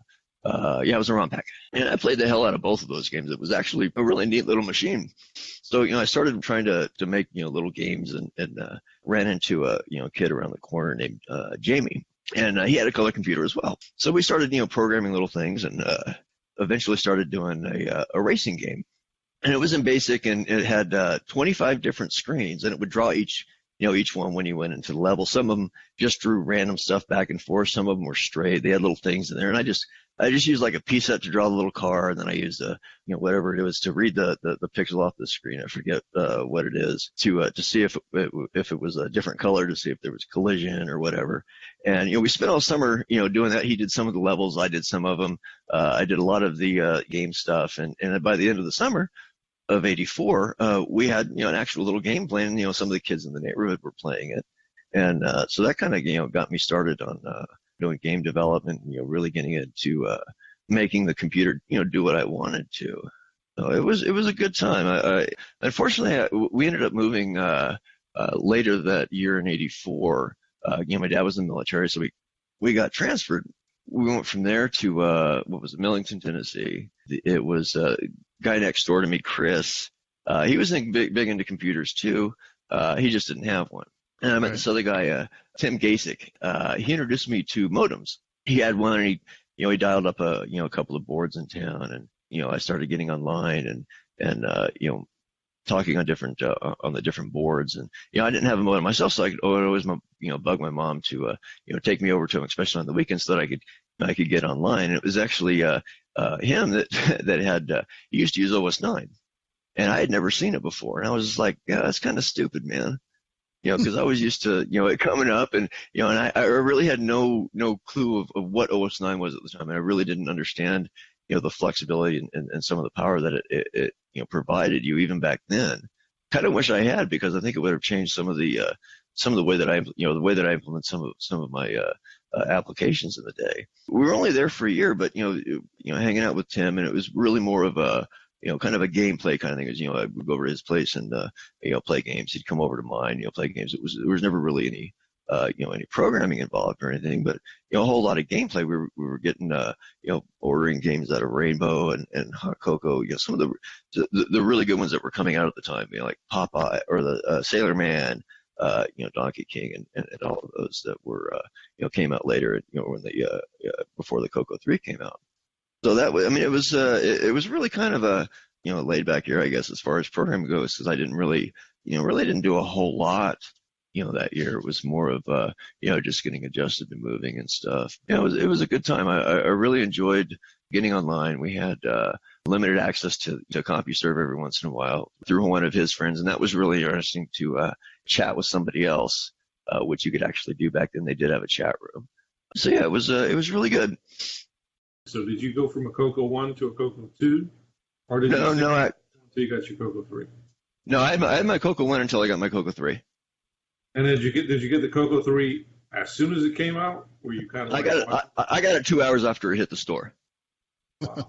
was a ROM pack. And I played the hell out of both of those games. It was actually a really neat little machine. So, I started trying to make little games, and ran into a kid around the corner named Jamie. And he had a color computer as well. So we started, programming little things, and eventually started doing a racing game. And it was in BASIC, and it had 25 different screens, and it would draw each one when you went into the level. Some of them just drew random stuff back and forth. Some of them were straight. They had little things in there, and I just used like a P set to draw the little car, and then I used whatever it was to read the pixel off the screen. I forget what it is to see if it was a different color, to see if there was collision or whatever. And we spent all summer doing that. He did some of the levels, I did some of them. I did a lot of the game stuff, and by the end of the summer of '84, we had an actual little game playing. Some of the kids in the neighborhood were playing it, and so that kind of got me started on doing game development. Really getting into making the computer do what I wanted to. So it was a good time. Unfortunately, we ended up moving later that year in '84. My dad was in the military, so we got transferred. We went from there to Millington, Tennessee. It was a guy next door to me, Chris. He was big into computers too. He just didn't have one. And I met this other guy, Tim Gasick. He introduced me to modems. He had one, and he dialed up a couple of boards in town, and I started getting online and talking on the different boards, and I didn't have a modem myself, so I could always bug my mom to take me over to him, especially on the weekends, so that I could get online. And it was actually him that had he used to use OS 9, and I had never seen it before, and I was just like, yeah, that's kind of stupid, man. Because I was used to, it coming up, and I really had no clue of what OS 9 was at the time, and I really didn't understand, the flexibility and some of the power that it provided you even back then. Kind of wish I had, because I think it would have changed some of the way that I implement some of my applications in the day. We were only there for a year, but hanging out with Tim, and it was really more of a kind of a gameplay kind of thing. As I would go over to his place and play games. He'd come over to mine, play games. There was never really any any programming involved or anything, but a whole lot of gameplay. We were getting ordering games out of Rainbow and Hot Cocoa. Some of the really good ones that were coming out at the time, like Popeye or the Sailor Man, Donkey King, and all of those that were came out later. When before the CoCo 3 came out. So that was, it was really kind of a laid back year, I guess, as far as programming goes, because I didn't really didn't do a whole lot that year. It was more of just getting adjusted to moving and stuff. It was a good time. I really enjoyed getting online. We had limited access to CompuServe every once in a while through one of his friends, and that was really interesting to chat with somebody else, which you could actually do back then. They did have a chat room. So yeah, it was really good. So did you go from a CoCo 1 to a CoCo 2? Or did until you got your CoCo 3? No, I had my CoCo 1 until I got my CoCo 3. And did you get the CoCo 3 as soon as it came out? Were you kind of I got it 2 hours after it hit the store. Wow.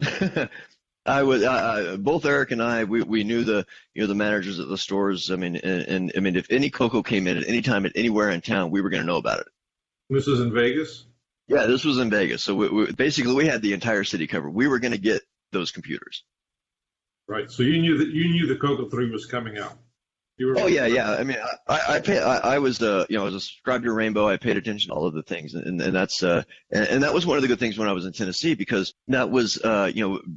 I was both Eric and I, we knew the managers at the stores. And if any CoCo came in at any time, at anywhere in town, we were going to know about it. This was in Vegas? Yeah, this was in Vegas. So we had the entire city covered. We were going to get those computers. Right. So you knew the CoCo 3 was coming out. I was subscribed to Rainbow. I paid attention to all of the things, and that's and that was one of the good things when I was in Tennessee, because that was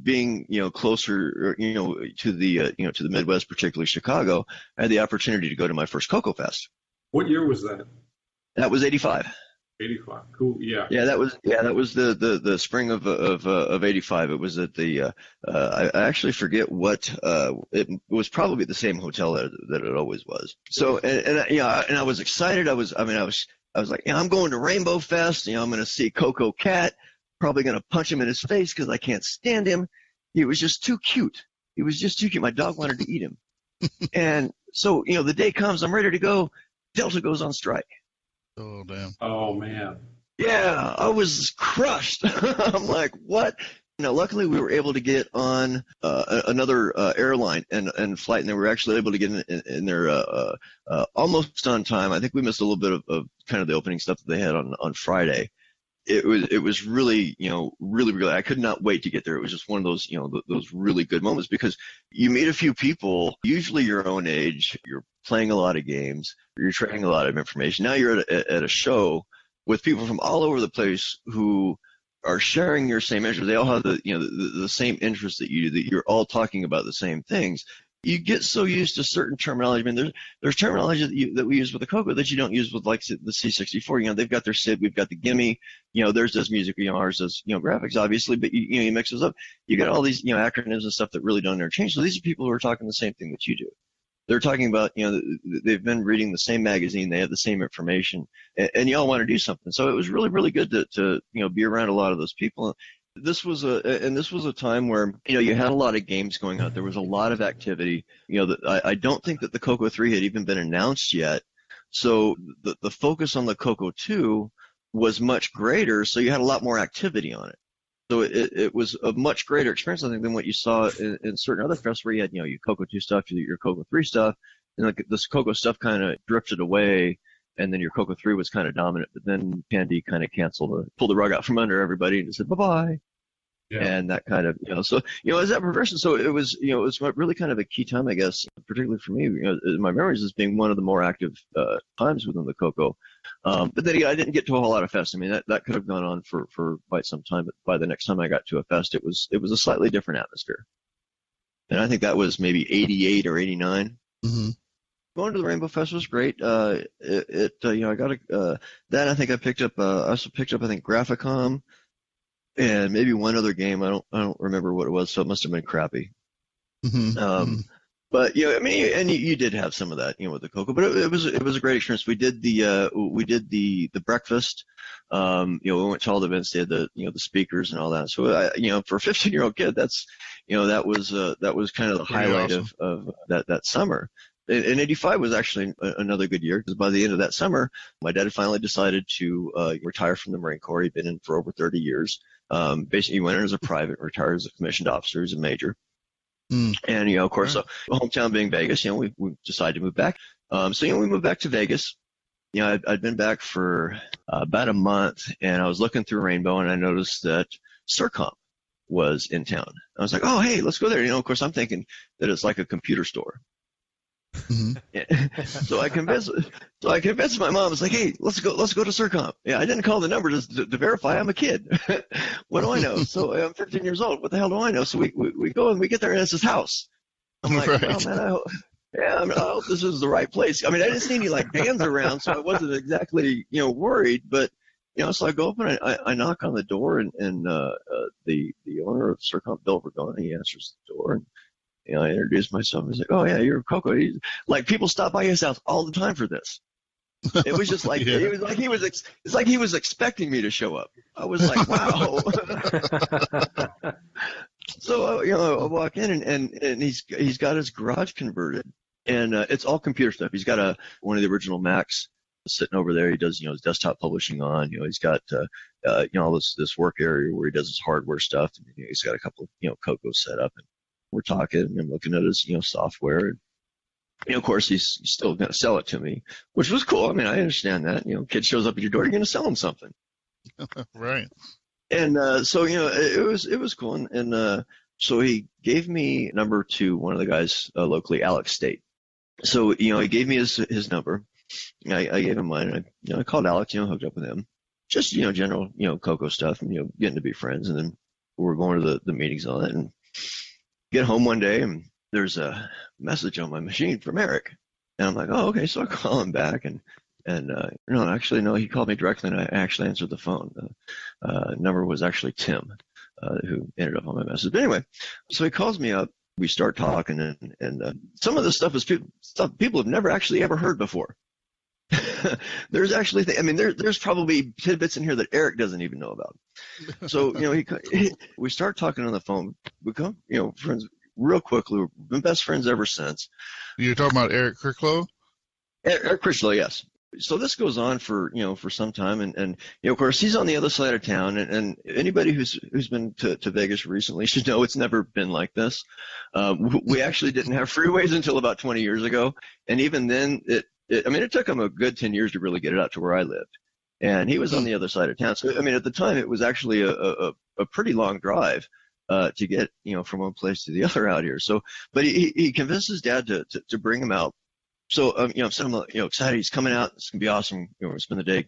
being closer to the Midwest, particularly Chicago. I had the opportunity to go to my first CoCo Fest. What year was that? That was 85. 85. Cool. Yeah. Yeah, that was the spring of 85. It was at the I actually forget what it was, probably the same hotel that it always was. So and I was excited. I was like, I'm going to Rainbow Fest. I'm going to see Coco Cat. Probably going to punch him in his face because I can't stand him. He was just too cute. He was just too cute. My dog wanted to eat him. And so the day comes. I'm ready to go. Delta goes on strike. Oh, damn. Oh, man. Yeah, I was crushed. I'm like, what? Luckily, we were able to get on another airline and flight, and they were actually able to get in there almost on time. I think we missed a little bit of kind of the opening stuff that they had on Friday. It was really, really, I could not wait to get there. It was just one of those, those really good moments, because you meet a few people, usually your own age, you're playing a lot of games, you're trading a lot of information. Now you're at a show with people from all over the place who are sharing your same interests. They all have the same interests that you do, that you're all talking about the same things. You get so used to certain terminology. There's terminology that we use with the CoCo that you don't use with, like, the C64. They've got their SID, we've got the gimme. Theirs does music, ours does graphics, obviously. But you mix those up. You got all these acronyms and stuff that really don't interchange. So these are people who are talking the same thing that you do. They're talking about they've been reading the same magazine, they have the same information, and y'all want to do something. So it was really, really good to be around a lot of those people. This was a time where you had a lot of games going on. There was a lot of activity. I don't think that the CoCo 3 had even been announced yet. So the focus on the CoCo 2 was much greater. So you had a lot more activity on it. So it was a much greater experience, I think, than what you saw in certain other fests where you had your CoCo 2 stuff, your CoCo 3 stuff, and this CoCo stuff kind of drifted away. And then your CoCo 3 was kind of dominant, but then Candy kind of pulled the rug out from under everybody and just said, bye-bye. And that kind of, so, as that progression, so it was, it was really kind of a key time, I guess, particularly for me, in my memories as being one of the more active times within the CoCo. But then again, I didn't get to a whole lot of fests. I mean, that could have gone on for quite some time, but by the next time I got to a fest, it was a slightly different atmosphere. And I think that was maybe 88 or 89. Mm-hmm. Going to the Rainbow Fest was great. I got then I think I picked up, I think Graphicom, and maybe one other game. I don't remember what it was, so it must have been crappy. Mm-hmm. But I mean, and you did have some of that, with the CoCo. But it was a great experience. We did the breakfast. We went to all the events. They had the speakers and all that. So for a 15-year-old kid, that's that was kind of the highlight of that summer. And 85 was actually another good year, because by the end of that summer, my dad had finally decided to retire from the Marine Corps. He'd been in for over 30 years. Basically, he went in as a private, retired as a commissioned officer, as a major. And, of course, hometown being Vegas, we decided to move back. So, we moved back to Vegas. I'd been back for about a month, and I was looking through Rainbow, and I noticed that Circom was in town. I was like, oh, hey, let's go there. Of course, I'm thinking that it's like a computer store. Mm-hmm. So I convinced my mom. I was like, "Hey, let's go to Circom." Yeah, I didn't call the number to verify. I'm a kid. What do I know? So I'm 15 years old. What the hell do I know? So we go and we get there, and it's his house. I'm like, right. Oh man, I hope this is the right place. I mean, I didn't see any bands around, so I wasn't exactly worried. But so I go up and I knock on the door, and the owner of Circom, Bill Vergona, he answers the door, and I introduced myself. I was like, "Oh yeah, you're CoCo." People stop by his house all the time for this. It was just like it was it's like he was expecting me to show up. I was like, "Wow." So I walk in, and he's got his garage converted, and it's all computer stuff. He's got one of the original Macs sitting over there. He does his desktop publishing on. He's got all this work area where he does his hardware stuff. And, he's got a couple of CoCos set up. And we're talking, and I'm looking at his, software. And, of course, he's still going to sell it to me, which was cool. I mean, I understand that. Kid shows up at your door, you're going to sell him something. Right. And so, it was cool. And so he gave me a number to one of the guys locally, Alex State. So, he gave me his number. I gave him mine. I called Alex, hooked up with him. Just, general, CoCo stuff and, getting to be friends. And then we're going to the meetings on it. And get home one day, and there's a message on my machine from Eric. And I'm like, oh, okay. So I call him back, and no, he called me directly, and I actually answered the phone. The number was actually Tim, who ended up on my message. But anyway, so he calls me up. We start talking, and some of the stuff is stuff people have never actually ever heard before. There's actually, there's probably tidbits in here that Eric doesn't even know about. So, we start talking on the phone, become, friends real quickly. We've been best friends ever since. You're talking about Eric Cricklow? Eric Cricklow, yes. So this goes on for some time, and of course he's on the other side of town, and anybody who's been to Vegas recently should know it's never been like this. We actually didn't have freeways until about 20 years ago, and even then it took him a good 10 years to really get it out to where I lived. And he was on the other side of town. So, at the time, it was actually a pretty long drive to get, from one place to the other out here. So, but he convinced his dad to bring him out. So, I'm excited. He's coming out. It's going to be awesome. We'll spend the day,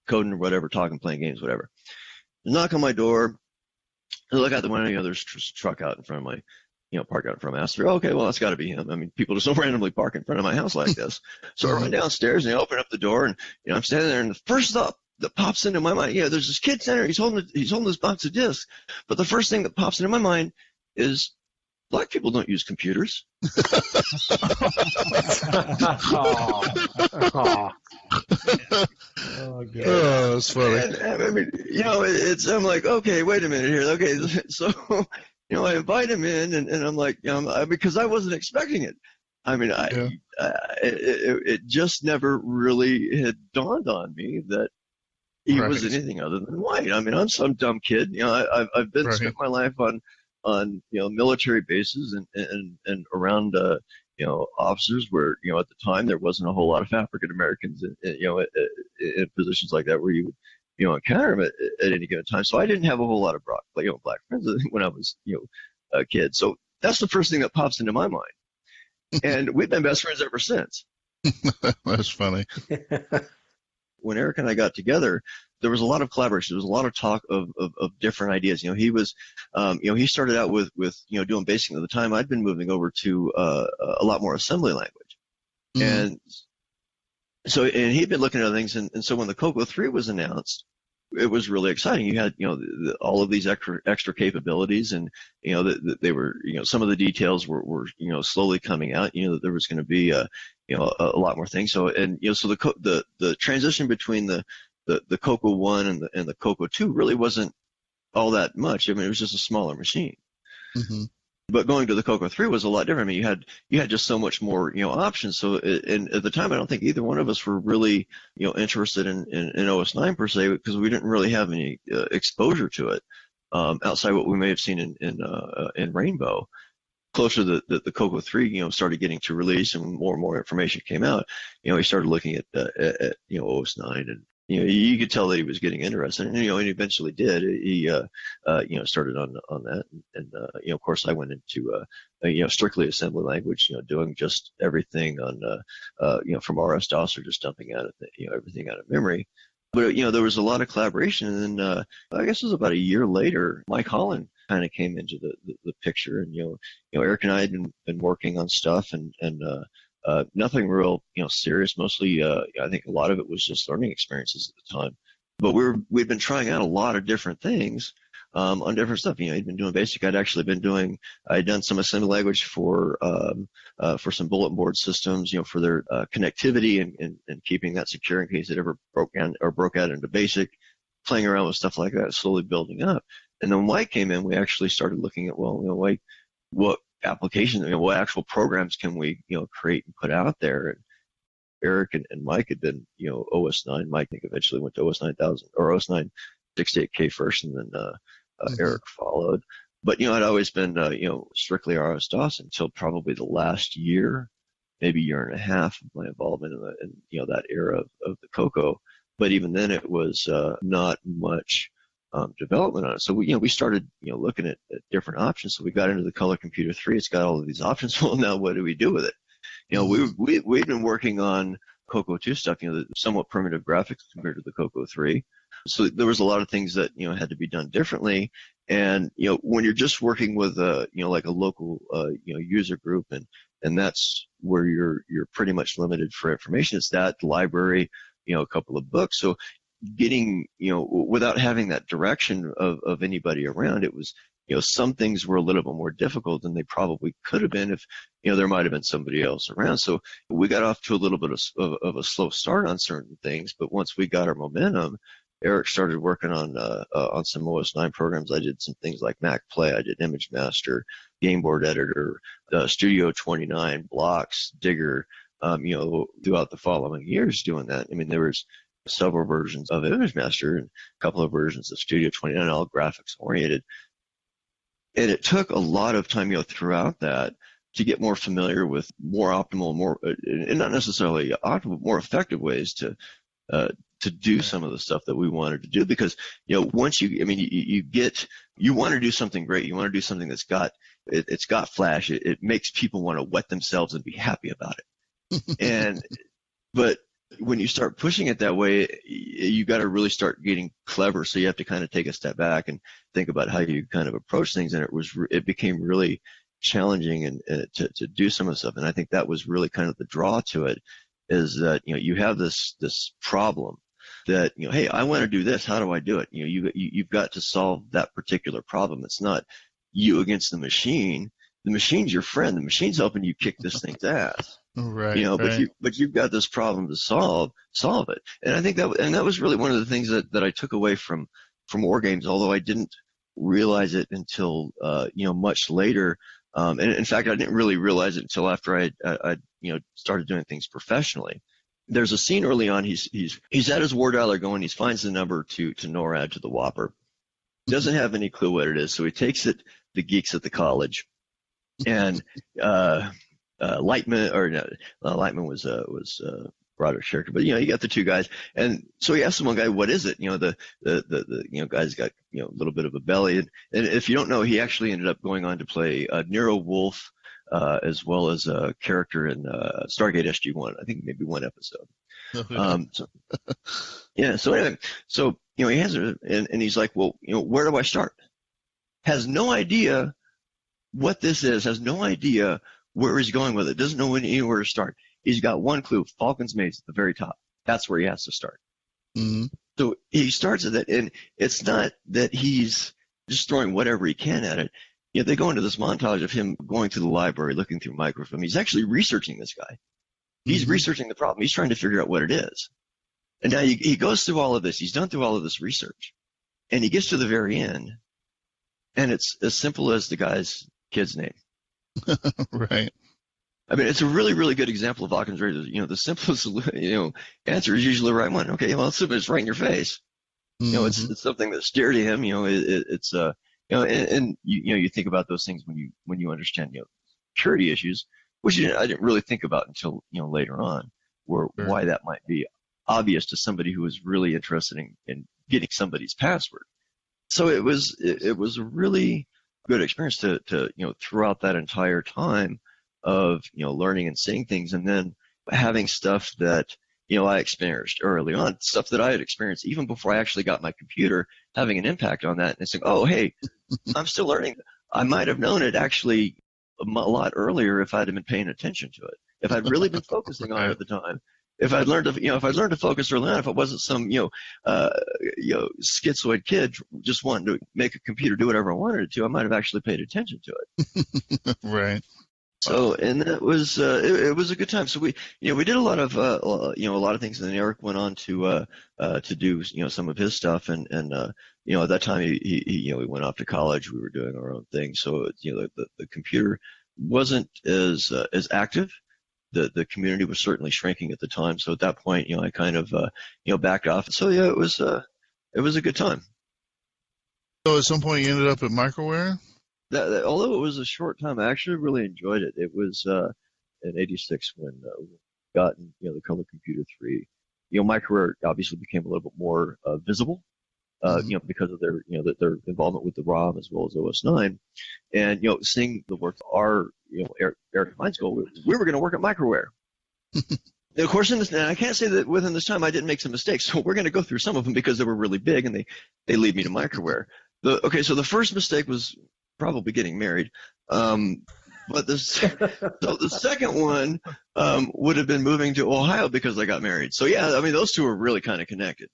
coding or whatever, talking, playing games, whatever. Knock on my door. I look out the window, there's a truck out in front of my, park out in front of my house. Okay, well, that's got to be him. People just don't randomly park in front of my house like this. So I run downstairs, and I open up the door, and, I'm standing there, and the first thought that pops into my mind, there's this kid standing there. He's holding this box of discs. But the first thing that pops into my mind is, Black people don't use computers. Oh, that's funny. And, I'm like, okay, wait a minute here. Okay, so, I invite him in, and I'm like, because I wasn't expecting it. It just never really had dawned on me that he was anything other than white. I'm some dumb kid. I've been spent my life on military bases and around officers where at the time there wasn't a whole lot of African Americans in positions like that where you encounter him at any given time. So I didn't have a whole lot of black friends when I was, a kid. So that's the first thing that pops into my mind. And we've been best friends ever since. That's funny. When Eric and I got together, there was a lot of collaboration. There was a lot of talk of different ideas. He was, he started out with doing basic. At the time, I'd been moving over to a lot more assembly language. And so, and he'd been looking at other things. And so when the CoCo 3 was announced, it was really exciting. You had, all of these extra capabilities, and, they were, some of the details were slowly coming out, that there was going to be, a lot more things. So, and, so the transition between the CoCo 1 and the CoCo 2 really wasn't all that much. I mean, it was just a smaller machine. Mm-hmm. But going to the CoCo 3 was a lot different. I mean, you had just so much more, options. So, and at the time, I don't think either one of us were really, interested in OS 9 per se, because we didn't really have any exposure to it outside what we may have seen in Rainbow. Closer to the CoCo 3, started getting to release and more information came out. We started looking at OS 9, and you could tell that he was getting interested, and and eventually did. He started on that, and of course I went into strictly assembly language, doing just everything on from RS-DOS, or just dumping out of everything out of memory. But there was a lot of collaboration, and then I guess it was about a year later, Mike Holland kind of came into the picture, and Eric and I had been working on stuff, and nothing real serious. Mostly I think a lot of it was just learning experiences at the time. But we'd been trying out a lot of different things on different stuff. He'd been doing basic. I'd done some assembly language for some bulletin board systems, for their connectivity and keeping that secure in case it ever broke out into basic, playing around with stuff like that, slowly building up. And then when Mike came in, we actually started looking at, what applications, what actual programs can we, create and put out there. And Eric and Mike had been, OS 9. Mike, I think, eventually went to OS 9000 or OS 9 68K first, and then Eric followed. But, I'd always been, strictly RS-DOS until probably the last year, maybe year and a half of my involvement in that era of the CoCo. But even then, it was not much development on it. So we started looking at different options. So we got into the Color Computer 3. It's got all of these options. Well, now what do we do with it? We've been working on CoCo 2 stuff. The somewhat primitive graphics compared to the CoCo 3. So there was a lot of things that had to be done differently. And when you're just working with like a local user group, and that's where you're pretty much limited for information. It's that, the library, a couple of books. So getting, without having that direction of anybody around, it was, some things were a little bit more difficult than they probably could have been if, there might have been somebody else around. So we got off to a little bit of a slow start on certain things, but once we got our momentum, Eric started working on some OS 9 programs. I did some things like Mac Play. I did Image Master, Game Board Editor, Studio 29, Blocks, Digger, throughout the following years doing that. I mean, there was several versions of Image Master and a couple of versions of Studio 29, all graphics oriented. And it took a lot of time, throughout that to get more familiar with more optimal, and not necessarily optimal, more effective ways to do some of the stuff that we wanted to do. Because, once you want to do something great. You want to do something that's it's got flash. It makes people want to wet themselves and be happy about it. But when you start pushing it that way, you got to really start getting clever. So you have to kind of take a step back and think about how you kind of approach things. And it became really challenging and to do some of the stuff. And I think that was really kind of the draw to it, is that, you have this problem that, hey, I want to do this. How do I do it? You've got to solve that particular problem. It's not you against the machine. The machine's your friend. The machine's helping you kick this thing's ass. Right. But you've got this problem to solve it. And I think that was really one of the things that I took away from War Games, although I didn't realize it until much later. And in fact, I didn't really realize it until after I started doing things professionally. There's a scene early on. He's at his war dialer going. He finds the number to NORAD, to the Whopper. Doesn't have any clue what it is, so he takes it. The geeks at the college, and Lightman was broader character. But you got the two guys, and so he asked the one guy, "What is it?" The guy's got a little bit of a belly, and if you don't know, he actually ended up going on to play Nero Wolf, as well as a character in Stargate SG-1. I think maybe one episode. So anyway, he has it, and he's like, "Well, where do I start?" Has no idea what this is. Has no idea where he's going with it. Doesn't know anywhere to start. He's got one clue: Falcon's Maze at the very top. That's where he has to start. Mm-hmm. So he starts at that, and it's not that he's just throwing whatever he can at it. They go into this montage of him going to the library, looking through microfilm. He's actually researching this guy. He's researching the problem. He's trying to figure out what it is. And now he goes through all of this. He's done through all of this research, and he gets to the very end, and it's as simple as the guy's kid's name. Right. I mean, it's a really, really good example of Occam's razor. The simplest, answer is usually the right one. Okay, well, it's right in your face. Mm-hmm. It's something that's dear to him. It's and you think about those things when you understand, security issues, which I didn't really think about until, later on, why that might be obvious to somebody who was really interested in getting somebody's password. So it was a really good experience to throughout that entire time of learning and seeing things, and then having stuff that I experienced early on, stuff that I had experienced even before I actually got my computer, having an impact on that, and saying, oh, hey, I'm still learning. I might have known it actually a lot earlier if I'd have been paying attention to it, if I'd really been focusing on it at the time. If I'd learned to focus early on, if it wasn't some schizoid kid just wanting to make a computer do whatever I wanted it to, I might have actually paid attention to it. Right. So, and that was it was a good time. So we did a lot of things, and then Eric went on to do some of his stuff, and at that time he went off to college. We were doing our own thing, so the computer wasn't as active. The community was certainly shrinking at the time. So at that point, I kind of backed off. So it was a good time. So at some point you ended up at Microware? Although it was a short time, I actually really enjoyed it. It was in '86 when we got the Color Computer 3. Microware obviously became a little bit more visible, because of their their involvement with the ROM as well as OS 9, and seeing the work our Eric and mine's goal, we were going to work at Microware. And of course, and I can't say that within this time I didn't make some mistakes. So we're going to go through some of them because they were really big, and they lead me to Microware. So the first mistake was probably getting married. But the second one would have been moving to Ohio because I got married. So yeah, I mean, those two are really kind of connected.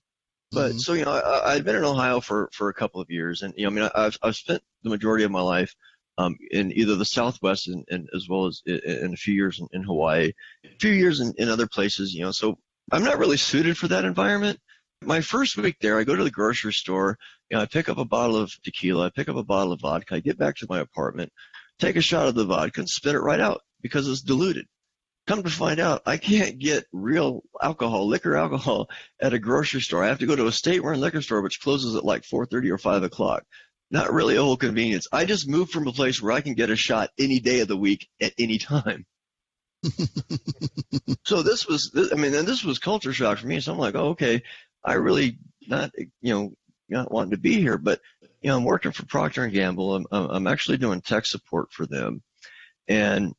But so I'd been in Ohio for a couple of years, and I've spent the majority of my life in either the Southwest and as well as in a few years in Hawaii, a few years in other places. So I'm not really suited for that environment. My first week there, I go to the grocery store, I pick up a bottle of tequila, I pick up a bottle of vodka, I get back to my apartment, take a shot of the vodka, and spit it right out because it's diluted. Come to find out, I can't get real liquor alcohol at a grocery store. I have to go to a state-run liquor store, which closes at like 4:30 or 5 o'clock. Not really a whole convenience. I just moved from a place where I can get a shot any day of the week at any time. So this was culture shock for me. So I'm like, oh, okay, I really not wanting to be here, but I'm working for Procter & Gamble. I'm actually doing tech support for them, and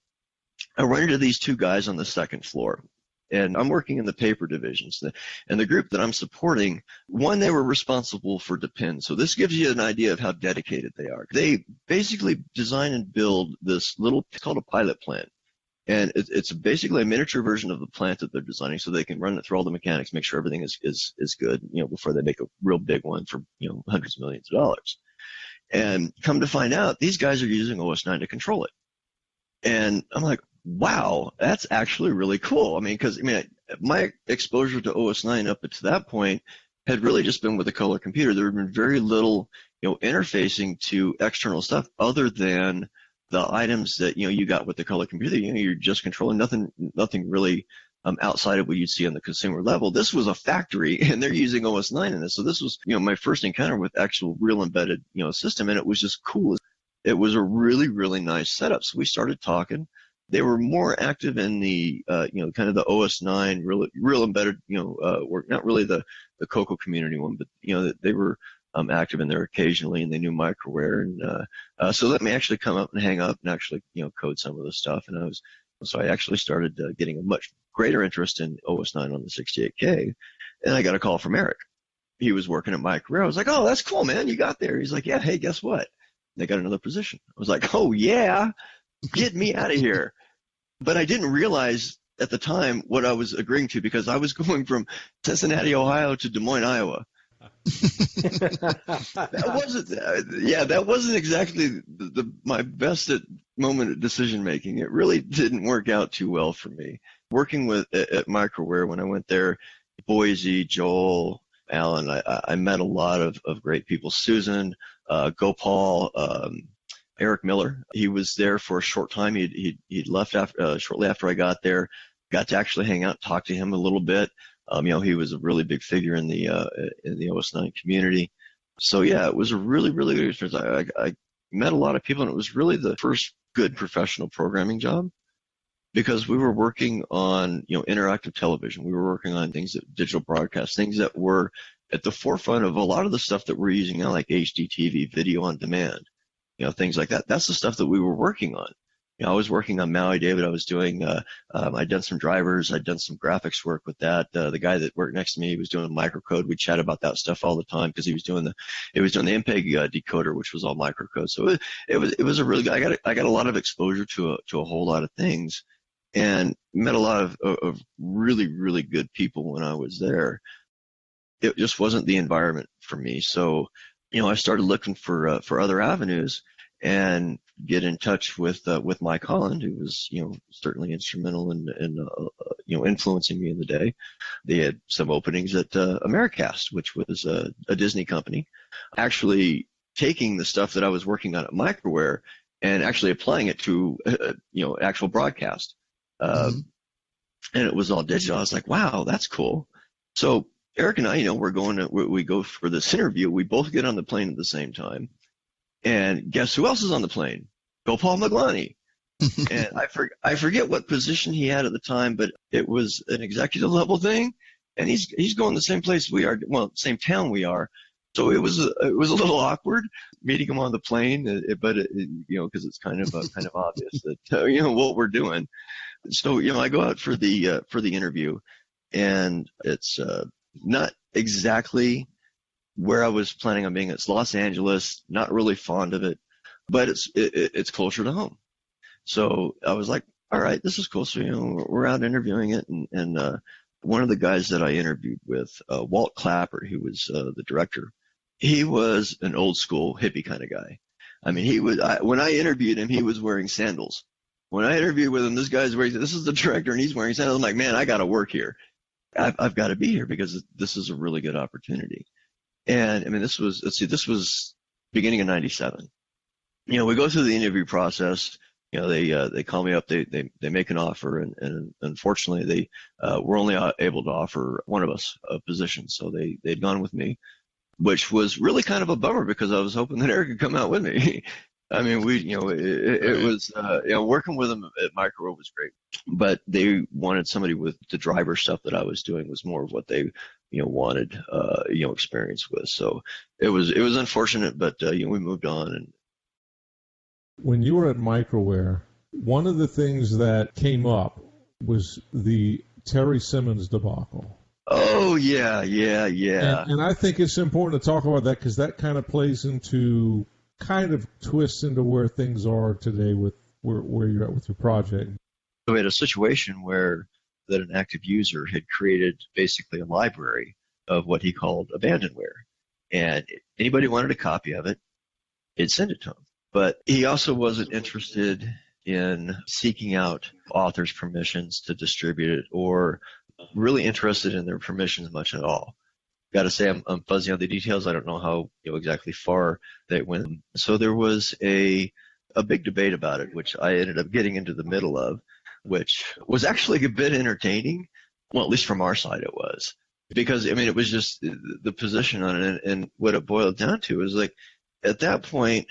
I run into these two guys on the second floor, and I'm working in the paper divisions. And the group that I'm supporting, they were responsible for Depend. So this gives you an idea of how dedicated they are. They basically design and build this it's called a pilot plant. And it's basically a miniature version of the plant that they're designing, so they can run it through all the mechanics, make sure everything is good, before they make a real big one for, hundreds of millions of dollars. And come to find out, these guys are using OS 9 to control it. And I'm like, wow, that's actually really cool. My exposure to OS 9 up to that point had really just been with the color computer. There had been very little, interfacing to external stuff other than the items that you got with the color computer. You're just controlling nothing really outside of what you'd see on the consumer level. This was a factory, and they're using OS 9 in this. So this was my first encounter with actual real embedded system, and it was just cool. It was a really, really nice setup. So we started talking. They were more active in the, kind of the OS9, real embedded, work, not really the CoCo community one, but, they were active in there occasionally, and they knew microware. And so let me actually come up and hang up and actually, code some of the stuff. And so I actually started getting a much greater interest in OS9 on the 68K. And I got a call from Eric. He was working at microware. I was like, oh, that's cool, man. You got there. He's like, yeah, hey, guess what? They got another position. I was like, oh, yeah, get me out of here. But I didn't realize at the time what I was agreeing to, because I was going from Cincinnati, Ohio to Des Moines, Iowa. That wasn't exactly my best moment of decision making. It really didn't work out too well for me. Working at microware, when I went there, Boise, Joel, Alan, I met a lot of great people. Susan, Gopal, Eric Miller. He was there for a short time. He'd left shortly after I got there. Got to actually hang out, talk to him a little bit. He was a really big figure in the OS9 community. So yeah, it was a really, really good experience. I met a lot of people, and it was really the first good professional programming job, because we were working on, interactive television. We were working on things that digital broadcast, things that were at the forefront of a lot of the stuff that we're using now, like HDTV, video on demand, things like that. That's the stuff that we were working on. I was working on Maui David. I was doing, I'd done some drivers. I'd done some graphics work with that. The guy that worked next to me, he was doing microcode. We'd chat about that stuff all the time, because he was doing the MPEG decoder, which was all microcode. So it was a really good, I got a lot of exposure to a whole lot of things, and met a lot of really, really good people when I was there. It just wasn't the environment for me. So, I started looking for other avenues, and get in touch with Mike Holland, who was, certainly instrumental in influencing me in the day. They had some openings at Americast, which was a Disney company, actually taking the stuff that I was working on at microware and actually applying it to, actual broadcast. And it was all digital. I was like, wow, that's cool. So Eric and I, we go for this interview. We both get on the plane at the same time. And guess who else is on the plane? Gopal Maglani. And I forget what position he had at the time, but it was an executive level thing. And he's going the same place we are, well, same town we are. So it was a little awkward meeting him on the plane, but because it's kind of obvious that what we're doing. So I go out for the interview, and it's not exactly where I was planning on being. It's Los Angeles, not really fond of it, but it's closer to home. So I was like, all right, this is cool. So we're out interviewing it, and one of the guys that I interviewed with, Walt Clapper, who was the director, he was an old school hippie kind of guy. I mean, when I interviewed him, he was wearing sandals. When I interviewed with him, this is the director, and he's wearing sandals. I'm like, man, I got to work here. I've got to be here, because this is a really good opportunity. And I mean, this was beginning of '97. We go through the interview process. They call me up, they make an offer, and unfortunately they were only able to offer one of us a position. So they'd gone with me, which was really kind of a bummer, because I was hoping that Eric could come out with me. I mean, it was, working with them at Microwave was great, but they wanted somebody with the driver stuff that I was doing was more of what they, wanted, experience with. So it was unfortunate, but, we moved on. And when you were at Microware, one of the things that came up was the Terry Simmons debacle. Oh, yeah. And I think it's important to talk about that, because that kind of plays into, kind of twists into where things are today with where you're at with your project. So we had a situation where that an active user had created basically a library of what he called abandonware. And anybody who wanted a copy of it, he'd send it to him. But he also wasn't interested in seeking out authors' permissions to distribute it, or really interested in their permissions much at all. Got to say, I'm fuzzy on the details. I don't know how exactly far they went. So there was a big debate about it, which I ended up getting into the middle of, which was actually a bit entertaining. Well, at least from our side it was. Because, I mean, it was just the position on it, and what it boiled down to is, like, at that point,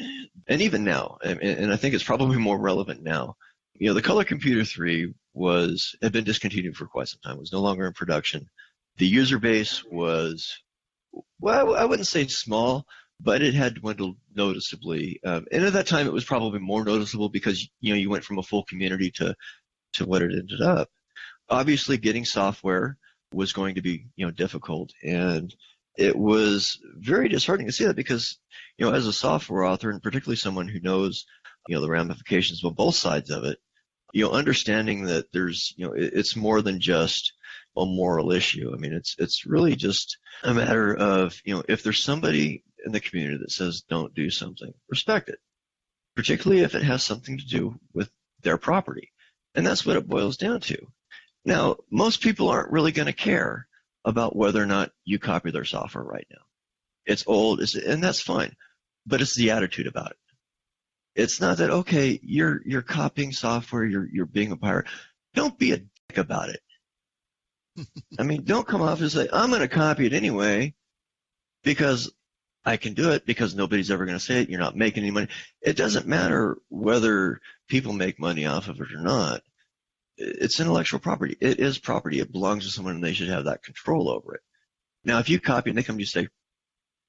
and even now, and I think it's probably more relevant now, The Color Computer 3 had been discontinued for quite some time. It was no longer in production. The user base was, well, I wouldn't say small, but it had dwindled noticeably. And at that time, it was probably more noticeable because, you went from a full community to what it ended up. Obviously, getting software was going to be, difficult. And it was very disheartening to see that because, as a software author, and particularly someone who knows, the ramifications of both sides of it, understanding that there's, it's more than just a moral issue. I mean, it's really just a matter of, if there's somebody in the community that says don't do something, respect it, particularly if it has something to do with their property. And that's what it boils down to. Now, most people aren't really going to care about whether or not you copy their software right now. It's old, and that's fine, but it's the attitude about it. It's not that, okay, you're copying software, you're being a pirate. Don't be a dick about it. I mean, don't come off and say, I'm going to copy it anyway because I can do it, because nobody's ever going to say it. You're not making any money. It doesn't matter whether people make money off of it or not. It's intellectual property. It is property. It belongs to someone, and they should have that control over it. Now, if you copy and they come to you and say,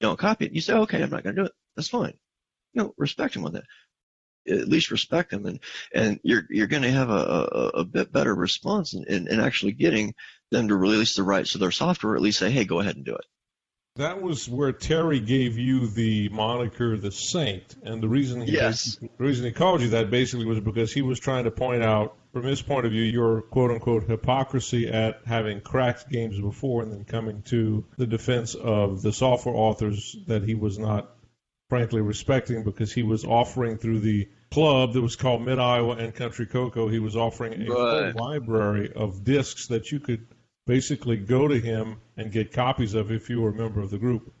don't copy it, you say, okay, I'm not going to do it. That's fine. Respect them on that. At least respect them, and you're going to have a bit better response in actually getting them to release the rights to their software, or at least say, hey, go ahead and do it. That was where Terry gave you the moniker the Saint, and the reason he called you that basically was because he was trying to point out, from his point of view, your quote-unquote hypocrisy at having cracked games before and then coming to the defense of the software authors that he was not frankly respecting, because he was offering through the club that was called Mid-Iowa and Country CoCo, he was offering a full library of discs that you could basically go to him and get copies of if you were a member of the group.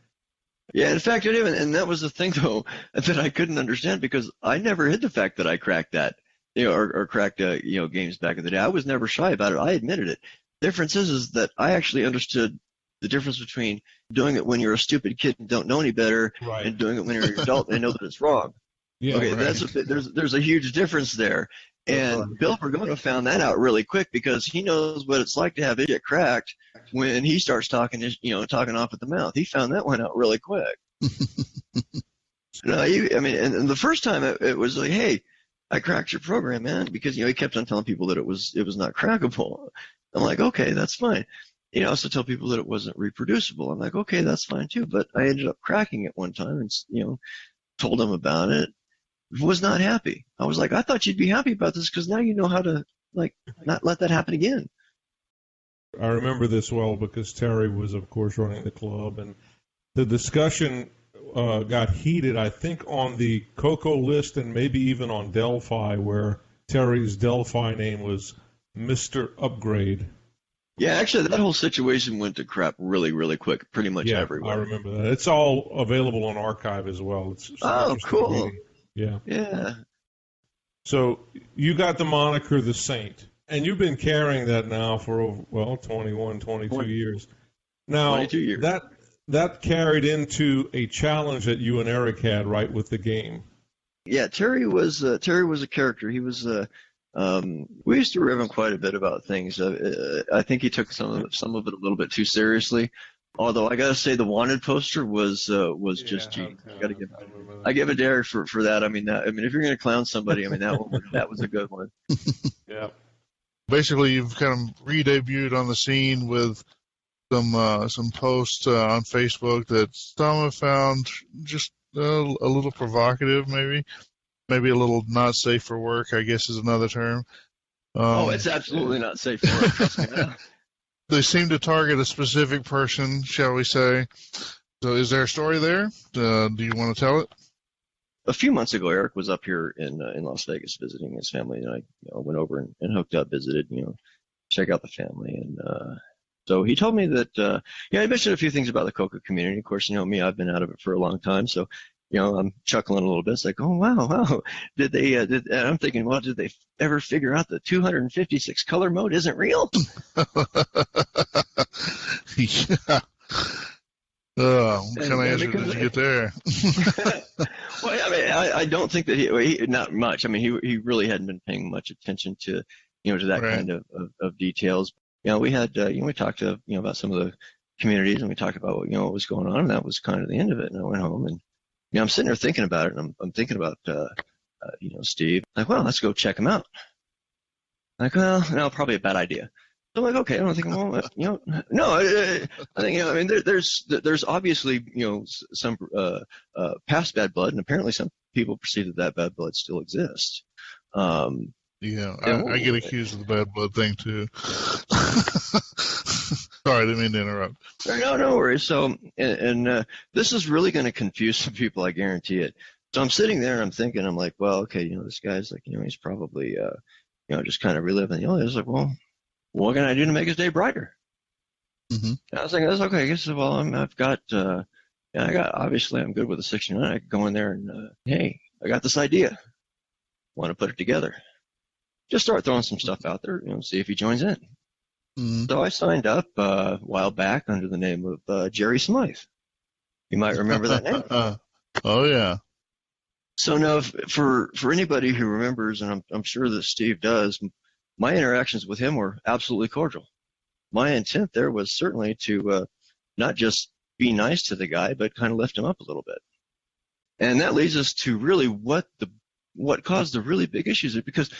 Yeah, in fact, and that was the thing, though, that I couldn't understand, because I never hid the fact that I cracked that, or cracked, games back in the day. I was never shy about it. I admitted it. The difference is that I actually understood the difference between doing it when you're a stupid kid and don't know any better, and doing it when you're an adult and know that it's wrong. Yeah, okay, right. There's a huge difference there. And Bill Bergona found that out really quick, because he knows what it's like to have it get cracked when he starts talking off at the mouth. He found that one out really quick. And the first time it was like, hey, I cracked your program, man, because he kept on telling people that it was not crackable. I'm like, okay, that's fine. I also tell people that it wasn't reproducible. I'm like, okay, that's fine too. But I ended up cracking it one time and told them about it. Was not happy. I was like, I thought you'd be happy about this, because now you know how to not let that happen again. I remember this well because Terry was, of course, running the club, and the discussion got heated, I think, on the CoCo list and maybe even on Delphi, where Terry's Delphi name was Mr. Upgrade. Yeah, actually, that whole situation went to crap really, really quick, pretty much everywhere. I remember that. It's all available on archive as well. It's cool. Reading. Yeah. Yeah. So you got the moniker the Saint, and you've been carrying that now for over, 21, 22 years. Now, 22 years. That carried into a challenge that you and Eric had, right, with the game. Yeah, Terry was a character. He was we used to rib him quite a bit about things. I think he took some of it a little bit too seriously. Although I gotta say, the wanted poster was just genius. I give it to Eric for that. I mean, if you're gonna clown somebody, that was a good one. Yeah. Basically, you've kind of re-debuted on the scene with some posts on Facebook that some have found just a little provocative, maybe a little not safe for work, I guess is another term. It's absolutely not safe for work. Trust me now. They seem to target a specific person, shall we say. So is there a story there? Do you want to tell it? A few months ago, Eric was up here in Las Vegas visiting his family, and I went over and hooked up, visited, check out the family. And so he told me that, I mentioned a few things about the CoCo community. Of course, me, I've been out of it for a long time, so I'm chuckling a little bit. It's like, oh, wow. Did they, and I'm thinking, well, did they ever figure out the 256 color mode isn't real? Yeah. What kind of answer did you get there? Well, I mean, I don't think that he not much. I mean, he really hadn't been paying much attention to, to that kind of details. We had, we talked to, about some of the communities, and we talked about, what was going on, and that was kind of the end of it. And I went home, and, I'm sitting there thinking about it, and I'm thinking about, Steve. Like, well, let's go check him out. Like, well, no, probably a bad idea. So I'm like, okay, I don't think, well, no, I think, I mean, there's obviously, some past bad blood, and apparently some people perceive that bad blood still exists. Yeah, I get accused of the bad blood thing too. Sorry, I didn't mean to interrupt. No worries. So, and this is really going to confuse some people, I guarantee it. So I'm sitting there and I'm thinking, I'm like, well, okay, this guy's like, he's probably, just kind of reliving. He's like, well, what can I do to make his day brighter? Mm-hmm. I was thinking, that's okay. I guess, well, obviously I'm good with the 69. I could go in there and, hey, I got this idea. Want to put it together. Just start throwing some stuff out there, see if he joins in. Mm-hmm. So I signed up a while back under the name of Jerry Smythe. You might remember that name. Oh, yeah. So now, for anybody who remembers, and I'm sure that Steve does, my interactions with him were absolutely cordial. My intent there was certainly to not just be nice to the guy, but kind of lift him up a little bit. And that leads us to really what caused the really big issues, because,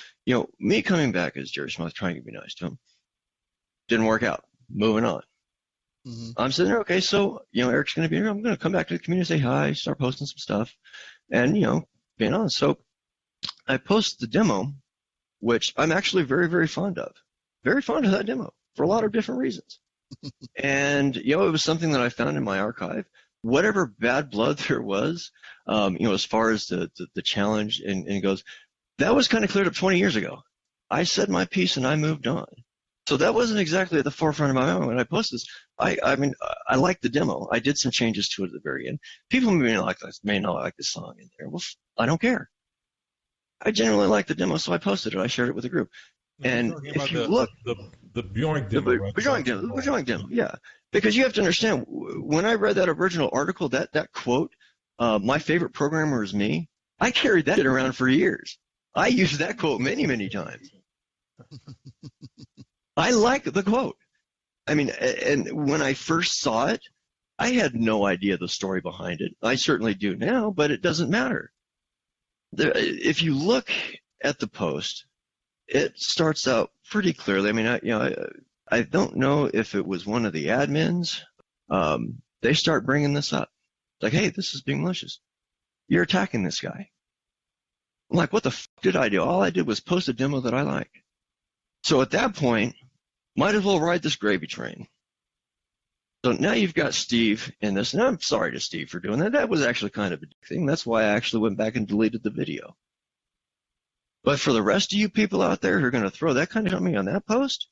me coming back as Jerry Smith trying to be nice to him didn't work out. Moving on. Mm-hmm. I'm sitting there, okay, so, Eric's going to be here. I'm going to come back to the community, say hi, start posting some stuff, and, being on. So I post the demo, which I'm actually very, very fond of. Very fond of that demo for a lot of different reasons. And, it was something that I found in my archive. Whatever bad blood there was, as far as the challenge and goes, that was kind of cleared up 20 years ago. I said my piece and I moved on. So that wasn't exactly at the forefront of my mind when I posted this. I mean, I liked the demo. I did some changes to it at the very end. People may not like the song in there. Well, I don't care. I genuinely liked the demo, so I posted it. I shared it with the group. And if you look, the Bjorn demo, the Bjorn demo, yeah. Because you have to understand, when I read that original article, that quote, my favorite programmer is me, I carried that around for years. I used that quote many, many times. I like the quote. I mean, and when I first saw it, I had no idea the story behind it. I certainly do now, but it doesn't matter. If you look at the post, it starts out pretty clearly. I mean, I don't know if it was one of the admins. They start bringing this up. Like, hey, this is being malicious. You're attacking this guy. I'm like, what the f*** did I do? All I did was post a demo that I like. So at that point, might as well ride this gravy train. So now you've got Steve in this, and I'm sorry to Steve for doing that. That was actually kind of a thing. That's why I actually went back and deleted the video. But for the rest of you people out there who are going to throw that kind of at me on that post,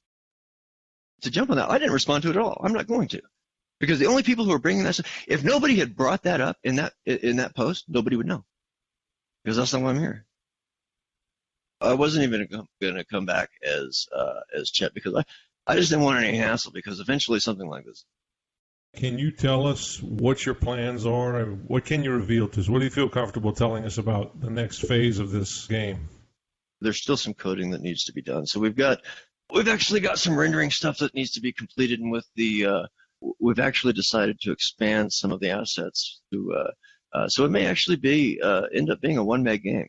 to jump on that, I didn't respond to it at all. I'm not going to. Because the only people who are bringing that stuff, if nobody had brought that up in that post, nobody would know. Because that's not why I'm here. I wasn't even going to come back as Chet, because I just didn't want any hassle, because eventually something like this. Can you tell us what your plans are, and what can you reveal to us? What do you feel comfortable telling us about the next phase of this game? There's still some coding that needs to be done. So we've actually got some rendering stuff that needs to be completed, and with we've actually decided to expand some of the assets to so it may actually be end up being a 1 meg game.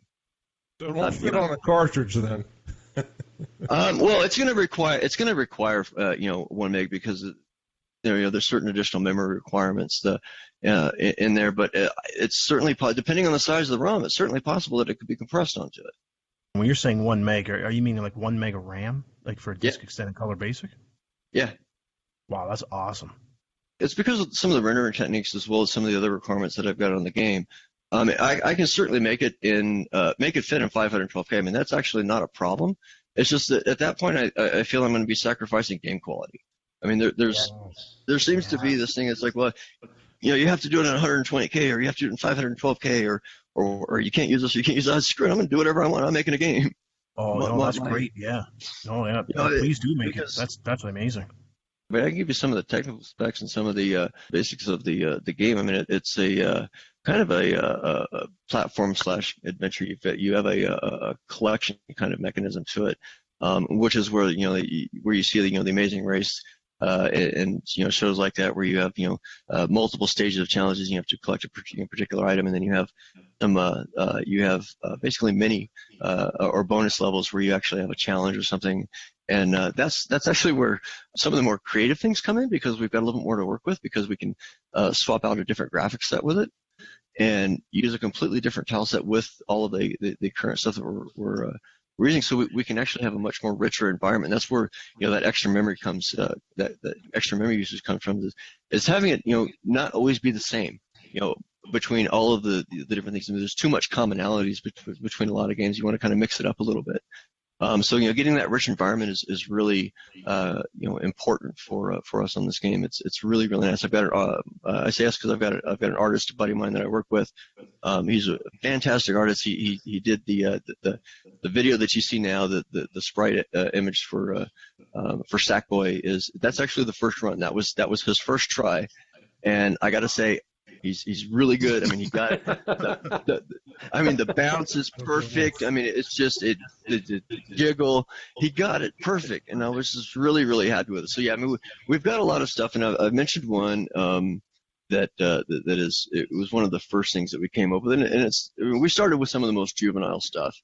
So it won't fit on a cartridge then. Well, it's going to require 1 meg, because there's certain additional memory requirements in there, but it's certainly depending on the size of the ROM, it's certainly possible that it could be compressed onto it. When you're saying 1 meg, are you meaning like 1 meg of RAM, like for Disk Extended Color Basic? Yeah. Wow, that's awesome. It's because of some of the rendering techniques, as well as some of the other requirements that I've got on the game. I can certainly make it fit in 512K. I mean, that's actually not a problem. It's just that at that point, I feel I'm going to be sacrificing game quality. I mean, there seems to be this thing. It's like, well, you have to do it in 120K, or you have to do it in 512K, or you can't use this, or you can't use that. Screw it, I'm going to do whatever I want. I'm making a game. Oh, no, that's great. Yeah. Oh, yeah. Please do make it. That's amazing. But I can give you some of the technical specs and some of the basics of the game. I mean, it's a kind of a platform / adventure. You have a collection kind of mechanism to it, which is where where you see the Amazing Race and shows like that where you have multiple stages of challenges. You have to collect a particular item, and then you have some basically mini or bonus levels where you actually have a challenge or something. And that's actually where some of the more creative things come in, because we've got a little bit more to work with, because we can swap out a different graphic set with it and use a completely different tile set with all of the current stuff that we're using, so we can actually have a much more richer environment. That's where that extra memory comes, that extra memory usage comes from, is having it not always be the same between all of the different things. I mean, there's too much commonalities between a lot of games. You want to kind of mix it up a little bit. So getting that rich environment is really important for us on this game. It's really nice. I've got I say yes because I've got an artist buddy of mine that I work with. He's a fantastic artist. He did the video that you see now, the sprite image for Sackboy. That's actually the first run. That was his first try, and I got to say, he's really good. I mean, he got the bounce is perfect. I mean, it's just the jiggle. He got it perfect, and I was just really happy with it. So yeah, I mean, we've got a lot of stuff, and I've mentioned one that it was one of the first things that we came up with, and we started with some of the most juvenile stuff,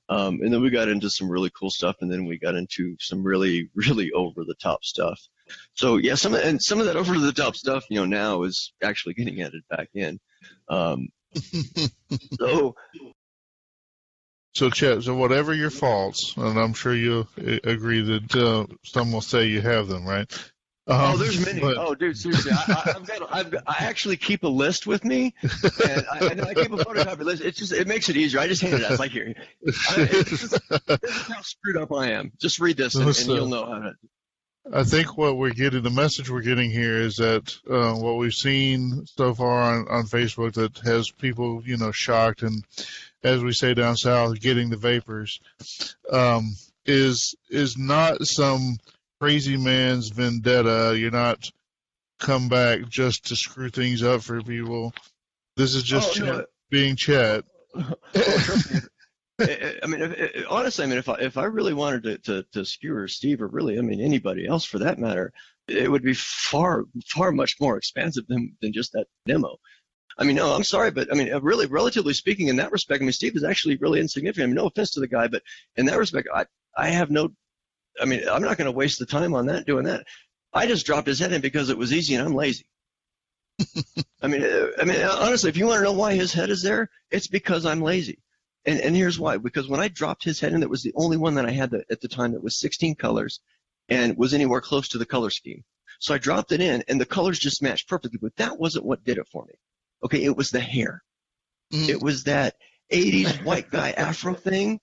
and then we got into some really cool stuff, and then we got into some really over the top stuff. So yeah, some of that over the top stuff, now is actually getting added back in. So Chet, so whatever your faults, and I'm sure you'll agree that some will say you have them, right? There's many. Dude, seriously, I actually keep a list with me, and I keep a photocopy list. It makes it easier. I just hand it out. It's like, here. This is how screwed up I am. Just read this, and you'll know how to. I think the message we're getting here is that what we've seen so far on Facebook that has people, shocked, and as we say down south, getting the vapors, is not some crazy man's vendetta. You're not come back just to screw things up for people. This is just Chet being Chet. I mean, honestly, if I really wanted to skewer Steve, or really, anybody else for that matter, it would be far much more expansive than just that demo. No, I'm sorry, but really, relatively speaking, in that respect, Steve is actually really insignificant. No offense to the guy, but in that respect, I have no. I'm not going to waste the time on doing that. I just dropped his head in because it was easy, and I'm lazy. Honestly, if you want to know why his head is there, it's because I'm lazy. And here's why. Because when I dropped his head in, that was the only one that I had at the time that was 16 colors and was anywhere close to the color scheme. So I dropped it in, and the colors just matched perfectly. But that wasn't what did it for me. Okay, it was the hair. It was that 80s white guy afro thing.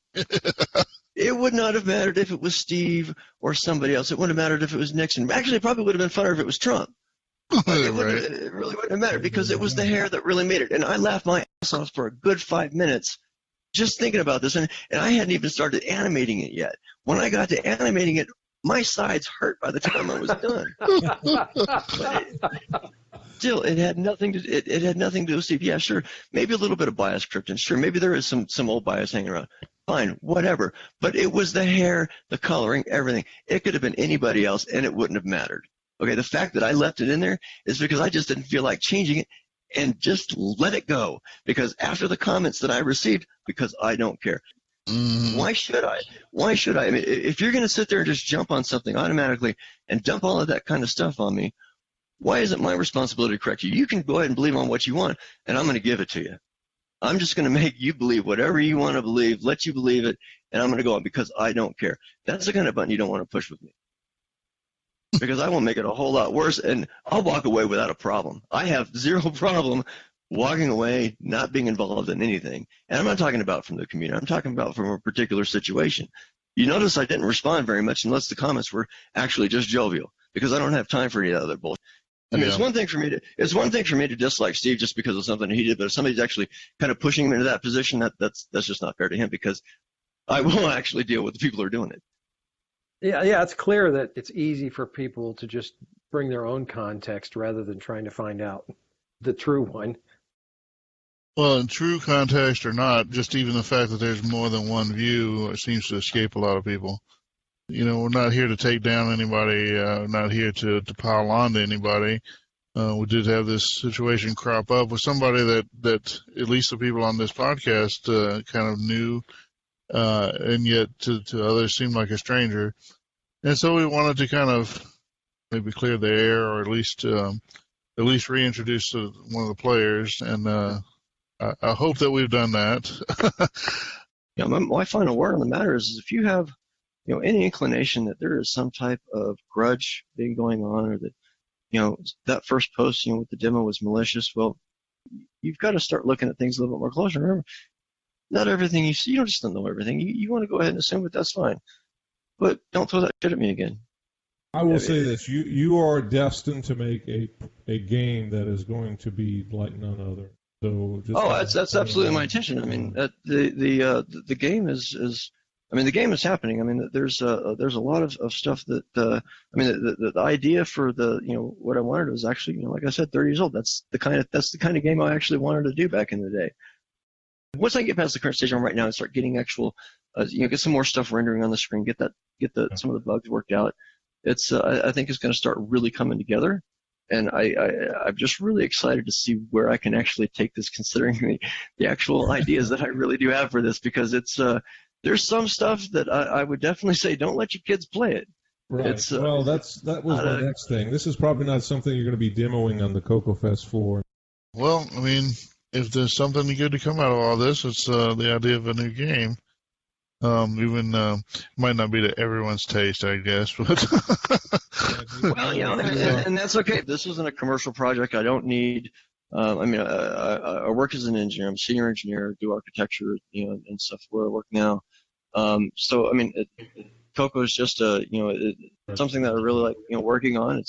It would not have mattered if it was Steve or somebody else. It wouldn't have mattered if it was Nixon. Actually, it probably would have been funner if it was Trump. It really wouldn't have mattered, because it was the hair that really made it. And I laughed my ass off for a good 5 minutes just thinking about this, and I hadn't even started animating it yet. When I got to animating it, my sides hurt by the time I was done. Still, it had nothing to do with Steve. Yeah, sure, maybe a little bit of bias, Krypton. Sure, maybe there is some old bias hanging around. Fine, whatever. But it was the hair, the coloring, everything. It could have been anybody else, and it wouldn't have mattered. Okay, the fact that I left it in there is because I just didn't feel like changing it, and just let it go, because after the comments that I received, because I don't care. Why should I? If you're going to sit there and just jump on something automatically and dump all of that kind of stuff on me, why is it my responsibility to correct you? You can go ahead and believe on what you want, and I'm going to give it to you. I'm just going to make you believe whatever you want to believe, let you believe it, and I'm going to go on because I don't care. That's the kind of button you don't want to push with me, because I will make it a whole lot worse, and I'll walk away without a problem. I have zero problem walking away, not being involved in anything. And I'm not talking about from the community. I'm talking about from a particular situation. You notice I didn't respond very much unless the comments were actually just jovial, because I don't have time for any other bullshit. It's one thing for me to dislike Steve just because of something he did, but if somebody's actually kind of pushing him into that position, that's just not fair to him, because I will actually deal with the people who are doing it. Yeah, it's clear that it's easy for people to just bring their own context rather than trying to find out the true one. Well, in true context or not, just even the fact that there's more than one view seems to escape a lot of people. We're not here to take down anybody, not here to pile on to anybody. We did have this situation crop up with somebody that at least the people on this podcast kind of knew, and yet to others seemed like a stranger. And so we wanted to kind of maybe clear the air, or at least reintroduce one of the players. And I hope that we've done that. Yeah, my final word on the matter is if you have any inclination that there is some type of grudge thing going on, or that that first post with the demo was malicious, well, you've got to start looking at things a little bit more closely. Remember, not everything you don't just know everything. You want to go ahead and assume that that's fine, but don't throw that shit at me again. I will say this: you are destined to make a game that is going to be like none other. So that's absolutely my intention. I mean, the game is. I mean, the game is happening. I mean, there's a lot of stuff that I mean, the idea for what I wanted was actually, like I said, 30 years old. That's the kind of game I actually wanted to do back in the day. Once I get past the current stage I'm right now and start getting actual, get some more stuff rendering on the screen, get some of the bugs worked out. I think it's going to start really coming together, and I'm just really excited to see where I can actually take this, considering the actual ideas that I really do have for this, because there's some stuff that I would definitely say don't let your kids play it. Right. Well, that was my next thing. This is probably not something you're going to be demoing on the CoCo Fest floor. Well, I mean, if there's something good to come out of all this, it's the idea of a new game. Even might not be to everyone's taste, I guess, but well, and that's okay. This isn't a commercial project. I don't need. I mean, I work as an engineer. I'm a senior engineer, do architecture, and stuff where I work now. So I mean, CoCo is just something that I really like, working on.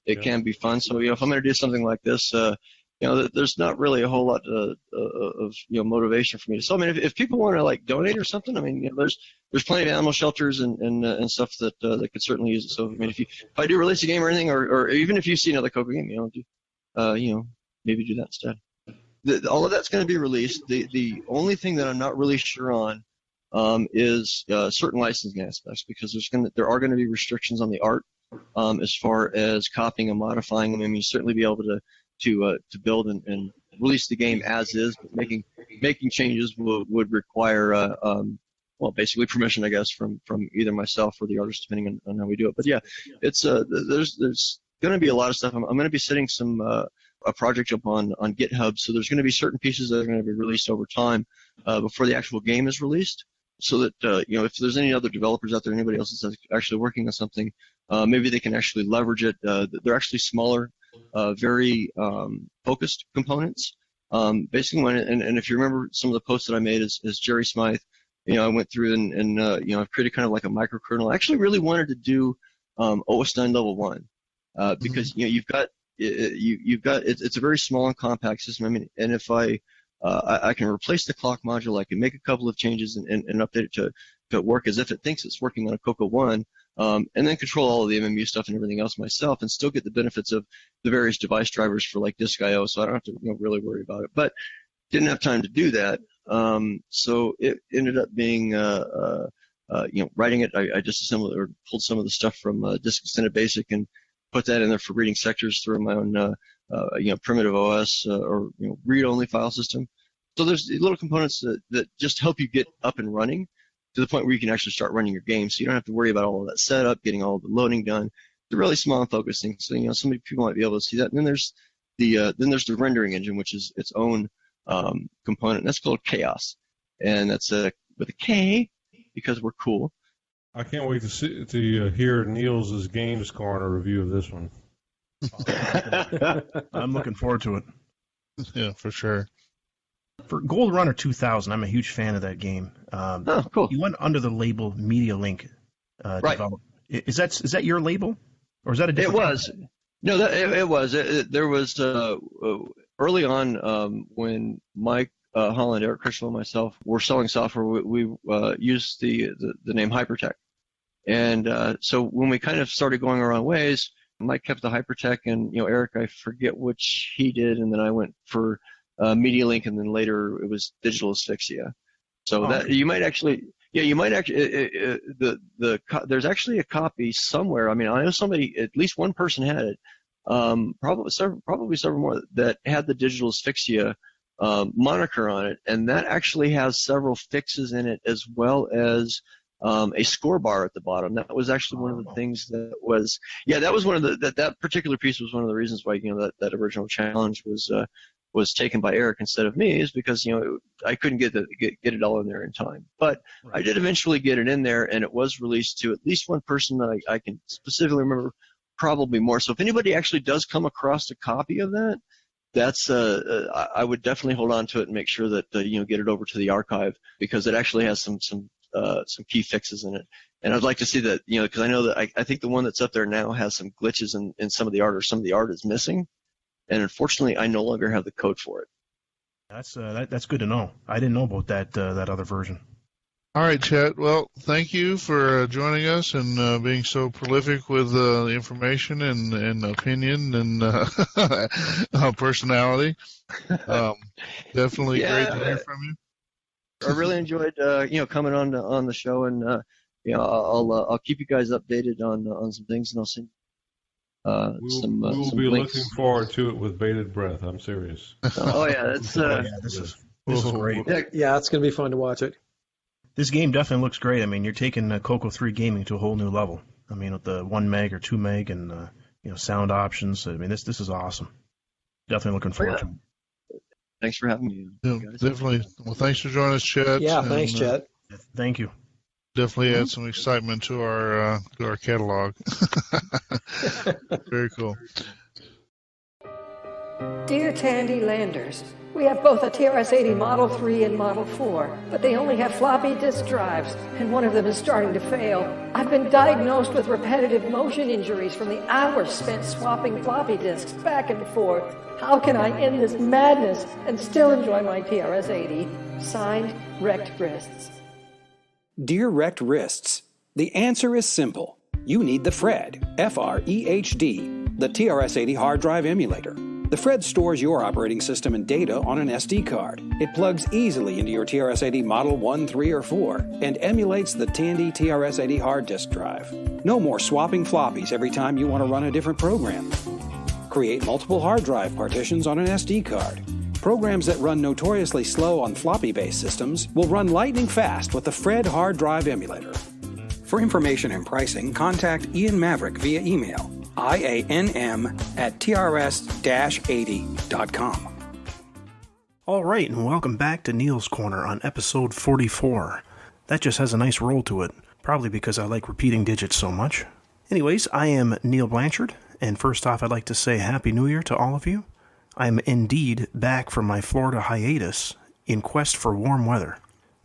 It can be fun. So if I'm going to do something like this, there's not really a whole lot of motivation for me. So I mean, if people want to donate or something, I mean, there's plenty of animal shelters and stuff that could certainly use it. So I mean, if I do release a game or anything, or even if you see another CoCo game, maybe do that instead. All of that's going to be released. The only thing that I'm not really sure on is certain licensing aspects, because there are going to be restrictions on the art as far as copying and modifying them. I mean, you certainly be able to build and release the game as is, but making changes would require basically permission, I guess, from either myself or the artist, depending on how we do it. But yeah, it's there's going to be a lot of stuff. I'm going to be setting a project up on GitHub, so there's going to be certain pieces that are going to be released over time before the actual game is released, so that if there's any other developers out there, anybody else that's actually working on something, maybe they can actually leverage it. They're actually smaller, very focused components. Basically, and if you remember some of the posts that I made as Jerry Smythe, I went through and I've created kind of like a microkernel. I actually really wanted to do OS 9 level 1 because you've got it's a very small and compact system. I mean, and if I can replace the clock module, I can make a couple of changes and update it to work as if it thinks it's working on a CoCo 1, and then control all of the MMU stuff and everything else myself, and still get the benefits of the various device drivers for like disk I/O, so I don't have to really worry about it. But didn't have time to do that, so it ended up being writing it. I just assembled or pulled some of the stuff from Disk Extended Basic and put that in there for reading sectors through my own primitive OS or read-only file system. So there's little components that just help you get up and running to the point where you can actually start running your game. So you don't have to worry about all of that setup, getting all of the loading done. They're really small and focused things. So some people might be able to see that. And then there's the rendering engine, which is its own component. That's called Chaos, and that's with a K because we're cool. I can't wait to hear Niels' Games Corner review of this one. I'm looking forward to it. Yeah, for sure. For Gold Runner 2000, I'm a huge fan of that game. Cool. You went under the label Media Link. Right. Is that your label, or is that a different? It was. No, it was. There was early on when Mike Holland, Eric Criswell, and myself were selling software. We used the name Hypertech, And so when we kind of started going our own ways, Mike kept the Hypertech, and Eric, I forget which he did, and then I went for Media Link, and then later it was Digital Asphyxia. So you might actually. Yeah, you might actually. There's actually a copy somewhere. I mean, I know somebody, at least one person had it. Probably several more that had the Digital Asphyxia moniker on it, and that actually has several fixes in it, as well as a score bar at the bottom. That was actually one of the things that was. Yeah, that was one of that particular piece was one of the reasons why that original challenge was taken by Eric instead of me, is because I couldn't get it all in there in time. But I did eventually get it in there, and it was released to at least one person that I can specifically remember, probably more. So if anybody actually does come across a copy of that, that's I would definitely hold on to it and make sure that get it over to the archive, because it actually has some key fixes in it. And I'd like to see that, because I know that I think the one that's up there now has some glitches in some of the art, or some of the art is missing. And unfortunately, I no longer have the code for it. That's good to know. I didn't know about that other version. All right, Chet. Well, thank you for joining us and being so prolific with the information and opinion and personality. Definitely great to hear from you. I really enjoyed coming on the show, and I'll keep you guys updated on some things, and I'll send. We'll be looking forward to it with bated breath. I'm serious. Oh yeah, that's this is great. Yeah, it's going to be fun to watch it. This game definitely looks great. I mean, you're taking CoCo 3 gaming to a whole new level. I mean, with the 1 meg or 2 meg and sound options. I mean, this is awesome. Definitely looking forward to it. Thanks for having me. Yeah, definitely. Well, thanks for joining us, Chet. Yeah, thanks, Chet. Thank you. Definitely add some excitement to our catalog. Very cool. Dear Tandy Landers, we have both a TRS-80 Model 3 and Model 4, but they only have floppy disk drives, and one of them is starting to fail. I've been diagnosed with repetitive motion injuries from the hours spent swapping floppy disks back and forth. How can I end this madness and still enjoy my TRS-80? Signed, Wrecked Wrists. Dear Wrecked Wrists, the answer is simple. You need the FRED, F-R-E-H-D, the TRS-80 hard drive emulator. The FRED stores your operating system and data on an SD card. It plugs easily into your TRS-80 Model 1, 3, or 4 and emulates the Tandy TRS-80 hard disk drive. No more swapping floppies every time you want to run a different program. Create multiple hard drive partitions on an SD card. Programs that run notoriously slow on floppy-based systems will run lightning fast with the FRED hard drive emulator. For information and pricing, contact Ian Maverick via email, ianm@trs-80.com. All right, and welcome back to Neil's Corner on episode 44. That just has a nice roll to it, probably because I like repeating digits so much. Anyways, I am Neil Blanchard, and first off, I'd like to say Happy New Year to all of you. I am indeed back from my Florida hiatus in quest for warm weather.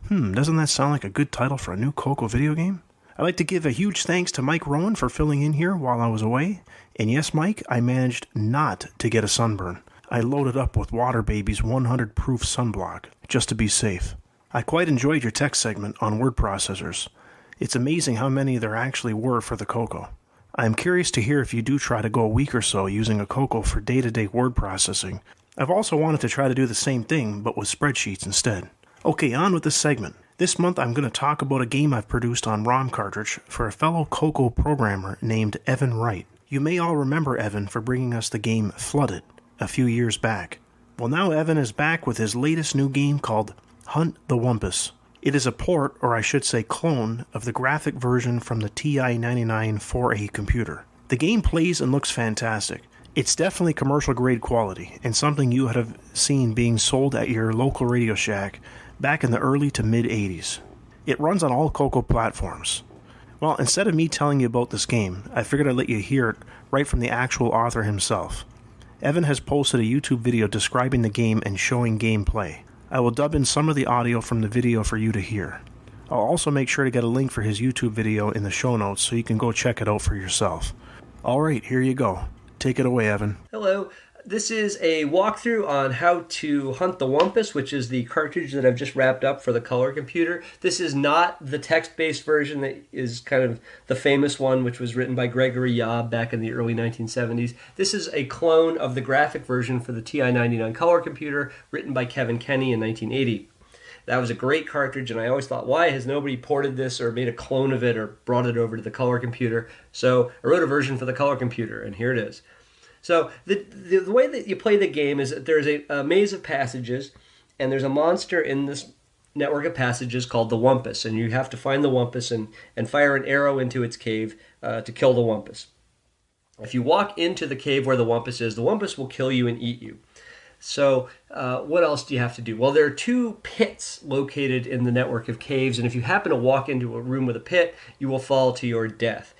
Doesn't that sound like a good title for a new CoCo video game? I'd like to give a huge thanks to Mike Rowan for filling in here while I was away. And yes, Mike, I managed not to get a sunburn. I loaded up with Water Baby's 100 proof sunblock, just to be safe. I quite enjoyed your tech segment on word processors. It's amazing how many there actually were for the CoCo. I am curious to hear if you do try to go a week or so using a CoCo for day-to-day word processing. I've also wanted to try to do the same thing, but with spreadsheets instead. Okay, on with this segment. This month I'm going to talk about a game I've produced on ROM cartridge for a fellow CoCo programmer named Evan Wright. You may all remember Evan for bringing us the game Flooded a few years back. Well, now Evan is back with his latest new game called Hunt the Wumpus. It is a port, or I should say clone, of the graphic version from the TI-99 4A computer. The game plays and looks fantastic. It's definitely commercial grade quality, and something you would have seen being sold at your local Radio Shack back in the early to mid-80s. It runs on all CoCo platforms. Well, instead of me telling you about this game, I figured I'd let you hear it right from the actual author himself. Evan has posted a YouTube video describing the game and showing gameplay. I will dub in some of the audio from the video for you to hear. I'll also make sure to get a link for his YouTube video in the show notes so you can go check it out for yourself. Alright, here you go. Take it away, Evan. Hello. This is a walkthrough on how to hunt the Wumpus, which is the cartridge that I've just wrapped up for the color computer. This is not the text-based version that is kind of the famous one, which was written by Gregory Yob back in the early 1970s. This is a clone of the graphic version for the TI-99 color computer, written by Kevin Kenny in 1980. That was a great cartridge, and I always thought, why has nobody ported this or made a clone of it or brought it over to the color computer? So I wrote a version for the color computer, and here it is. So the way that you play the game is that there's a maze of passages, and there's a monster in this network of passages called the Wumpus, and you have to find the Wumpus and fire an arrow into its cave to kill the Wumpus. If you walk into the cave where the Wumpus is, the Wumpus will kill you and eat you. So what else do you have to do? Well, there are 2 pits located in the network of caves, and if you happen to walk into a room with a pit, you will fall to your death.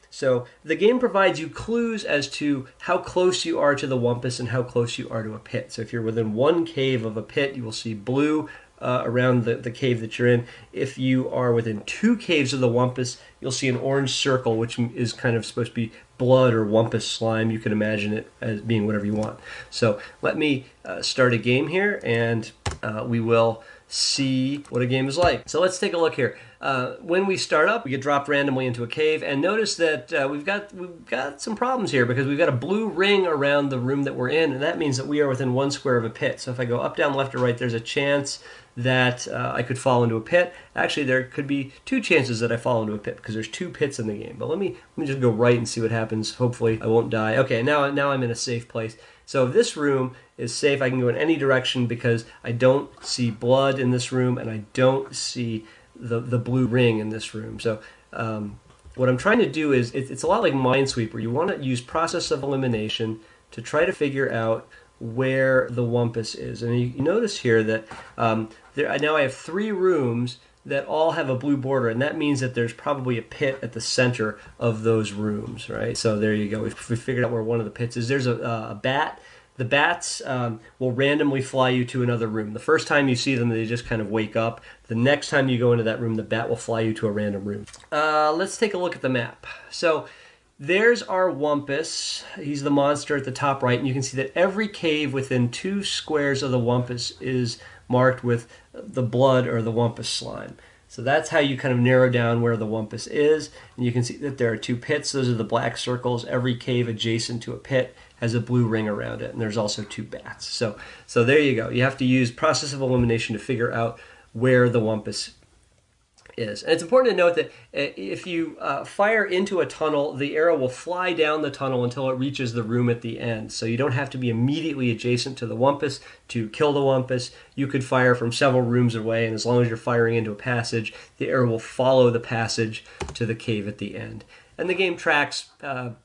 So the game provides you clues as to how close you are to the Wumpus and how close you are to a pit. So if you're within 1 cave of a pit, you will see blue around the cave that you're in. If you are within 2 caves of the Wumpus, you'll see an orange circle, which is kind of supposed to be blood or Wumpus slime. You can imagine it as being whatever you want. So let me start a game here, and we will see what a game is like. So let's take a look here. When we start up, we get dropped randomly into a cave, and notice that we've got some problems here because we've got a blue ring around the room that we're in, and that means that we are within 1 square of a pit. So if I go up, down, left, or right, there's a chance that I could fall into a pit. Actually, there could be 2 chances that I fall into a pit because there's 2 pits in the game. But let me just go right and see what happens. Hopefully, I won't die. Okay, now I'm in a safe place. So if this room is safe, I can go in any direction because I don't see blood in this room and I don't see the blue ring in this room. So what I'm trying to do is, it's a lot like Minesweeper. You want to use process of elimination to try to figure out where the Wumpus is. And you notice here that now I have 3 rooms that all have a blue border, and that means that there's probably a pit at the center of those rooms, right? So there you go. We figured out where one of the pits is. There's a bat. The bats will randomly fly you to another room. The first time you see them, they just kind of wake up. The next time you go into that room, the bat will fly you to a random room. Let's take a look at the map. So there's our Wumpus. He's the monster at the top right, and you can see that every cave within 2 squares of the Wumpus is marked with the blood or the Wumpus slime. So that's how you kind of narrow down where the Wumpus is. And you can see that there are 2 pits. Those are the black circles. Every cave adjacent to a pit has a blue ring around it. And there's also 2 bats. So there you go. You have to use process of elimination to figure out where the Wumpus is. And it's important to note that if you fire into a tunnel, the arrow will fly down the tunnel until it reaches the room at the end. So you don't have to be immediately adjacent to the Wumpus to kill the Wumpus. You could fire from several rooms away, and as long as you're firing into a passage, the arrow will follow the passage to the cave at the end. And the game tracks how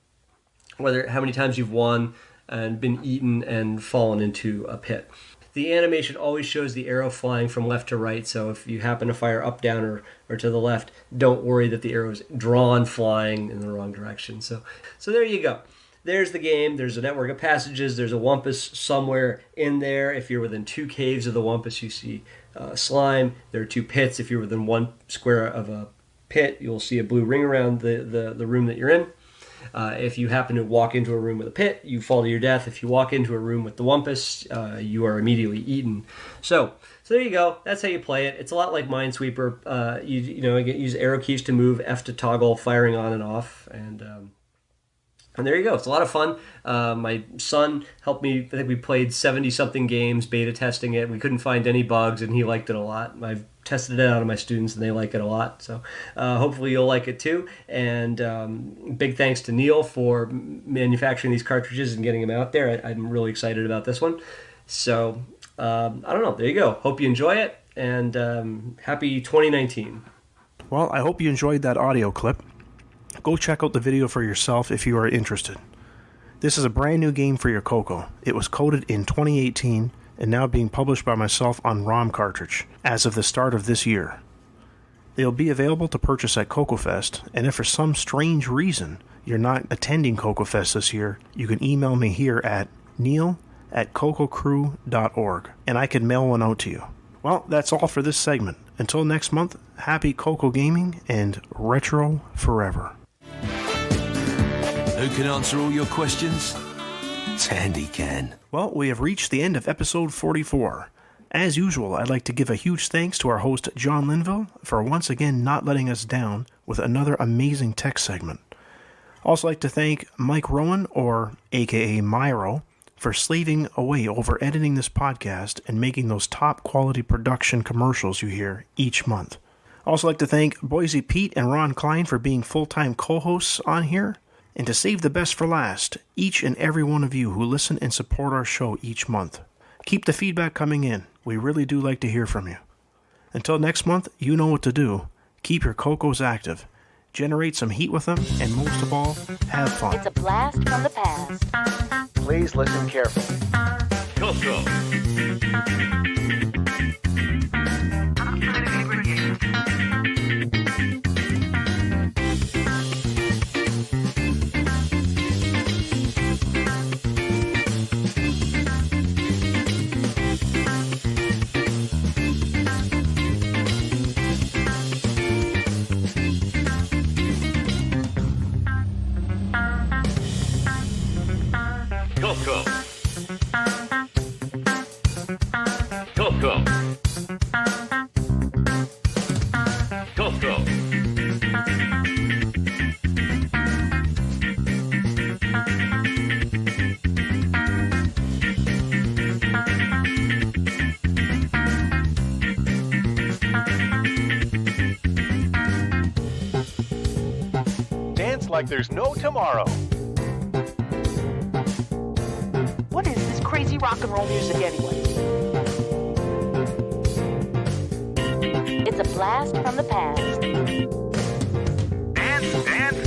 many times you've won and been eaten and fallen into a pit. The animation always shows the arrow flying from left to right, so if you happen to fire up, down, or to the left, don't worry that the arrow is drawn flying in the wrong direction. So there you go. There's the game. There's a network of passages. There's a Wumpus somewhere in there. If you're within 2 caves of the Wumpus, you see slime. There are 2 pits. If you're within 1 square of a pit, you'll see a blue ring around the room that you're in. If you happen to walk into a room with a pit, you fall to your death. If you walk into a room with the Wumpus, you are immediately eaten. So there you go. That's how you play it. It's a lot like Minesweeper. You use arrow keys to move, F to toggle firing on and off, and there you go. It's a lot of fun. My son helped me. I think we played 70-something games, beta testing it. We couldn't find any bugs, and he liked it a lot. I've tested it out on my students, and they like it a lot. So hopefully you'll like it too. And big thanks to Neil for manufacturing these cartridges and getting them out there. I'm really excited about this one. So I don't know. There you go. Hope you enjoy it, and happy 2019. Well, I hope you enjoyed that audio clip. Go check out the video for yourself if you are interested. This is a brand new game for your CoCo. It was coded in 2018 and now being published by myself on ROM cartridge as of the start of this year. They'll be available to purchase at CoCo Fest, and if for some strange reason you're not attending CoCo Fest this year, you can email me here at neil@cococrew.org and I can mail one out to you. Well, that's all for this segment. Until next month, happy CoCo gaming and retro forever. Who can answer all your questions? Tandy can. Well, we have reached the end of episode 44. As usual, I'd like to give a huge thanks to our host, John Linville, for once again not letting us down with another amazing tech segment. Also like to thank Mike Rowan, or aka Myro, for slaving away over editing this podcast and making those top quality production commercials you hear each month. Also like to thank Boise Pete and Ron Klein for being full-time co-hosts on here. And to save the best for last, each and every one of you who listen and support our show each month. Keep the feedback coming in. We really do like to hear from you. Until next month, you know what to do. Keep your CoCos active. Generate some heat with them, and most of all, have fun. It's a blast from the past. Please listen carefully. CoCo. CoCo. CoCo. CoCo. Dance like there's no tomorrow. What is this crazy rock and roll music anyway? It's a blast from the past. Dance, dance,